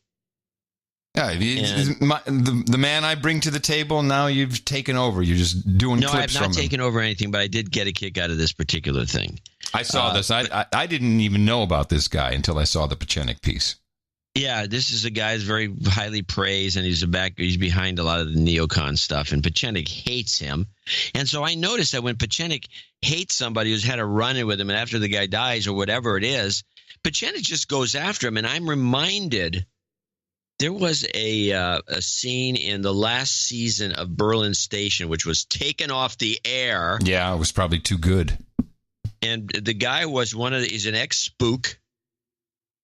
Yeah, the man I bring to the table, now you've taken over. You're just doing clips from him. No, I've not taken over anything, but I did get a kick out of this particular thing. I saw this. I didn't even know about this guy until I saw the Pechenik piece. Yeah, this is a guy who's very highly praised, and he's behind a lot of the neocon stuff, and Pechenik hates him. And so I noticed that when Pechenik hates somebody who's had a run-in with him, and after the guy dies or whatever it is, Pechenik just goes after him. And I'm reminded there was a scene in the last season of Berlin Station, which was taken off the air. Yeah, it was probably too good. And the guy was he's an ex-spook.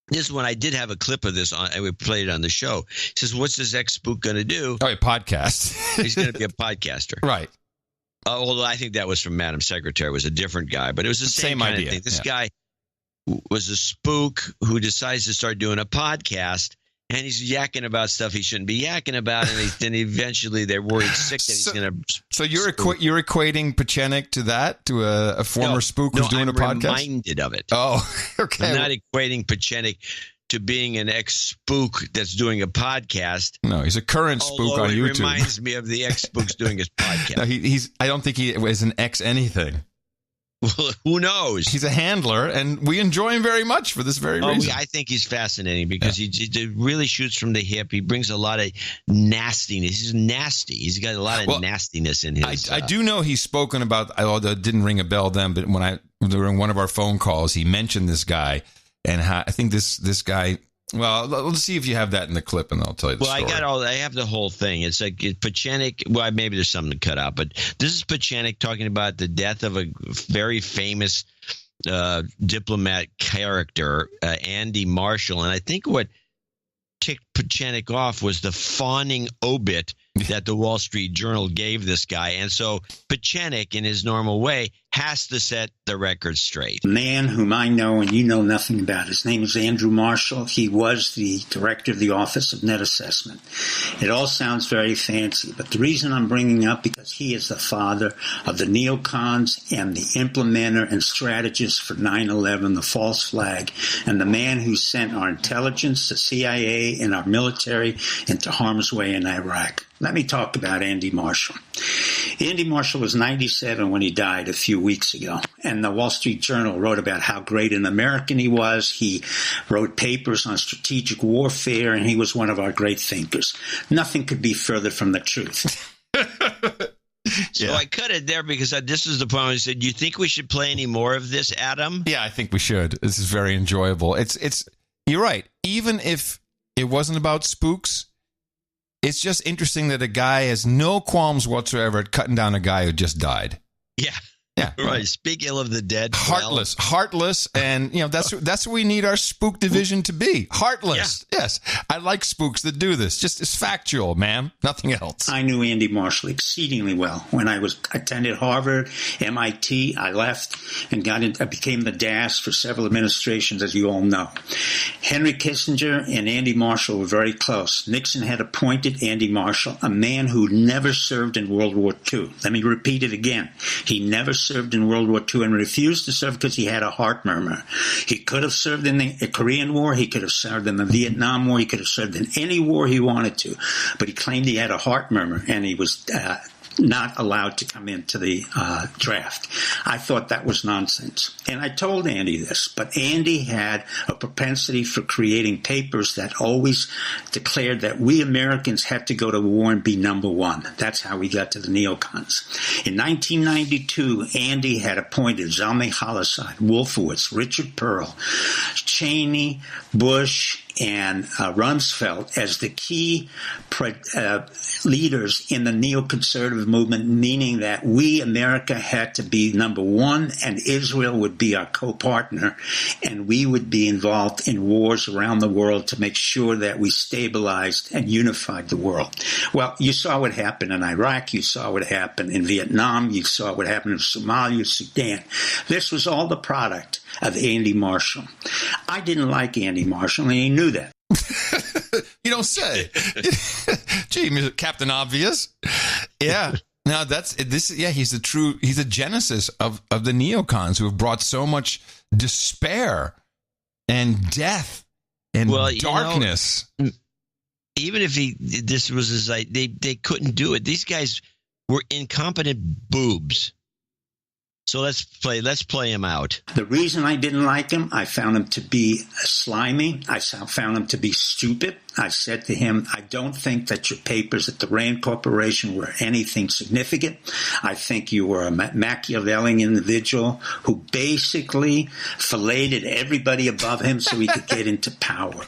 This is when I did have a clip of this on, and we played it on the show. He says, "What's this ex-spook going to do?" Oh, a podcast. He's going to be a podcaster. Right. Although I think that was from Madam Secretary. It was a different guy, but it was the same kind idea. Of thing. This guy was a spook who decides to start doing a podcast, and he's yakking about stuff he shouldn't be yakking about, and then eventually they're worried sick that he's going to. So you're equating Pechenik to that, to a former spook who's doing a podcast? I'm reminded of it. Oh, okay. I'm not equating Pechenik to being an ex-spook that's doing a podcast. No, he's a current spook on YouTube. It reminds me of the ex-spooks doing his podcast. No, I don't think he is an ex-anything. Well, who knows? He's a handler, and we enjoy him very much for this very reason. I think he's fascinating because he really shoots from the hip. He brings a lot of nastiness. He's nasty. He's got a lot of nastiness in his. I do know he's spoken about, although it didn't ring a bell then, but during one of our phone calls, he mentioned this guy, and I think this guy. Well, let's see if you have that in the clip, and I'll tell you the story. I have the whole thing. It's like Pechenik. Well, maybe there's something to cut out, but this is Pechenik talking about the death of a very famous diplomat character, Andy Marshall. And I think what ticked Pechenik off was the fawning obit that the Wall Street Journal gave this guy. And so Pechenik, in his normal way, has to set the record straight. A man whom I know and you know nothing about. His name is Andrew Marshall. He was the director of the Office of Net Assessment. It all sounds very fancy, but the reason I'm bringing up because he is the father of the neocons and the implementer and strategist for 9/11, the false flag, and the man who sent our intelligence, the CIA, and our military into harm's way in Iraq. Let me talk about Andy Marshall. Andy Marshall was 97 when he died a few weeks ago, and the Wall Street Journal wrote about how great an American he was. He wrote papers on strategic warfare, and he was one of our great thinkers. Nothing could be further from the truth. So I cut it there because this is the point where I said, "Do you think we should play any more of this, Adam?" Yeah, I think we should. This is very enjoyable. It's you're right. Even if it wasn't about spooks, it's just interesting that a guy has no qualms whatsoever at cutting down a guy who just died. Yeah. Yeah. Right. Speak ill of the dead. Heartless. And, that's what we need our spook division to be. Heartless. Yeah. Yes. I like spooks that do this. Just it's factual, ma'am. Nothing else. I knew Andy Marshall exceedingly well. When I attended Harvard, MIT, I left and I became the DAS for several administrations, as you all know. Henry Kissinger and Andy Marshall were very close. Nixon had appointed Andy Marshall, a man who never served in World War II. Let me repeat it again. He never served in World War II and refused to serve because he had a heart murmur. He could have served in the Korean War. He could have served in the Vietnam War. He could have served in any war he wanted to. But he claimed he had a heart murmur, and he was not allowed to come into the draft. I thought that was nonsense. And I told Andy this, but Andy had a propensity for creating papers that always declared that we Americans had to go to war and be number one. That's how we got to the neocons. In 1992, Andy had appointed Zalmay Khalilzad, Wolfowitz, Richard Pearl, Cheney, Bush, and Rumsfeld as the key leaders in the neoconservative movement, meaning that we, America, had to be number one, and Israel would be our co-partner, and we would be involved in wars around the world to make sure that we stabilized and unified the world. Well, you saw what happened in Iraq. You saw what happened in Vietnam. You saw what happened in Somalia, Sudan. This was all the product of Andy Marshall. I didn't like Andy Marshall, and he knew that. You don't say. Gee, Captain Obvious. Yeah. Now that's this. Yeah, he's a genesis of the neocons who have brought so much despair and death and darkness. even if this was his, they couldn't do it. These guys were incompetent boobs. So let's play him out. The reason I didn't like him, I found him to be slimy. I found him to be stupid. I said to him, I don't think that your papers at the Rand Corporation were anything significant. I think you were a Machiavellian individual who basically filleted everybody above him so he could get into power.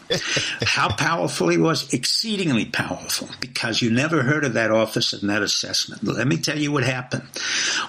How powerful he was? Exceedingly powerful, because you never heard of that office of net assessment. Let me tell you what happened.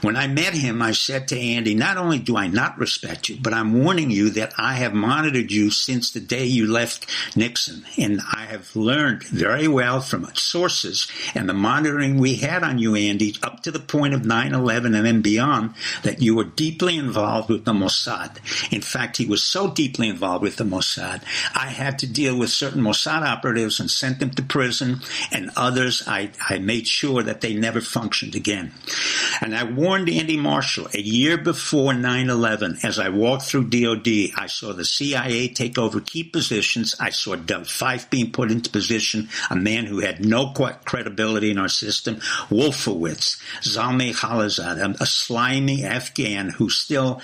When I met him, I said to Andy, not only do I not respect you, but I'm warning you that I have monitored you since the day you left Nixon, and I have learned very well from sources and the monitoring we had on you, Andy, up to the point of 9/11 and then beyond, that you were deeply involved with the Mossad. In fact, he was so deeply involved with the Mossad, I had to deal with certain Mossad operatives and sent them to prison, and others I made sure that they never functioned again. And I warned Andy Marshall a year before 9/11, as I walked through DOD, I saw the CIA take over key positions. I saw Doug Fife being put into position, a man who had no credibility in our system, Wolfowitz, Zalmay Khalilzad, a slimy Afghan who's still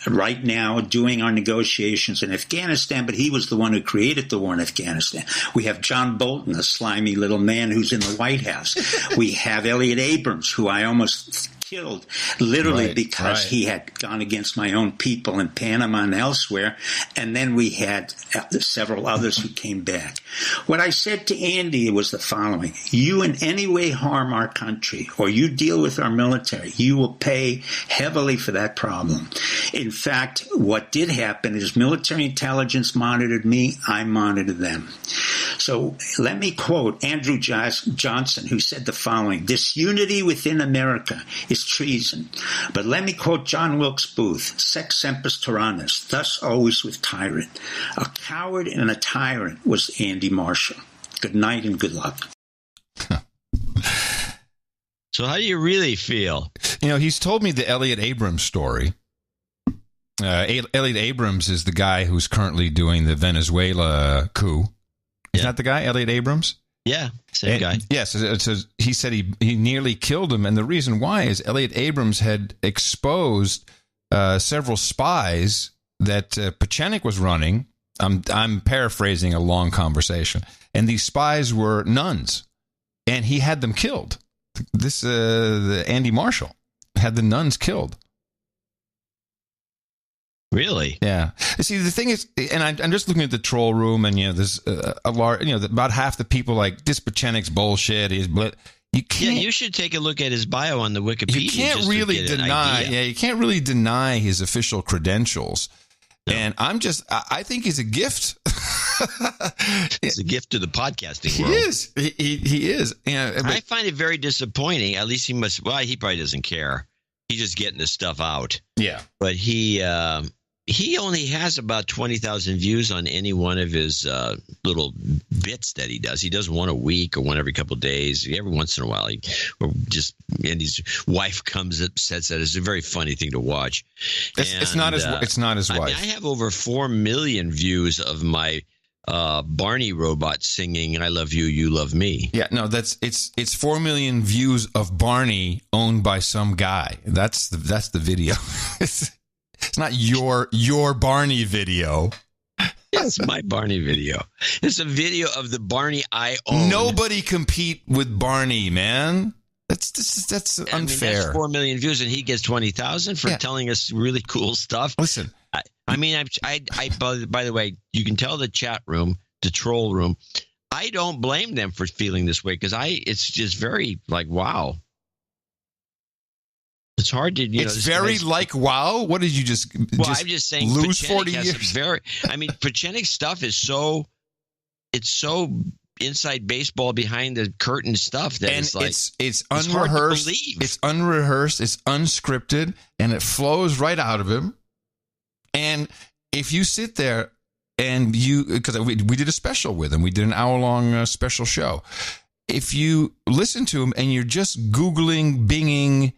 right now doing our negotiations in Afghanistan, but he was the one who created the war in Afghanistan. We have John Bolton, a slimy little man who's in the White House. We have Elliot Abrams, who I almost killed, literally because he had gone against my own people in Panama and elsewhere. And then we had several others who came back. What I said to Andy was the following: you in any way harm our country or you deal with our military, you will pay heavily for that problem. In fact, what did happen is military intelligence monitored me, I monitored them. So let me quote Andrew Johnson, who said the following: disunity within America is treason. But let me quote John Wilkes Booth: sex sempus tyrannis, thus always with tyrant. A coward and a tyrant was Andy Marshall. Good night and good luck. So how do you really feel? You know, he's told me the Elliot Abrams story. Elliot Abrams is the guy who's currently doing the Venezuela coup. Isn't that the guy, Elliot Abrams? Yeah, same guy. Yes, he said he nearly killed him, and the reason why is Elliot Abrams had exposed several spies that Pachenik was running. I'm paraphrasing a long conversation, and these spies were nuns, and he had them killed. The Andy Marshall had the nuns killed. Really? Yeah. See, the thing is, and I'm just looking at the troll room, and there's a large, about half the people like this Pachenik's bullshit. You can't. Yeah, you should take a look at his bio on the Wikipedia. You can't really deny. Yeah, you can't really deny his official credentials. No. And I think he's a gift. He's a gift to the podcasting world. He is. He is. I find it very disappointing. At least he must. Well, he probably doesn't care. He's just getting this stuff out. Yeah. But he only has about 20,000 views on any one of his little bits that he does. He does one a week or one every couple of days. Every once in a while, Andy's wife comes up, says that it's a very funny thing to watch. It's not his wife. I have over 4 million views of my Barney robot singing "I love you, you love me." Yeah, no, it's 4 million views of Barney owned by some guy. That's the video. It's not your Barney video. It's my Barney video. It's a video of the Barney I own. Nobody compete with Barney, man. That's unfair. I mean, that's 4 million views, and he gets 20,000 for telling us really cool stuff. Listen, I mean, by the way, you can tell the chat room, the troll room, I don't blame them for feeling this way because it's just very like, wow. It's hard to, It's very like, wow. What did you just? Well, I'm just saying, lose Pachenik 40 years. Pachenik's stuff is so inside baseball, behind the curtain stuff that it's like it's unrehearsed. It's unrehearsed. It's unscripted, and it flows right out of him. And if you sit there and because we did a special with him, we did an hour-long special show. If you listen to him and you're just Googling, Binging,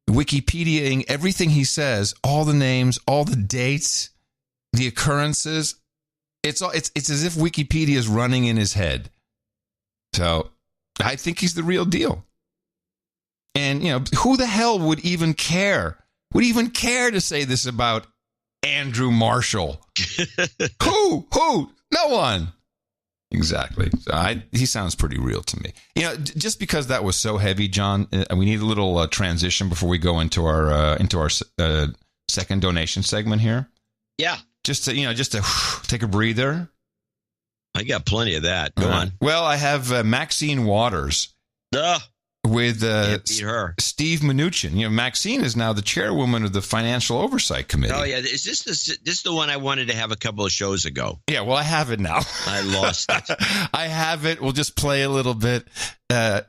Wikipediaing everything he says, all the names, all the dates, the occurrences, it's as if Wikipedia is running in his head. So I think he's the real deal. And, who the hell would even care to say this about Andrew Marshall? Who? No one. Exactly. So he sounds pretty real to me. Just because that was so heavy, John, we need a little transition before we go into our second donation segment here. Yeah. Just to take a breather. I got plenty of that. Go on. Well, I have Maxine Waters. With Steve Mnuchin. Maxine is now the chairwoman of the Financial Oversight Committee. Oh, yeah. Is this the one I wanted to have a couple of shows ago? Yeah, well, I have it now. I lost it. I have it. We'll just play a little bit. I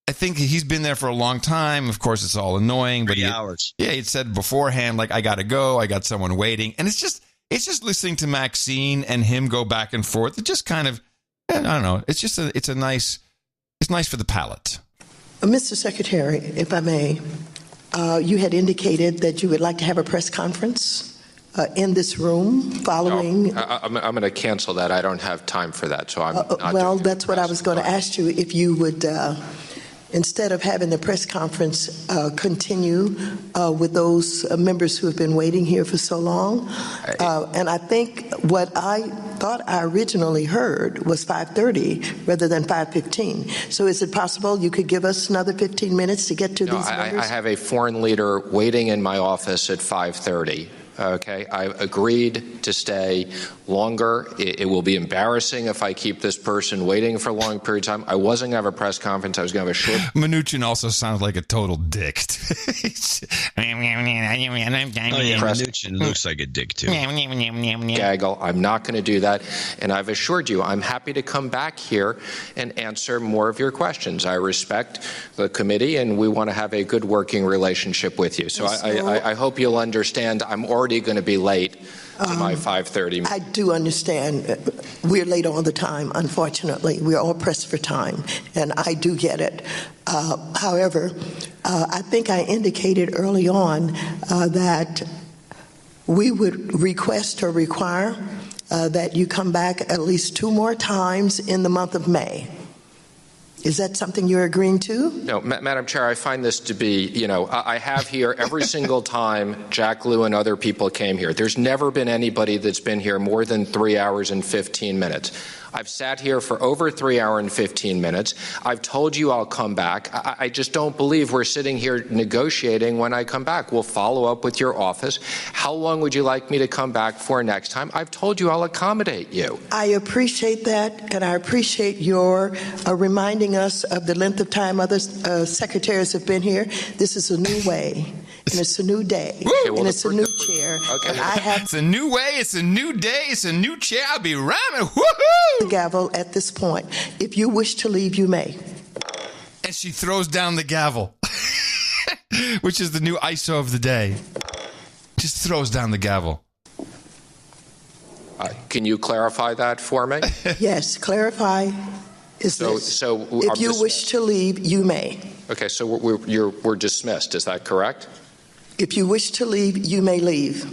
think he's been there for a long time. Of course, it's all annoying. But 3 hours. Yeah, he'd said beforehand, like, I got to go. I got someone waiting. And it's just listening to Maxine and him go back and forth. It just kind of, I don't know. It's nice for the palate. Mr. Secretary, if I may, you had indicated that you would like to have a press conference in this room following... No, I'm going to cancel that. I don't have time for that, so I'm not... Well, that's what I was going to ask you, if you would, instead of having the press conference, continue with those members who have been waiting here for so long. And I think what I thought I originally heard was 5:30 rather than 5:15. So is it possible you could give us another 15 minutes to get to these members? I have a foreign leader waiting in my office at 5:30. Okay, I agreed to stay longer. It will be embarrassing if I keep this person waiting for a long period of time. I wasn't going to have a press conference. I was going to have a short... Mnuchin also sounds like a total dick. Mnuchin looks like a dick, too. Gaggle. I'm not going to do that. And I've assured you, I'm happy to come back here and answer more of your questions. I respect the committee, and we want to have a good working relationship with you. So I hope you'll understand I'm already going to be late to my 5:30. I do understand. We're late all the time, unfortunately. We're all pressed for time, and I do get it. However, I think I indicated early on that we would request or require that you come back at least 2 more times in the month of May. Is that something you're agreeing to? No, Madam Chair, I find this to be, I have here every single time Jack Lew and other people came here. There's never been anybody that's been here more than 3 hours and 15 minutes. I've sat here for over 3 hours and 15 minutes. I've told you I'll come back. I just don't believe we're sitting here negotiating when I come back. We'll follow up with your office. How long would you like me to come back for next time? I've told you I'll accommodate you. I appreciate that, and I appreciate your reminding us of the length of time other secretaries have been here. This is a new way. And it's a new day, and it's a new chair. Okay. And I have it's a new way, it's a new day, it's a new chair. I'll be rhyming. Woohoo! The gavel at this point. If you wish to leave, you may. And she throws down the gavel, which is the new ISO of the day. Just throws down the gavel. Can you clarify that for me? Yes, clarify. If you wish to leave, you may. Okay, so we're dismissed. Is that correct? If you wish to leave, you may leave.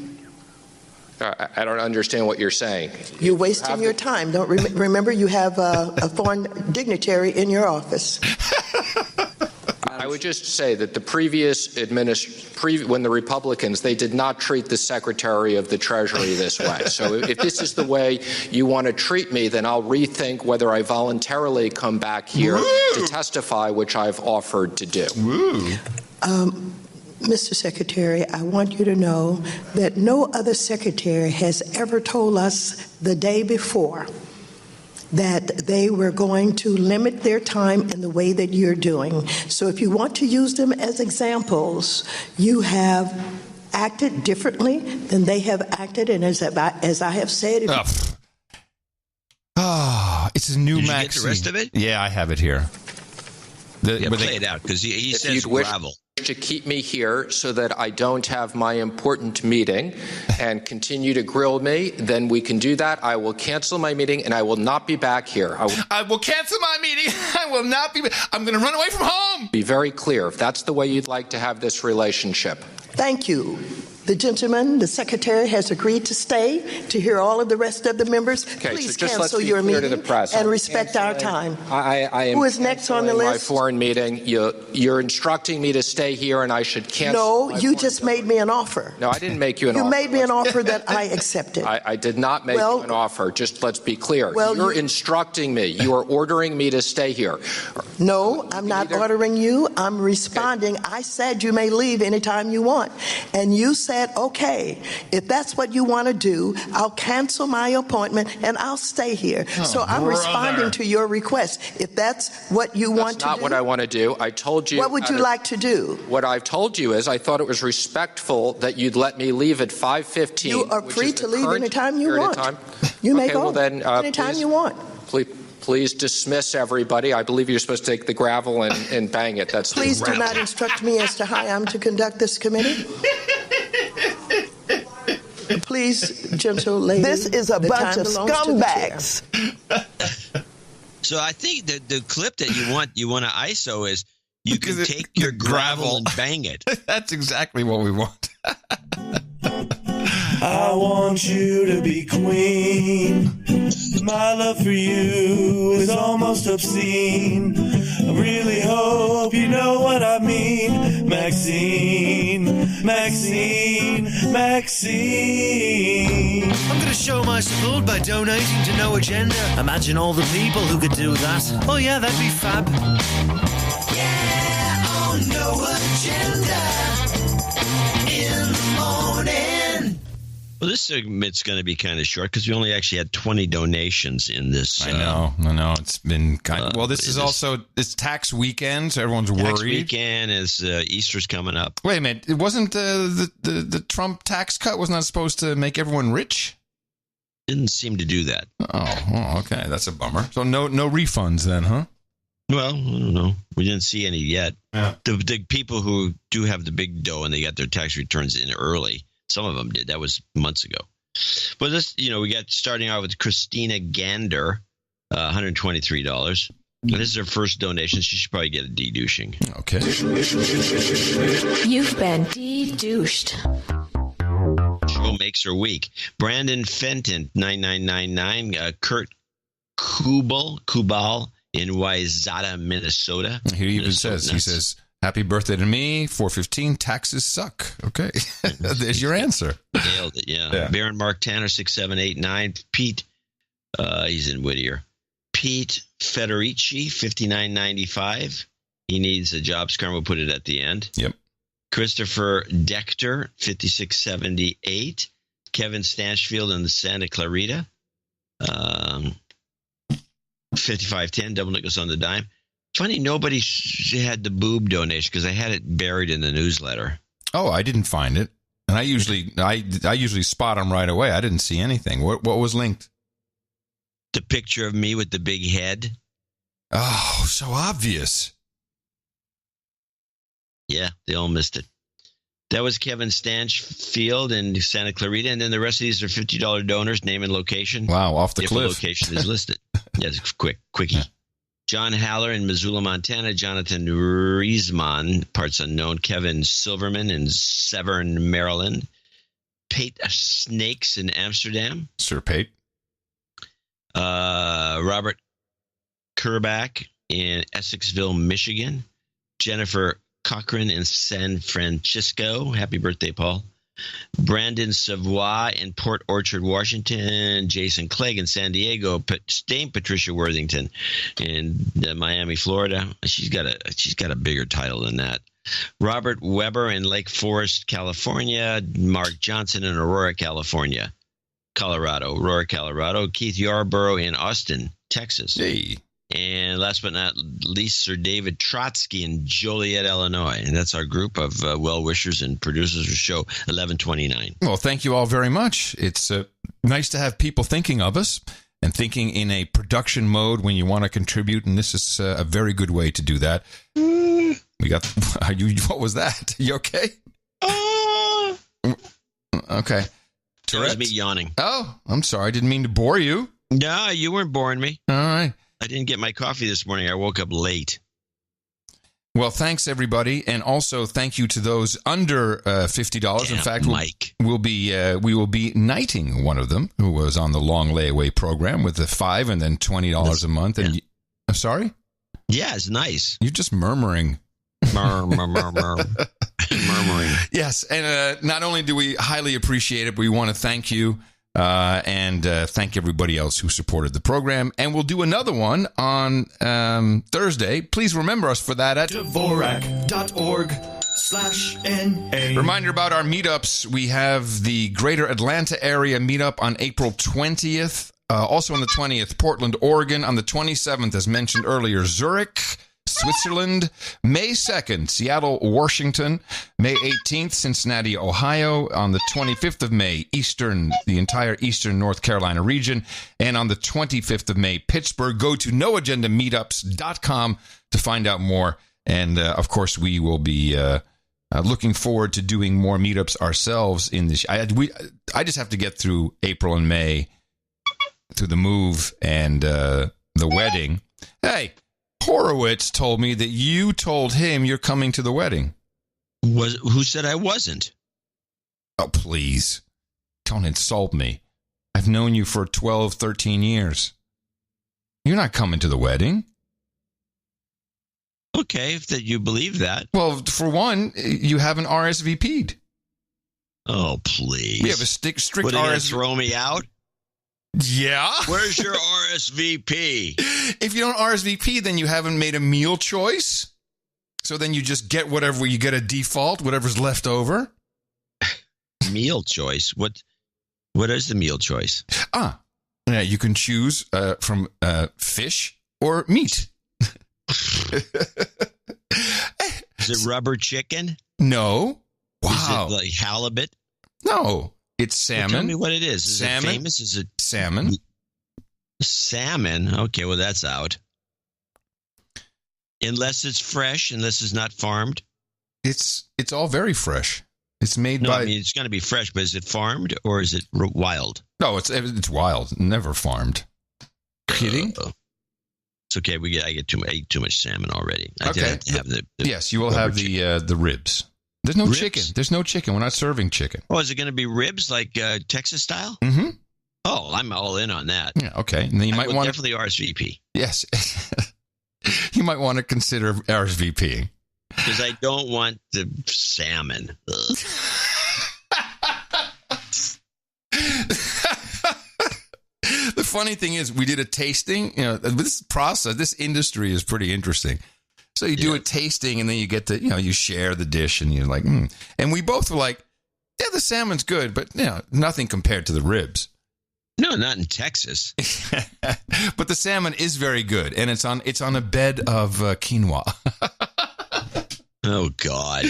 I don't understand what you're saying. You're wasting your time. Don't remember you have a foreign dignitary in your office. I would just say that the previous when the Republicans, they did not treat the Secretary of the Treasury this way. So if this is the way you want to treat me, then I'll rethink whether I voluntarily come back here to testify, which I've offered to do. Mr. Secretary, I want you to know that no other secretary has ever told us the day before that they were going to limit their time in the way that you're doing. So if you want to use them as examples, you have acted differently than they have acted, and as I have said... it's a new Did Maxine. You get the rest of it? Yeah, I have it here. Play it out, because he says gravel. To keep me here so that I don't have my important meeting and continue to grill me, then we can do that. I will cancel my meeting and I will not be back here. I will cancel my meeting. I will not be. I'm going to run away from home. Be very clear if that's the way you'd like to have this relationship. Thank you. The gentleman, the secretary, has agreed to stay to hear all of the rest of the members. Okay, Please so just let's cancel be your clear meeting to the press. and respect our time. I am Who is next on the canceling list? my foreign meeting. You're instructing me to stay here, and I should cancel. No, you just made me an offer. No, I didn't make you an offer. You made me an offer that I accepted. I did not make you an offer. Just let's be clear. You're instructing me. You are ordering me to stay here. No, I'm not ordering you. I'm responding. Okay. I said you may leave anytime you want. And you said, okay, if that's what you want to do, I'll cancel my appointment and I'll stay here. Oh, so I'm responding to your request. If that's what you want to do. That's not what I want to do. I told you. What would you like to do? What I've told you is I thought it was respectful that you'd let me leave at 5:15. You are free to leave anytime you want. You may go anytime you want. Please dismiss everybody. I believe you're supposed to take the gravel and bang it. That's Please do not instruct me as to how I'm to conduct this committee. Please, gentle lady. This is a bunch of scumbags. So I think the clip that you want to ISO is you can take your gravel and bang it. That's exactly what we want. I want you to be queen. My love for you is almost obscene. I really hope you know what I mean. Maxine, Maxine, Maxine. I'm going to show my support by donating to No Agenda. Imagine all the people who could do that. Oh yeah, that'd be fab. Yeah, on No Agenda in the morning. Well, this segment's going to be kind of short because we only actually had 20 donations in this. I know. It's been kind of... Well, this is also... It's tax weekend, so everyone's worried. Tax weekend is Easter's coming up. Wait a minute. It wasn't the Trump tax cut was not supposed to make everyone rich? Didn't seem to do that. Oh, okay. That's a bummer. So no refunds then, huh? Well, I don't know. We didn't see any yet. Yeah. The people who do have the big dough and they got their tax returns in early, some of them did. That was months ago. But this, we got starting out with Christina Gander, $123. And this is her first donation. She should probably get a de-douching. Okay. You've been de-douched. Show makes her week. Brandon Fenton, $99.99. Kurt Kubal in Wayzata, Minnesota. He even says, happy birthday to me, 415, taxes suck. Okay. There's your answer. Nailed it, yeah. Baron Mark Tanner, 6789. Pete, he's in Whittier. Pete Federici, $59.95. He needs a jobs card. We'll put it at the end. Yep. Christopher Dechter, $56.78. Kevin Stanchfield in the Santa Clarita, $55.10. Double nickels on the dime. Funny, nobody had the boob donation because I had it buried in the newsletter. Oh, I didn't find it, and I usually spot them right away. I didn't see anything. What was linked? The picture of me with the big head. Oh, so obvious. Yeah, they all missed it. That was Kevin Stanchfield in Santa Clarita, and then the rest of these are $50 donors, name and location. Wow, off the if cliff. The location is listed. Yes, quickie. Yeah. John Haller in Missoula, Montana. Jonathan Riesman, parts unknown. Kevin Silverman in Severn, Maryland. Pate Snakes in Amsterdam. Sir Pate. Robert Kerback in Essexville, Michigan. Jennifer Cochran in San Francisco. Happy birthday, Paul. Brandon Savoy in Port Orchard, Washington. Jason Clegg in San Diego. Dame Patricia Worthington in Miami, Florida. She's got a bigger title than that. Robert Weber in Lake Forest, California. Mark Johnson in Aurora, Colorado. Keith Yarborough in Austin, Texas. Hey. And last but not least, Sir David Trotsky in Joliet, Illinois. And that's our group of well-wishers and producers of the show, 1129. Well, thank you all very much. It's nice to have people thinking of us and thinking in a production mode when you want to contribute, and this is a very good way to do that. We got... what was that? You okay? Okay. That was me yawning. Oh, I'm sorry. I didn't mean to bore you. No, you weren't boring me. All right. I didn't get my coffee this morning. I woke up late. Well, thanks, everybody. And also thank you to those under $50. Damn, in fact, Mike. we will be knighting one of them who was on the long layaway program with the $5 and then $20 a month. And I'm sorry? Yeah, it's nice. You're just murmuring. Murmuring. Yes, and not only do we highly appreciate it, but we want to thank you and thank everybody else who supported the program. And we'll do another one on Thursday. Please remember us for that at Dvorak.org/NA. Reminder about our meetups. We have the Greater Atlanta area meetup on April 20th. Also on the 20th, Portland, Oregon. On the 27th, as mentioned earlier, Zurich, Switzerland. May 2nd, Seattle, Washington. May 18th, Cincinnati, Ohio. On the 25th of May, the entire eastern North Carolina region. And on the 25th of May, Pittsburgh. Go to noagendameetups.com to find out more. And, of course, we will be looking forward to doing more meetups ourselves in this. I just have to get through April and May, through the move and the wedding. Hey, Horowitz told me that you told him you're coming to the wedding. Who said I wasn't? Oh, please. Don't insult me. I've known you for 12, 13 years. You're not coming to the wedding. Okay, if that you believe that. Well, for one, you haven't RSVP'd. Oh, please. We have a strict RSVP. Are you throw me out? Yeah. Where's your RSVP? If you don't RSVP, then you haven't made a meal choice. So then you just get whatever, you get a default, whatever's left over. Meal choice? What is the meal choice? Yeah, you can choose from fish or meat. Is it rubber chicken? No. Wow. Is it like halibut? No. It's salmon. Well, tell me what it is. Is salmon. It famous? Is it salmon? Salmon. Okay, well that's out. Unless it's fresh, unless it's not farmed. It's all very fresh. It's made by. I mean, it's going to be fresh, but is it farmed or is it wild? No, it's wild. Never farmed. Kidding? It's okay. I get too much salmon already. I did have to have the yes, you will have the ribs. There's no chicken. There's no chicken. We're not serving chicken. Oh, is it going to be ribs like Texas style? Mm-hmm. Oh, I'm all in on that. Yeah, okay. And then you might want definitely RSVP. Yes. You might want to consider RSVPing. Because I don't want the salmon. The funny thing is, we did a tasting. You know, this industry is pretty interesting. So you do a tasting, and then you get to, you share the dish, and you're like, And we both were like, yeah, the salmon's good, but nothing compared to the ribs. No, not in Texas. But the salmon is very good, and it's on a bed of quinoa. Oh God!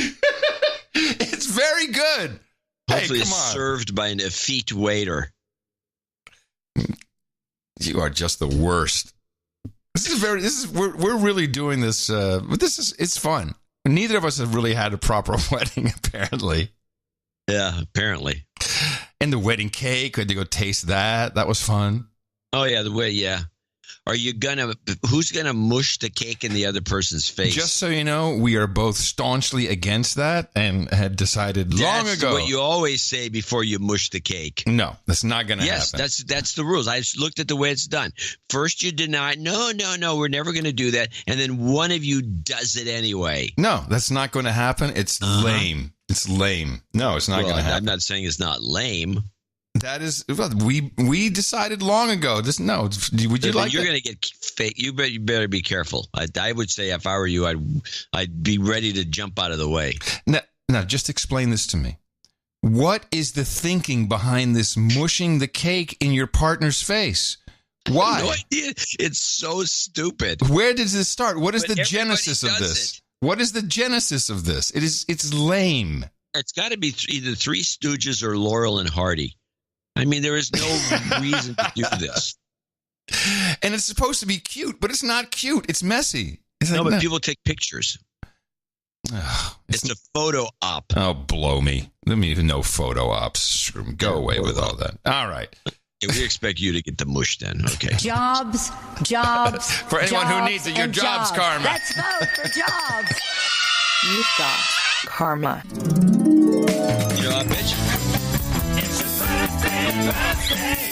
It's very good. Hopefully, it's served by an effete waiter. You are just the worst. We're really doing this, but it's fun. Neither of us have really had a proper wedding, apparently. Yeah, apparently. And the wedding cake, we had to go taste that. That was fun. Oh, yeah, who's gonna mush the cake in the other person's face? Just so you know, we are both staunchly against that and had decided long ago. That's what you always say before you mush the cake. No, that's not going to happen. Yes, that's the rules. I just looked at the way it's done. First you deny, no, we're never going to do that. And then one of you does it anyway. No, that's not going to happen. It's lame. It's lame. No, it's not going to happen. I'm not saying it's not lame. That is, we decided long ago. Would you like? You're going to get fake. You better be careful. I would say if I were you, I'd be ready to jump out of the way. Now, just explain this to me. What is the thinking behind this mushing the cake in your partner's face? Why? I have no idea. It's so stupid. Where does this start? What is the genesis of this? What is the genesis of this? It's lame. It's got to be either Three Stooges or Laurel and Hardy. I mean, there is no reason to do this. And it's supposed to be cute, but it's not cute. It's messy. But people take pictures. It's a photo op. Oh, blow me. Let me even know photo ops. Go away with all that. All right. Yeah, we expect you to get the mush then. Okay. Jobs, jobs. For anyone who needs it, your jobs, Karma. Let's vote for jobs. You've got karma. You know what, bitch? It's your birthday.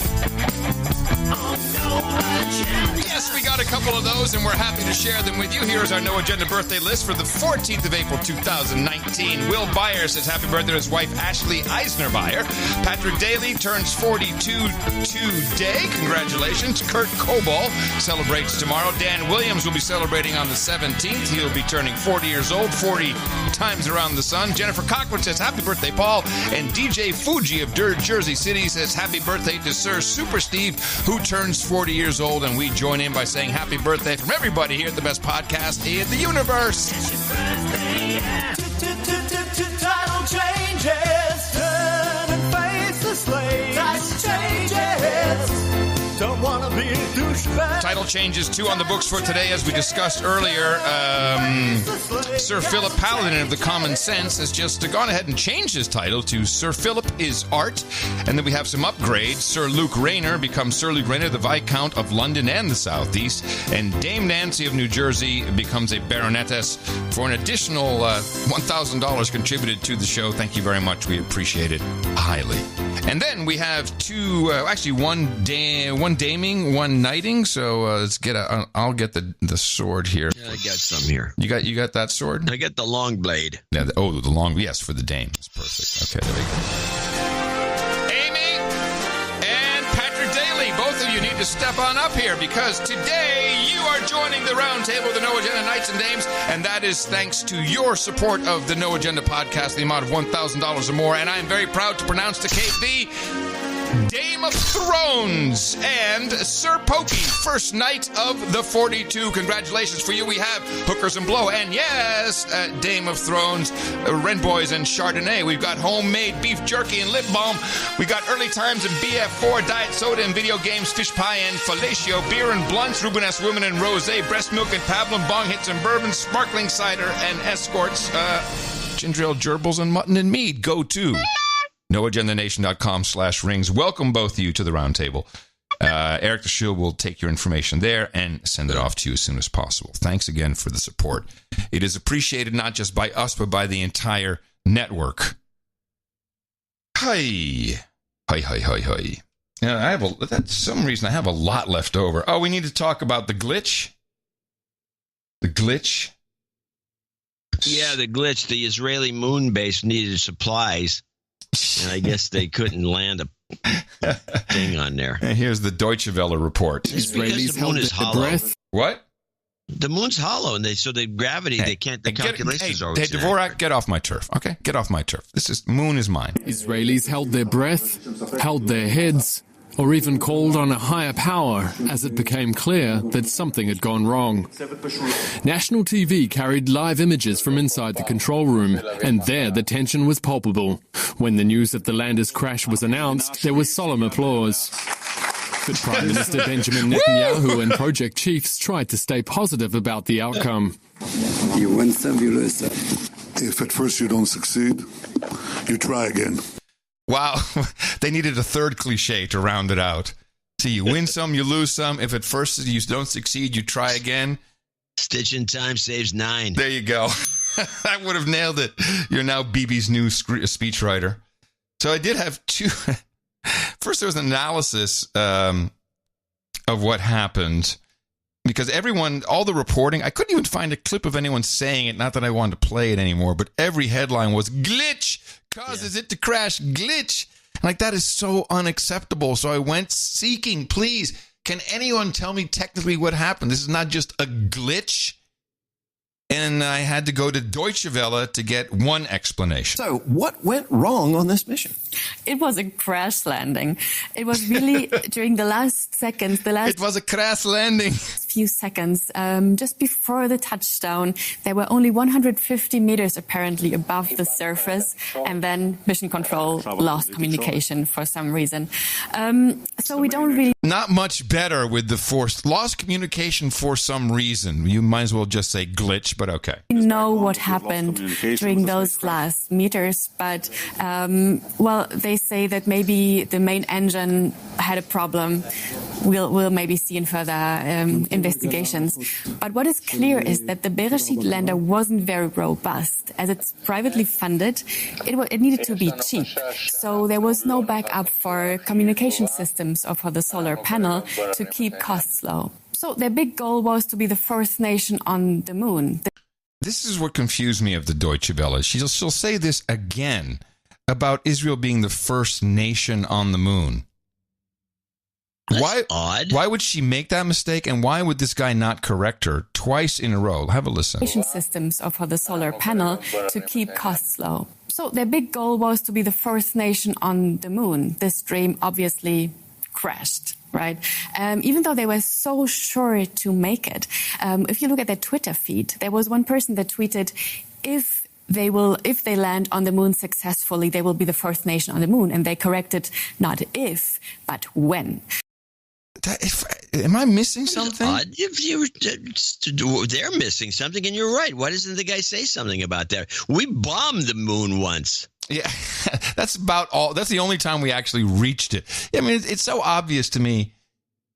Yes, we got a couple of those, and we're happy to share them with you. Here's our No Agenda birthday list for the 14th of April, 2019. Will Byer says happy birthday to his wife, Ashley Eisner Byer. Patrick Daly turns 42 today. Congratulations. Kurt Cobol celebrates tomorrow. Dan Williams will be celebrating on the 17th. He'll be turning 40 years old, 40 times around the sun. Jennifer Cochran says happy birthday, Paul. And DJ Fuji of Jersey City says happy birthday to Sir Super Steve, who turns 40 years old, and we join in by saying happy birthday from everybody here at the best podcast in the universe. Title changes, turn and face the slate. Title changes. Don't want to be a douchebag. Title changes, 2 on the books for today. As we discussed earlier, Sir Philip Paladin of the Common Sense has just gone ahead and changed his title to Sir Philip is Art. And then we have some upgrades. Sir Luke Rayner becomes Sir Luke Rayner, the Viscount of London and the Southeast. And Dame Nancy of New Jersey becomes a Baronetess for an additional $1,000 contributed to the show. Thank you very much. We appreciate it highly. And then we have one daming, one knighting. So let's get I'll get the sword here. Yeah, I got some here. You got that sword? I got the long blade. Yeah. The long. Yes, for the dame. That's perfect. Okay, there we go. Amy and Patrick Daly, both of you need to step on up here because today you are joining the roundtable of the No Agenda Knights and Dames, and that is thanks to your support of the No Agenda podcast, the amount of $1,000 or more. And I am very proud to pronounce to Kate the Dame of Thrones and Sir Pokey, first knight of the 42. Congratulations for you. We have Hookers and Blow, and yes, Dame of Thrones, Ren Boys and Chardonnay. We've got homemade beef jerky and lip balm. We got Early Times and BF4, Diet Soda and video games, fish pie and fellatio, beer and blunts, Ruben S. Women and rosé, breast milk and pablum, bong hits and bourbon, sparkling cider and escorts, ginger ale, gerbils and mutton and mead. Go to noagendanation.com/rings. Welcome both of you to the roundtable. Eric the Shield will take your information there and send it off to you as soon as possible. Thanks again for the support. It is appreciated not just by us, but by the entire network. Hi. Yeah, that's some reason I have a lot left over. Oh, we need to talk about the glitch. The glitch. Yeah, the glitch. The Israeli moon base needed supplies. And I guess they couldn't land a thing on there. And here's the Deutsche Welle report. Israelis the moon is hollow. Breath. What? The moon's hollow, and the gravity, they can't, the calculations are always Dvorak, get off my turf, okay? Get off my turf. Moon is mine. Israelis held their breath, held their heads, or even called on a higher power as it became clear that something had gone wrong. National TV carried live images from inside the control room, and there the tension was palpable. When the news of the lander's crash was announced, there was solemn applause. But Prime Minister Benjamin Netanyahu and project chiefs tried to stay positive about the outcome. You win some, you lose some. If at first you don't succeed, you try again. Wow, they needed a third cliche to round it out. See, you win some, you lose some. If at first you don't succeed, you try again. Stitch in time saves 9. There you go. I would have nailed it. You're now BB's new speechwriter. So I did have two. First, there was an analysis of what happened. Because all the reporting, I couldn't even find a clip of anyone saying it. Not that I wanted to play it anymore, but every headline was glitch causes it to crash, glitch. Like, that is so unacceptable. So I went seeking, please, can anyone tell me technically what happened? This is not just a glitch. And I had to go to Deutsche Welle to get one explanation. So what went wrong on this mission? It was a crash landing. It was really during the last seconds, It was a crash landing. few seconds, just before the touchdown, they were only 150 meters apparently above the surface, and then Mission Control lost communication for some reason. So we don't really... Not much better with the force. Lost communication for some reason. You might as well just say glitch, but okay. know what happened during those last meters, but, they say that maybe the main engine had a problem. We'll maybe see in further investigations. But what is clear is that the Bereshit lander wasn't very robust. As it's privately funded, it needed to be cheap. So there was no backup for communication systems or for the solar panel to keep costs low. So their big goal was to be the first nation on the moon. This is what confused me of the Deutsche Welle. She'll say this again about Israel being the first nation on the moon. That's odd. Why would she make that mistake, and why would this guy not correct her twice in a row? Have a listen. Systems or for the solar panel to keep costs low. So their big goal was to be the first nation on the moon. This dream obviously crashed, right? Even though they were so sure to make it. If you look at their Twitter feed, there was one person that tweeted, if they land on the moon successfully, they will be the first nation on the moon. And they corrected not if, but when. Am I missing something? They're missing something, and you're right. Why doesn't the guy say something about that? We bombed the moon once. Yeah, that's about all. That's the only time we actually reached it. I mean, it's so obvious to me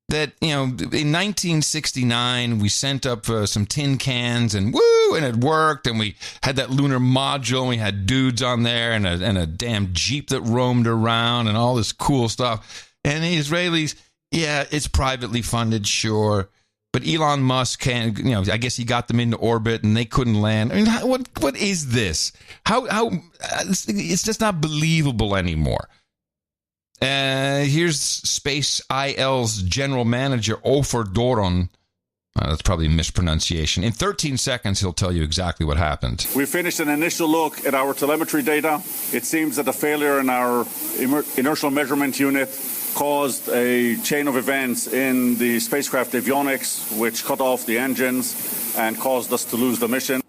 that, in 1969, we sent up some tin cans and woo, and it worked, and we had that lunar module, and we had dudes on there, and a damn Jeep that roamed around, and all this cool stuff. And the Israelis, yeah, it's privately funded, sure. But Elon Musk I guess he got them into orbit and they couldn't land. I mean, what is this? How it's just not believable anymore. Here's Space IL's general manager, Ofer Doron. That's probably a mispronunciation. In 13 seconds, he'll tell you exactly what happened. We finished an initial look at our telemetry data. It seems that the failure in our inertial measurement unit caused a chain of events in the spacecraft avionics, which cut off the engines and caused us to lose the mission.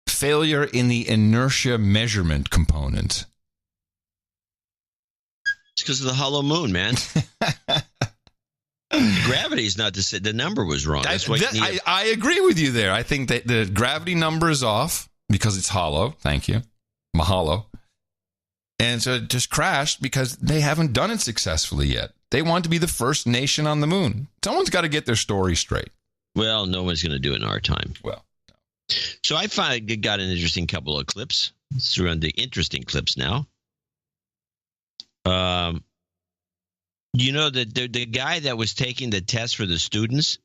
Failure in the inertia measurement component. It's because of the hollow moon, man. Gravity is not the number was wrong. That's what I agree with you there. I think that the gravity number is off because it's hollow. Thank you. Mahalo. And so it just crashed because they haven't done it successfully yet. They want to be the first nation on the moon. Someone's got to get their story straight. Well, no one's going to do it in our time. Well, no. So I finally got an interesting couple of clips. Let's run the interesting clips now. The guy that was taking the test for the students,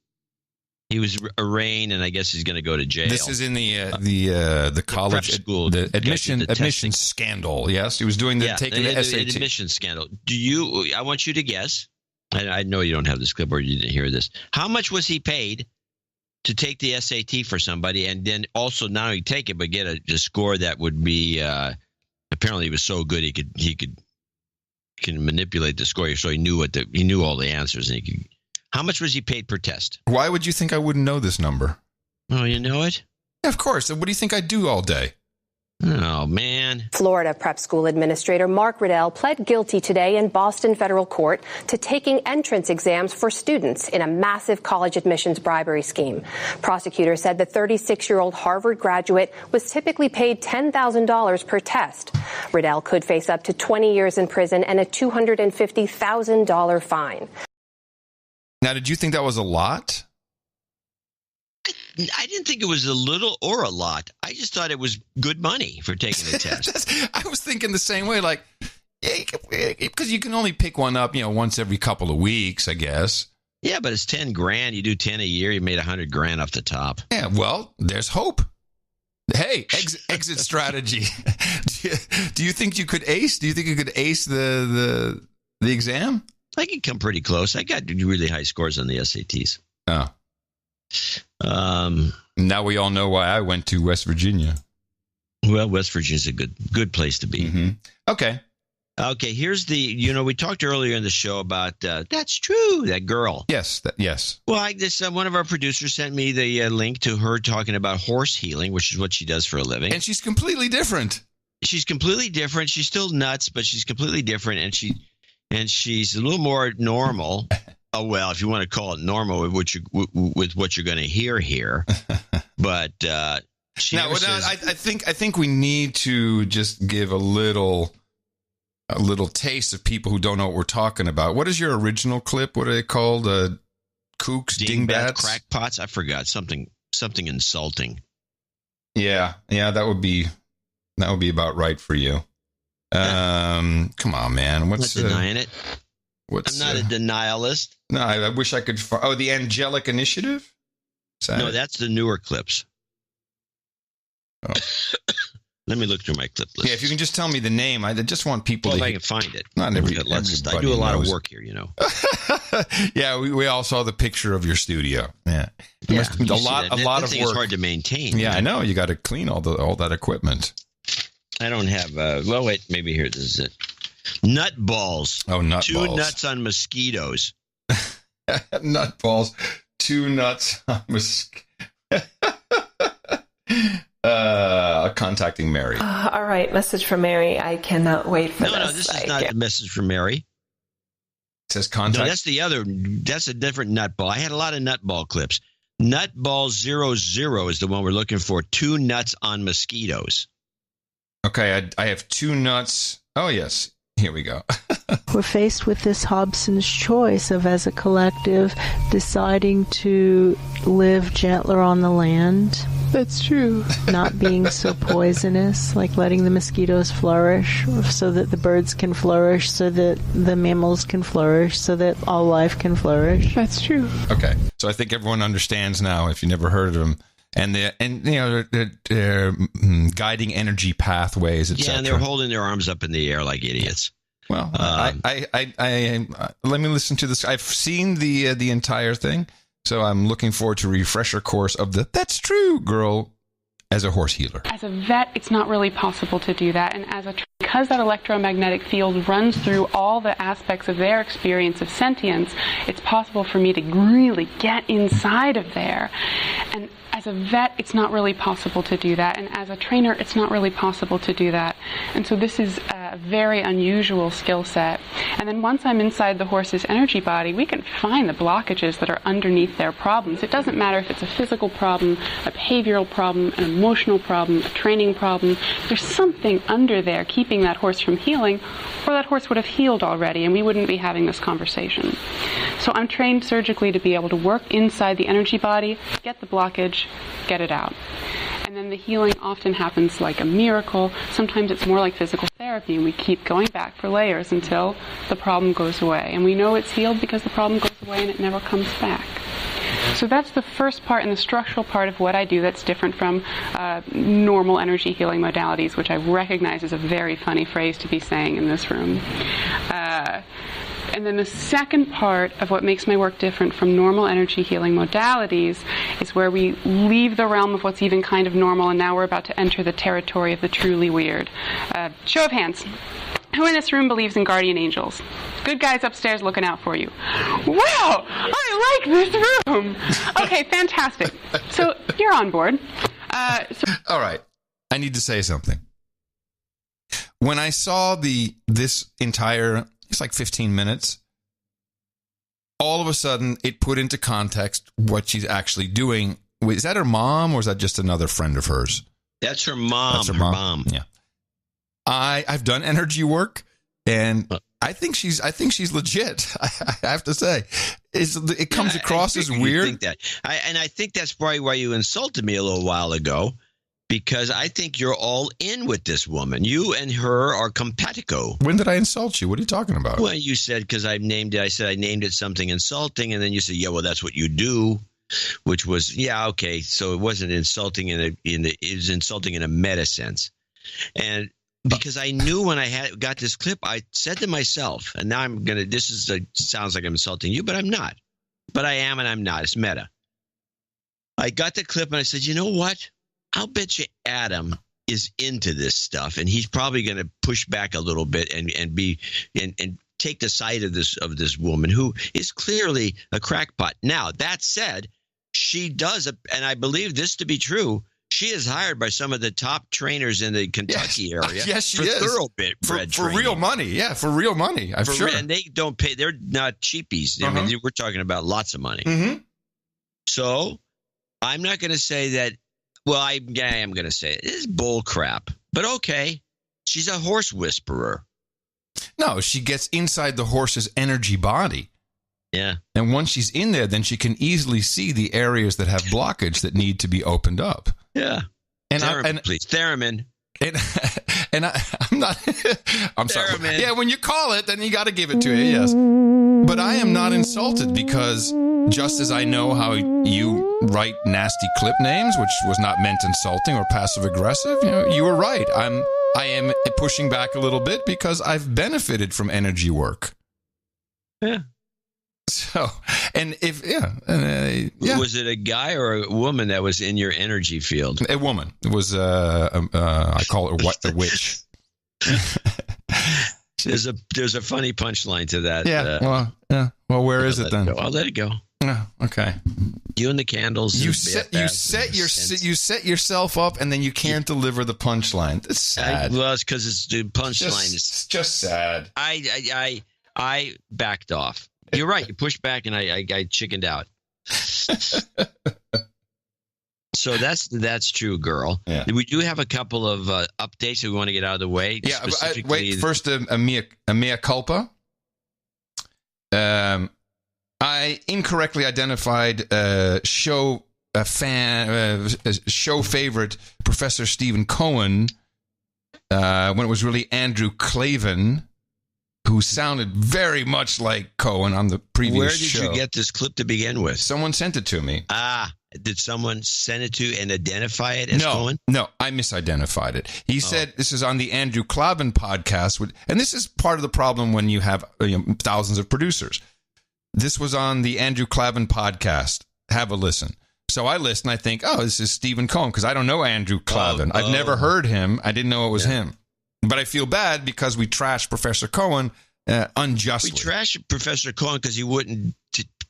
he was arraigned, and I guess he's going to go to jail. This is in the college school, the admission scandal. Yes, he was doing taking the SAT admission scandal. I want you to guess. I know you don't have this clip or you didn't hear this. How much was he paid to take the SAT for somebody, and then also not only take it but get a score that would be? Apparently, he was so good he can manipulate the score, so he knew all the answers, and he could. How much was he paid per test? Why would you think I wouldn't know this number? Oh, you know it? Yeah, of course. What do you think I do all day? Oh, man. Florida prep school administrator Mark Riddell pled guilty today in Boston federal court to taking entrance exams for students in a massive college admissions bribery scheme. Prosecutors said the 36-year-old Harvard graduate was typically paid $10,000 per test. Riddell could face up to 20 years in prison and a $250,000 fine. Now, did you think that was a lot? I didn't think it was a little or a lot. I just thought it was good money for taking the test. I was thinking the same way, like, because you can only pick one up, once every couple of weeks, I guess. Yeah, but it's $10,000. You do 10 a year, you made $100,000 off the top. Yeah, well, there's hope. Hey, exit strategy. Do you think you could ace? Do you think you could ace the exam? I could come pretty close. I got really high scores on the SATs. Oh. Now we all know why I went to West Virginia. Well, West Virginia's a good place to be. Mm-hmm. Okay. Okay, here's we talked earlier in the show about that's true, that girl. Yes, yes. Well, one of our producers sent me the link to her talking about horse healing, which is what she does for a living. And she's completely different. She's completely different. She's still nuts, but she's completely different, and she's a little more normal. Oh well, if you want to call it normal with what you're going to hear here, but I think we need to just give a little taste of people who don't know what we're talking about. What is your original clip? What are they called? Kooks, dingbats, crackpots. I forgot something insulting. Yeah, that would be about right for you. Come on, man. I'm not denying it. I'm not a denialist. No, I wish I could. The Angelic Initiative. No, that's the newer clips. Oh. Let me look through my clip list. Yeah, if you can just tell me the name, I just want people to. If I can find it. Not everybody. I do a lot of work here, you know. Yeah, we all saw the picture of your studio. Yeah, a lot of work. It's hard to maintain. Yeah, I know. You got to clean all that equipment. I don't have. Well, wait. Maybe here. This is it. Nut balls. Oh, nut balls. 2 nuts on mosquitoes. Nut balls. 2 nuts on mosquitoes. Contacting Mary. All right, message from Mary. I cannot wait for this. No, this is not the message from Mary. It says contact. No, that's a different nut ball. I had a lot of nut ball clips. Nut ball 00 is the one we're looking for. 2 nuts on mosquitoes. Okay, I have 2 nuts. Oh, yes. Here we go. We're faced with this Hobson's choice of, as a collective, deciding to live gentler on the land. That's true. Not being so poisonous, like letting the mosquitoes flourish so that the birds can flourish, so that the mammals can flourish, so that all life can flourish. That's true. Okay, so I think everyone understands now, if you never heard of them. And they're guiding energy pathways, etc. Yeah, and they're holding their arms up in the air like idiots. Well, I let me listen to this. I've seen the entire thing, so I'm looking forward to a refresher course of the "That's True" girl as a horse healer. As a vet, it's not really possible to do that, and because that electromagnetic field runs through all the aspects of their experience of sentience, it's possible for me to really get inside of there. And as a vet, it's not really possible to do that. And as a trainer, it's not really possible to do that. And so this is a very unusual skill set. And then once I'm inside the horse's energy body, we can find the blockages that are underneath their problems. It doesn't matter if it's a physical problem, a behavioral problem, an emotional problem, a training problem. There's something under there keeping that horse from healing, or that horse would have healed already and we wouldn't be having this conversation. So I'm trained surgically to be able to work inside the energy body, get the blockage, get it out. And then the healing often happens like a miracle. Sometimes it's more like physical therapy, and we keep going back for layers until the problem goes away. And we know it's healed because the problem goes away and it never comes back. So that's the first part and the structural part of what I do that's different from normal energy healing modalities, which I recognize is a very funny phrase to be saying in this room. And then the second part of what makes my work different from normal energy healing modalities is where we leave the realm of what's even kind of normal, and now we're about to enter the territory of the truly weird. Show of hands. Who in this room believes in guardian angels? Good guys upstairs looking out for you. Wow, I like this room. Okay, fantastic. So you're on board. All right. I need to say something. When I saw this entire, it's like 15 minutes, all of a sudden it put into context what she's actually doing. Is that her mom or is that just another friend of hers? That's her mom. That's her mom. Yeah. I've done energy work, and I think she's legit. I have to say, it comes across as weird. Think that. I think that's probably why you insulted me a little while ago, because I think you're all in with this woman. You and her are compatico. When did I insult you? What are you talking about? Well, you said because I named it. I said I named it something insulting, and then you said, "Yeah, well, that's what you do," which was okay. So it wasn't insulting it was insulting in a meta sense, and. Because I knew when I got this clip, I said to myself, and now sounds like I'm insulting you, but I'm not. But I am and I'm not. It's meta. I got the clip and I said, you know what? I'll bet you Adam is into this stuff, and he's probably going to push back a little bit and take the side of this woman who is clearly a crackpot. Now, that said, she does, and I believe this to be true, she is hired by some of the top trainers in the Kentucky area. Yes, she for is. Thoroughbred For real money. Yeah, for real money. I'm sure. And they don't pay. They're not cheapies. I mean, we're talking about lots of money. Mm-hmm. So I'm not going to say that. Well, I am going to say it. It's bull crap. But okay, she's a horse whisperer. No, she gets inside the horse's energy body. Yeah. And once she's in there, then she can easily see the areas that have blockage that need to be opened up. Yeah. And Theremin, please. Theremin. I'm not. I'm sorry. Theremin. Yeah, when you call it, then you got to give it to you. Yes. But I am not insulted because just as I know how you write nasty clip names, which was not meant insulting or passive aggressive, you were right. I am pushing back a little bit because I've benefited from energy work. Yeah. So, and if, Was it a guy or a woman that was in your energy field? A woman. It was, I call her a witch. There's a funny punchline to that. Yeah. Well, where is it then? I'll let it go. Oh, okay. You and the candles. You set yourself up, and then you can't deliver the punchline. It's sad. It's because the punchline is just sad. I backed off. You're right. You pushed back, and I chickened out. So that's true, girl. Yeah. We do have a couple of updates that we want to get out of the way. Yeah. Wait. First, a mea culpa. I incorrectly identified show favorite Professor Stephen Cohen when it was really Andrew Klavan, who sounded very much like Cohen on the previous show. Where did you get this clip to begin with? Someone sent it to me. Did someone send it to you and identify it as Cohen? No, I misidentified it. He said this is on the Andrew Klavan podcast, and this is part of the problem when you have thousands of producers. This was on the Andrew Klavan podcast. Have a listen. So I listen. I think, this is Stephen Cohen, because I don't know Andrew Klavan. I've never heard him. I didn't know it was him. But I feel bad because we trashed Professor Cohen unjustly. We trashed Professor Cohen because he wouldn't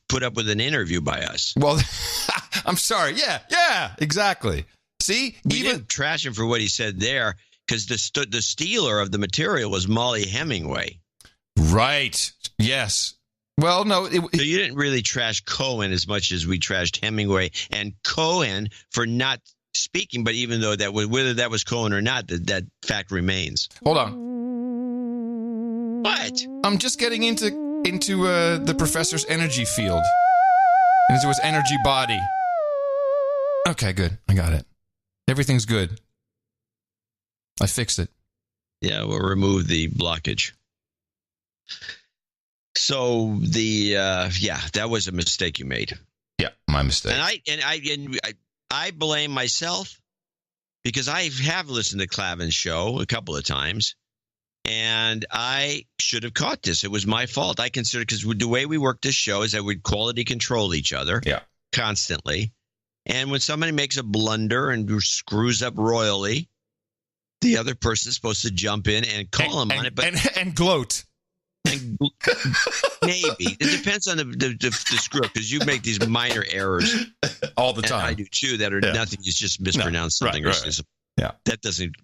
put up with an interview by us. Well, I'm sorry. Yeah, exactly. See? We didn't trash him for what he said there because the stealer of the material was Molly Hemingway. Right. Yes. Well, no. So you didn't really trash Cohen as much as we trashed Hemingway and Cohen for not speaking, but even though whether that was Cohen or not, that fact remains. Hold on. What? I'm just getting into the professor's energy field, into his energy body. Okay, good. I got it. Everything's good. I fixed it. Yeah, we'll remove the blockage. So that was a mistake you made. Yeah, my mistake. And I blame myself because I have listened to Klavan's show a couple of times, and I should have caught this. It was my fault. I consider because the way we work this show is that we'd quality control each other constantly, and when somebody makes a blunder and screws up royally, the other person is supposed to jump in and call him on it, and gloat. Maybe it depends on the screw up because you make these minor errors all the time. And I do too. That are nothing. You just mispronounce something. Right. That doesn't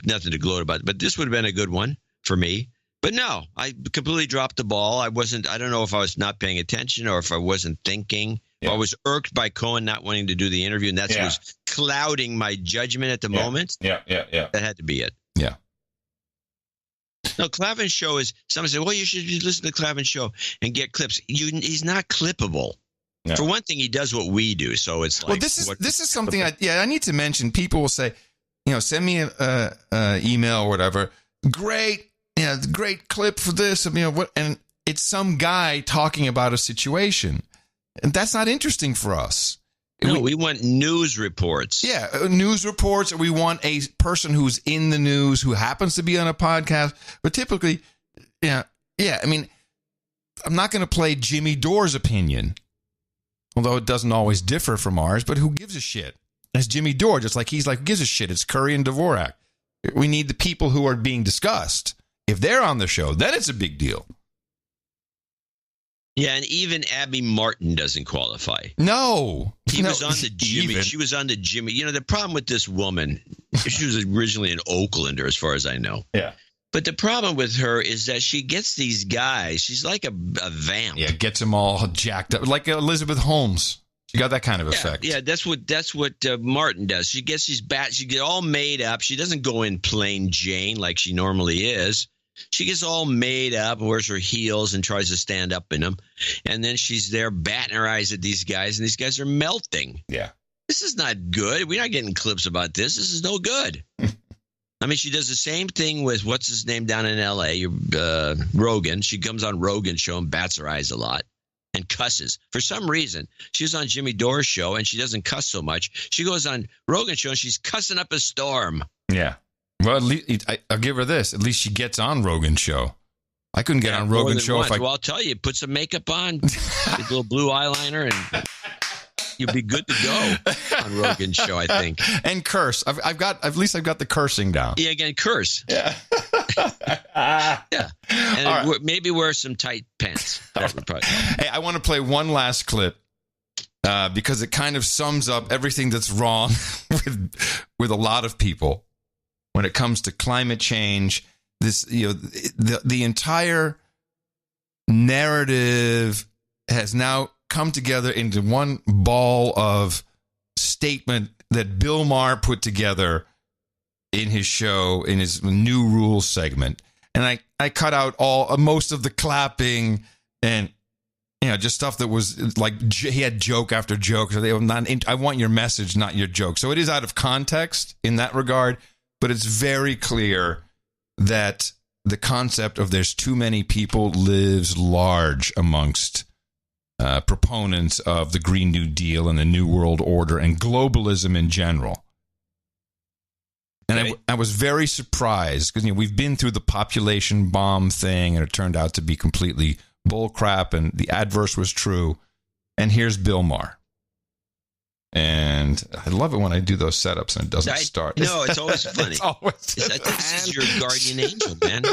nothing to gloat about. But this would have been a good one for me. But no, I completely dropped the ball. I don't know if I was not paying attention or if I wasn't thinking. Or I was irked by Cohen not wanting to do the interview, and that's what was clouding my judgment at the moment. Yeah. That had to be it. Yeah. No, Klavan's show is, someone said, well, you should listen to Klavan's show and get clips. He's not clippable. No. For one thing, he does what we do. So it's like. Well, this is something I need to mention. People will say, send me an email or whatever. Great, great clip for this. And it's some guy talking about a situation. And that's not interesting for us. No, we want news reports. Yeah, news reports. We want a person who's in the news, who happens to be on a podcast. But typically, I mean, I'm not going to play Jimmy Dore's opinion, although it doesn't always differ from ours. But who gives a shit? That's Jimmy Dore, just like he's like, who gives a shit? It's Curry and Dvorak. We need the people who are being discussed. If they're on the show, then it's a big deal. Yeah, and even Abby Martin doesn't qualify. No. She was on the Jimmy. You know, the problem with this woman, she was originally an Oaklander, as far as I know. Yeah. But the problem with her is that she gets these guys. She's like a vamp. Yeah, gets them all jacked up. Like Elizabeth Holmes. She got that kind of effect. Yeah, that's what Martin does. She gets these she get all made up. She doesn't go in plain Jane like she normally is. She gets all made up, wears her heels, and tries to stand up in them. And then she's there batting her eyes at these guys, and these guys are melting. Yeah. This is not good. We're not getting clips about this. This is no good. I mean, she does the same thing with, what's his name down in L.A., Rogan. She comes on Rogan's show and bats her eyes a lot and cusses. For some reason, she was on Jimmy Dore's show, and she doesn't cuss so much. She goes on Rogan's show, and she's cussing up a storm. Yeah. Well, at least, I'll give her this. At least she gets on Rogan's show. I couldn't get on Rogan's show if I... Well, I'll tell you, put some makeup on, a little blue eyeliner, and you'll be good to go on Rogan's show, I think. And curse. At least I've got the cursing down. Yeah, again, curse. Yeah. Yeah. And maybe wear some tight pants. That would probably help. Hey, I want to play one last clip because it kind of sums up everything that's wrong with a lot of people when it comes to climate change. This, the entire narrative has now come together into one ball of statement that Bill Maher put together in his show, in his New Rules segment. And I cut out most of the clapping and, just stuff that was like, he had joke after joke. I want your message, not your joke. So it is out of context in that regard, but it's very clear that the concept of there's too many people lives large amongst proponents of the Green New Deal and the New World Order and globalism in general. And I was very surprised because we've been through the population bomb thing, and it turned out to be completely bullcrap, and the adverse was true. And here's Bill Maher. And I love it when I do those setups and it doesn't start. No, it's always funny. It's always this is your guardian angel, man.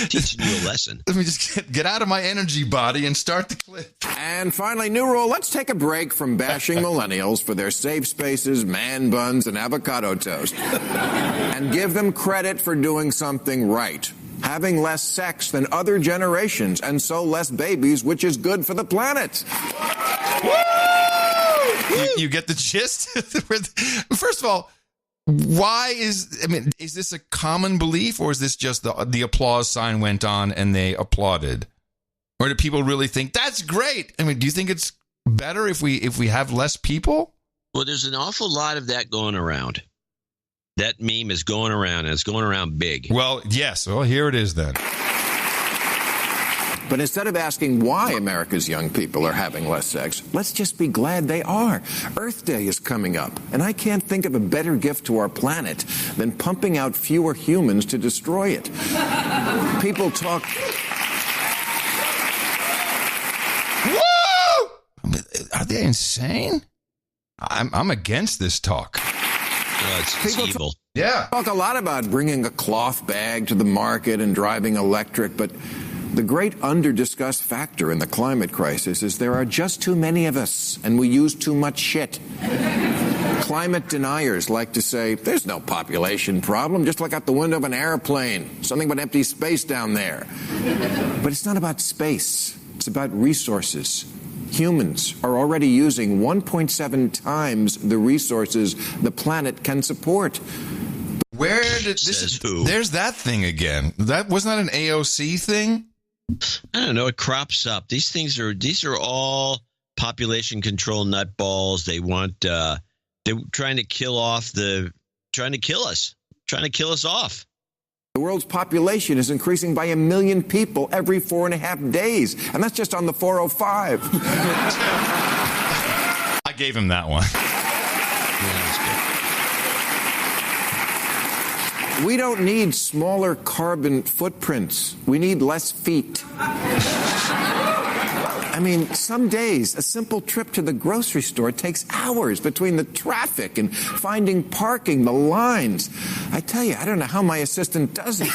Teaching you a lesson. Let me just get out of my energy body and start the clip. And finally, new rule, let's take a break from bashing millennials for their safe spaces, man buns, and avocado toast. And give them credit for doing something right. Having less sex than other generations, and so less babies, which is good for the planet. Woo! You get the gist? First of all, is this a common belief, or is this just the applause sign went on and they applauded? Or do people really think that's great? I mean, do you think it's better if we have less people? Well, there's an awful lot of that going around. That meme is going around, and it's going around big. Well, yes. Well, here it is then. But instead of asking why America's young people are having less sex, let's just be glad they are. Earth Day is coming up, and I can't think of a better gift to our planet than pumping out fewer humans to destroy it. People talk... Woo! Are they insane? I'm against this talk. It's evil. Talk a lot about bringing a cloth bag to the market and driving electric, but the great under-discussed factor in the climate crisis is there are just too many of us, and we use too much shit. Climate deniers like to say, there's no population problem, just look out the window of an airplane, something but empty space down there. But it's not about space, it's about resources. Humans are already using 1.7 times the resources the planet can support. Where did this? There's that thing again. That wasn't that an AOC thing? I don't know. It crops up. These are all population control nutballs. They want. They're trying to kill us. Trying to kill us off. The world's population is increasing by 1 million people every 4.5 days, and that's just on the 405. I gave him that one. We don't need smaller carbon footprints. We need less feet. I mean, some days, a simple trip to the grocery store takes hours between the traffic and finding parking, the lines. I tell you, I don't know how my assistant does it.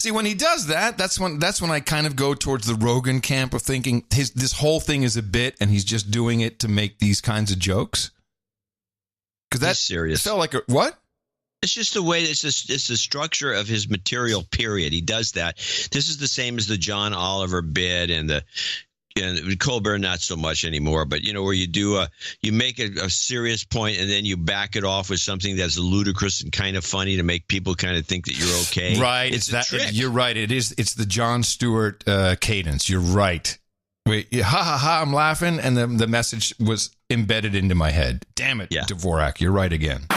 See, when he does that, that's when I kind of go towards the Rogan camp of thinking this whole thing is a bit and he's just doing it to make these kinds of jokes. Because that's serious. Felt like what? It's just the way it's the structure of his material. Period. He does that. This is the same as the John Oliver bit and Colbert, not so much anymore. But where you make a serious point and then you back it off with something that's ludicrous and kind of funny to make people kind of think that you're okay. Right. It's that. You're right. It is. It's the Jon Stewart cadence. You're right. Wait, ha ha ha! I'm laughing, and the message was embedded into my head. Damn it, Dvorak, you're right again.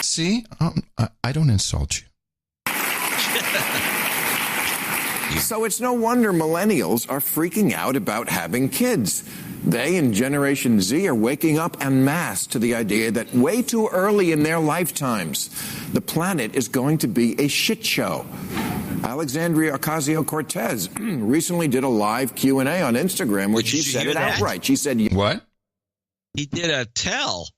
See, I don't insult you. So it's no wonder millennials are freaking out about having kids. They and Generation Z are waking up en masse to the idea that way too early in their lifetimes, the planet is going to be a shit show. Alexandria Ocasio-Cortez recently did a live Q&A on Instagram where she said it outright. She said, "What? He did a tell."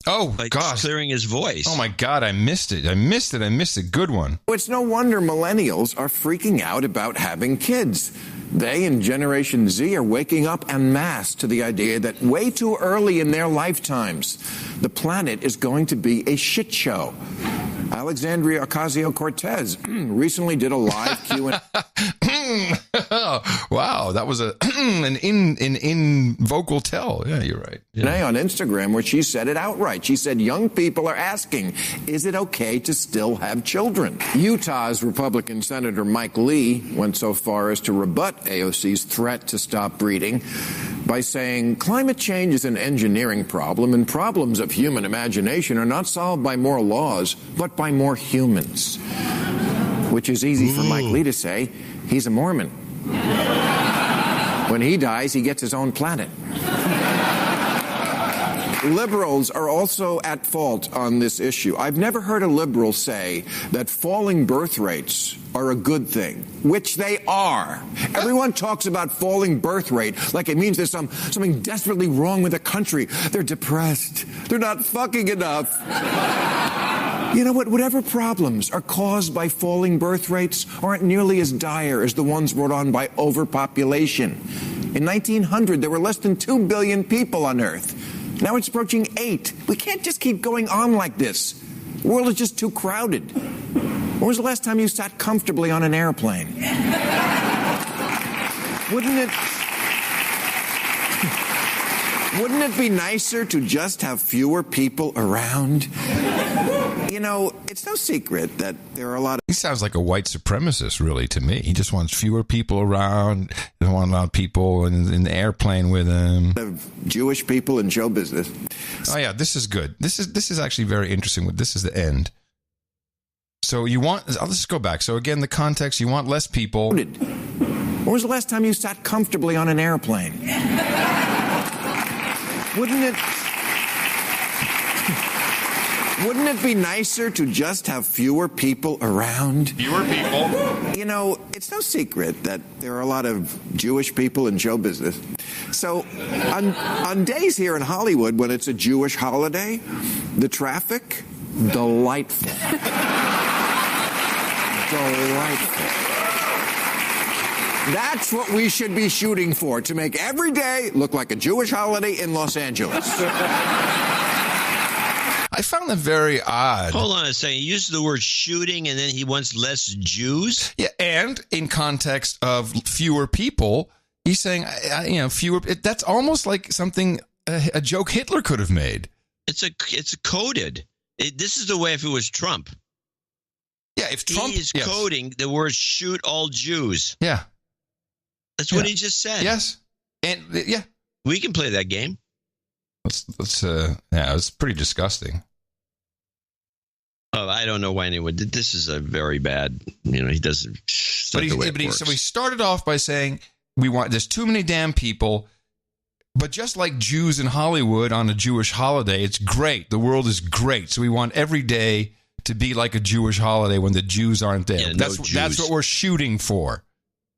Oh, gosh. Clearing his voice. Oh, my God. I missed it. I missed it. Good one. It's no wonder millennials are freaking out about having kids. They and Generation Z are waking up en masse to the idea that way too early in their lifetimes, the planet is going to be a shit show. Alexandria Ocasio-Cortez recently did a live Q&A. Wow, that was an in vocal tell. Yeah, you're right. Yeah. On Instagram where she said it outright. She said, young people are asking, is it okay to still have children? Utah's Republican Senator Mike Lee went so far as to rebut AOC's threat to stop breeding by saying climate change is an engineering problem and problems of human imagination are not solved by more laws, but by more humans. Which is easy for Mike Lee to say. He's a Mormon. When he dies, he gets his own planet. Liberals are also at fault on this issue. I've never heard a liberal say that falling birth rates are a good thing, which they are. Everyone talks about falling birth rate like it means there's something desperately wrong with the country. They're depressed. They're not fucking enough. You know what? Whatever problems are caused by falling birth rates aren't nearly as dire as the ones brought on by overpopulation. In 1900, there were less than 2 billion people on Earth. Now it's approaching 8. We can't just keep going on like this. The world is just too crowded. When was the last time you sat comfortably on an airplane? Wouldn't it be nicer to just have fewer people around? It's no secret that there are a lot of... He sounds like a white supremacist, really, to me. He just wants fewer people around. He doesn't want a lot of people in the airplane with him. Of Jewish people in show business. Oh, yeah, this is good. This is actually very interesting. This is the end. So you want... I'll just go back. So, again, the context, you want less people. When was the last time you sat comfortably on an airplane? Wouldn't it be nicer to just have fewer people around? Fewer people? It's no secret that there are a lot of Jewish people in show business. So on days here in Hollywood when it's a Jewish holiday, the traffic, delightful. Delightful. That's what we should be shooting for, to make every day look like a Jewish holiday in Los Angeles. I found that very odd. Hold on a second. He used the word shooting and then he wants less Jews? Yeah, and in context of fewer people, he's saying, fewer. That's almost like something, a joke Hitler could have made. It's coded. This is the way if it was Trump. Yeah, if Trump... He is coding the word shoot all Jews. Yeah. That's what he just said. Yes. And, yeah. We can play that game. It's pretty disgusting. Oh, I don't know why anyone did. This is a very bad, he doesn't. So he started off by saying, there's too many damn people, but just like Jews in Hollywood on a Jewish holiday, it's great. The world is great. So we want every day to be like a Jewish holiday when the Jews aren't there. Yeah, that's what we're shooting for.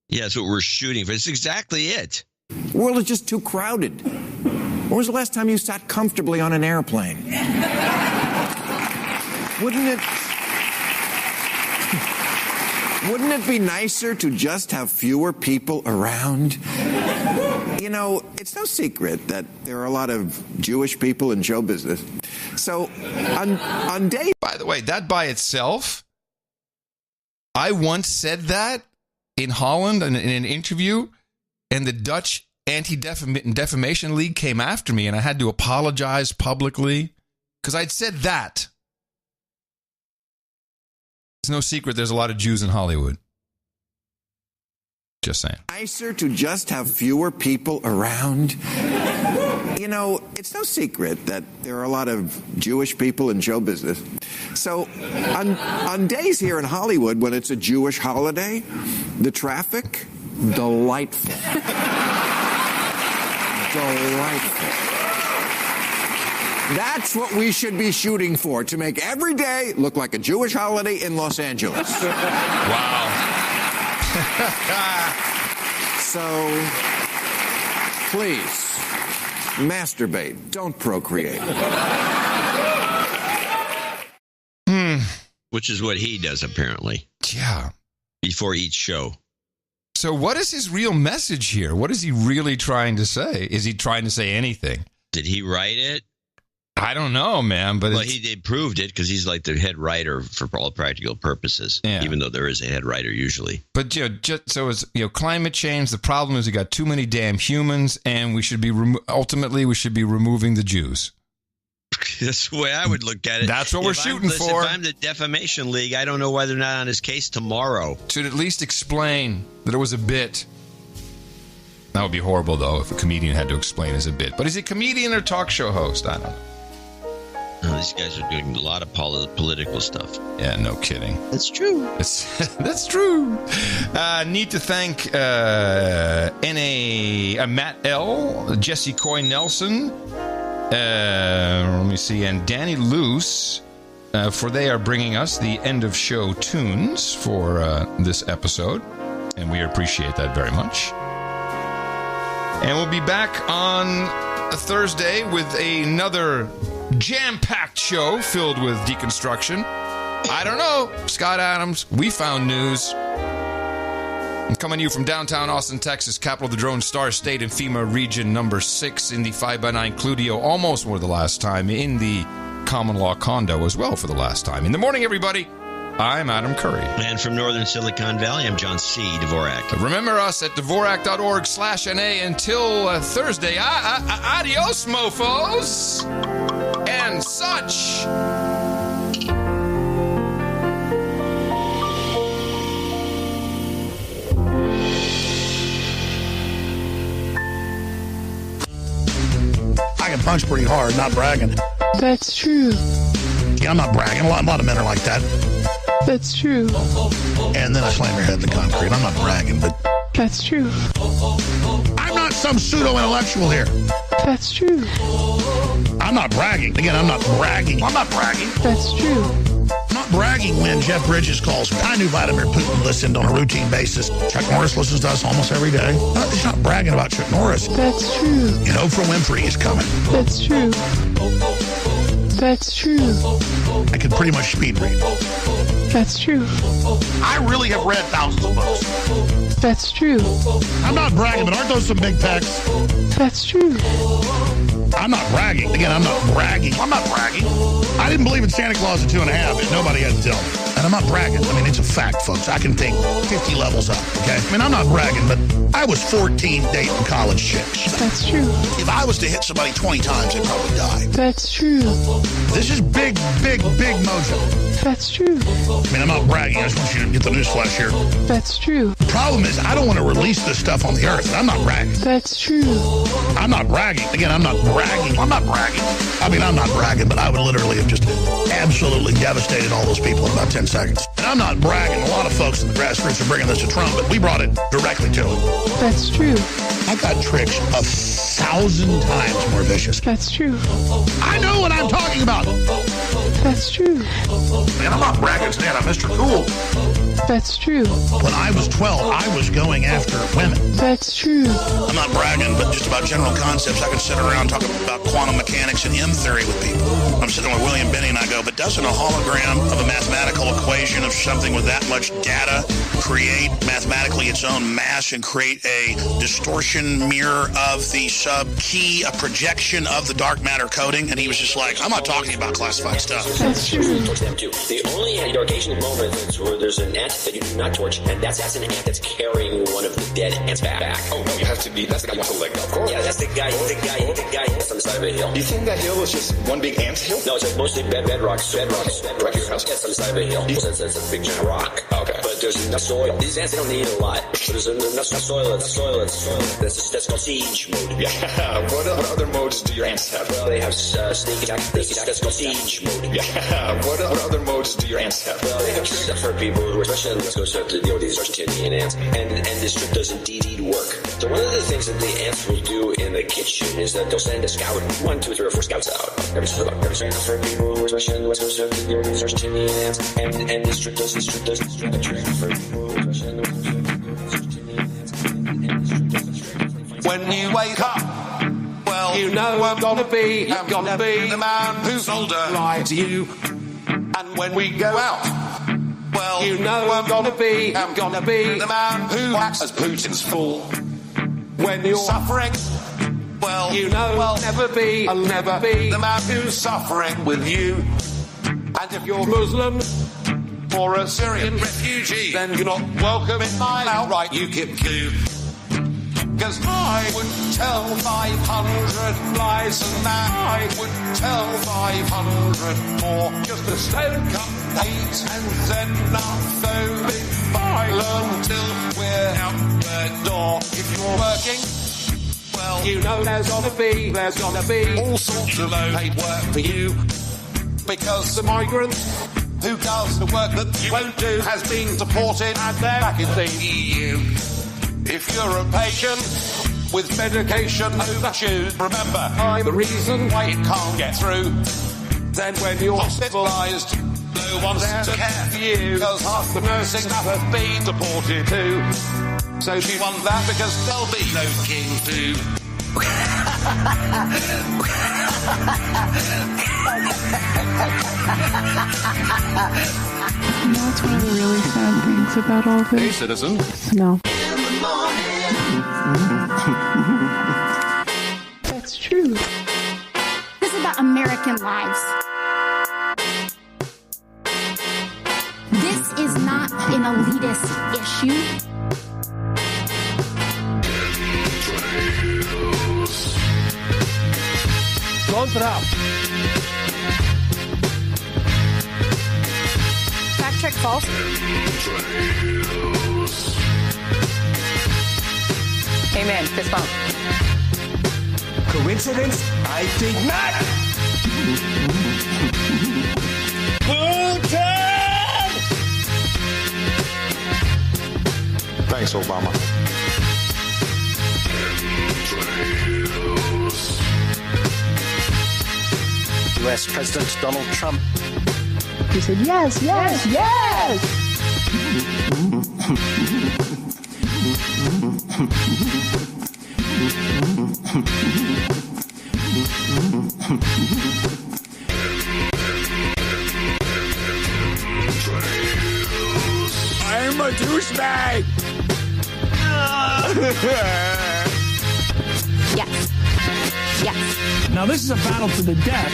Yeah, that's what we're shooting for. It's exactly it. The world is just too crowded. When was the last time you sat comfortably on an airplane? Wouldn't it be nicer to just have fewer people around? You know, it's no secret that there are a lot of Jewish people in show business. So, on days... By the way, that by itself, I once said that in Holland in an interview, and the Dutch Anti-Defamation League came after me, and I had to apologize publicly because I'd said that. It's no secret there's a lot of Jews in Hollywood. Just saying. Nicer to just have fewer people around. You know, it's no secret that there are a lot of Jewish people in show business. So on days here in Hollywood when it's a Jewish holiday, the traffic, delightful. Delightful. That's what we should be shooting for, to make every day look like a Jewish holiday in Los Angeles. Wow. So, please, masturbate. Don't procreate. Which is what he does, apparently. Yeah. Before each show. So what is his real message here? What is he really trying to say? Is he trying to say anything? Did he write it? I don't know, man. But he proved it because he's like the head writer for all practical purposes. Yeah. Even though there is a head writer usually. But climate change. The problem is we got too many damn humans, and we should be ultimately we should be removing the Jews. That's the way I would look at it. That's what we're shooting for. If I'm the Defamation League, I don't know why they're not on his case tomorrow. Should at least explain that it was a bit. That would be horrible, though, if a comedian had to explain as a bit. But is he a comedian or talk show host? I don't know. No, these guys are doing a lot of political stuff. Yeah, no kidding. That's true. That's true. Need to thank Matt L., Jesse Coy Nelson, let me see, and Danny Luce, for they are bringing us the end of show tunes for this episode, and we appreciate that very much. And we'll be back on a Thursday with another jam-packed show filled with deconstruction. I don't know, Scott Adams, we found news. I'm coming to you from downtown Austin, Texas, capital of the Drone Star State and FEMA Region number 6 in the 5x9 Cludio, almost for the last time, in the common law condo as well for the last time. In the morning, everybody, I'm Adam Curry. And from northern Silicon Valley, I'm John C. Dvorak. Remember us at Dvorak.org/NA until Thursday. Adios, mofos! And such. I can punch pretty hard, not bragging. That's true. Yeah, I'm not bragging. A lot of men are like that. That's true. And then I slam your head in the concrete. I'm not bragging, but... That's true. I'm not some pseudo-intellectual here. That's true. I'm not bragging. Again, I'm not bragging. I'm not bragging. That's true. I'm not bragging when Jeff Bridges calls me. I knew Vladimir Putin listened on a routine basis. Chuck Norris listens to us almost every day. He's not bragging about Chuck Norris. That's true. You know, Oprah Winfrey is coming. That's true. That's true. I could pretty much speed read. That's true. I really have read thousands of books. That's true. I'm not bragging, but aren't those some big pecs? That's true. I'm not bragging. Again, I'm not bragging. I'm not bragging. I didn't believe in Santa Claus at 2.5, and nobody had to tell me. And I'm not bragging. I mean, it's a fact, folks. I can think 50 levels up, okay? I mean, I'm not bragging, but I was 14 dating college chicks. That's true. If I was to hit somebody 20 times, they'd probably die. That's true. This is big, big, big mojo. That's true. I mean, I'm not bragging. I just want you to get the newsflash here. That's true. The problem is I don't want to release this stuff on the earth. I'm not bragging. That's true. I'm not bragging. Again, I'm not bragging. I'm not bragging. I mean, I'm not bragging, but I would literally have just absolutely devastated all those people in about 10 seconds. And I'm not bragging. A lot of folks in the grassroots are bringing this to Trump, but we brought it directly to him. That's true. I got tricks 1,000 times more vicious. That's true. I know what I'm talking about. That's true. Man, I'm not bragging today. I'm Mr. Cool. That's true. When I was 12, I was going after women. That's true. I'm not bragging, but just about general concepts. I could sit around talking about quantum mechanics and M theory with people. I'm sitting with William Benny and I go, but doesn't a hologram of a mathematical equation of something with that much data create mathematically its own mass and create a distortion mirror of the sub-key, a projection of the dark matter coding? And he was just like, I'm not talking about classified stuff. That's true. The only demarcation moment is where there's an ant that you do not torch, and that's an ant that's carrying one of the dead ants back. Oh, no, you have to be, that's the guy you have to let go. Of course. Yeah, that's the guy that's on the side of a hill. Do you think that hill is just one big ant hill? No, it's mostly bedrocks. Bedrocks. Right here, house. Yes, on the side of a hill. That's a big giant rock. Okay. But there's enough soil. These ants, they don't need a lot. There's enough soil. That's called siege mode. Yeah. What other modes do your ants have? Well, they have sneak attack. That's called siege mode. Yeah. What other modes do your ants have? Well, they have stuff for people who are especially on the West Coast, these Argentinian ants. And this trick does indeed work. So one of the things that the ants will do in the kitchen is that they'll send a scout, 1, 2, 3, or 4 scouts out. Every single for people who are especially on the West Coast, these Argentinian ants. And this trick does the trick for people who are especially on the West Coast, when you wake up, well, you know I'm gonna be the man who's older like you. And when we go out, well, you know I'm gonna be the man who acts as Putin's fool. When you're suffering, well, you know I'll never be the man who's suffering with you. And if you're Muslim or a Syrian refugee, then you're not welcome in my outright UKIP coup. Cause I would tell 500 lies and I would tell 500 more just to stand up 8 and then not so big violent till we're out the door. If you're working, well, you know there's gonna be all sorts of low-paid work for you. Because the migrant who does the work that you won't do has been deported and they're back in the EU. If you're a patient with medication overshoes, remember, I'm the reason why it can't get through. Then when you're hospitalised, no one's there to care for you, because half the nursing staff have been deported too. So she won that because there'll be no king too. You know, it's one of the really sad things about all this. Hey, citizen. No. That's true. This is about American lives. This is not an elitist issue. Contra. Fact check false. Amen. Fist bump. Coincidence? I think not. Putin! Thanks, Obama. U.S. President Donald Trump. He said, yes, yes, yes! I'm a douchebag! Yes. Yes. Now this is a battle to the death.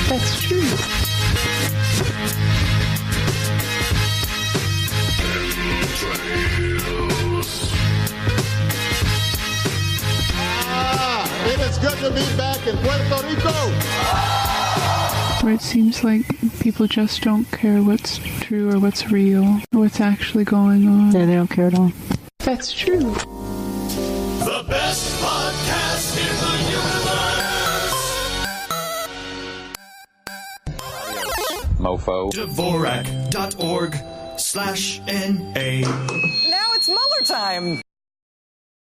That's true. It is good to be back in Puerto Rico. Where it seems like people just don't care what's true or what's real or what's actually going on. Yeah, they don't care at all. That's true. The best podcast in the universe. Mofo. Dvorak.org/NA. Now it's Mueller time.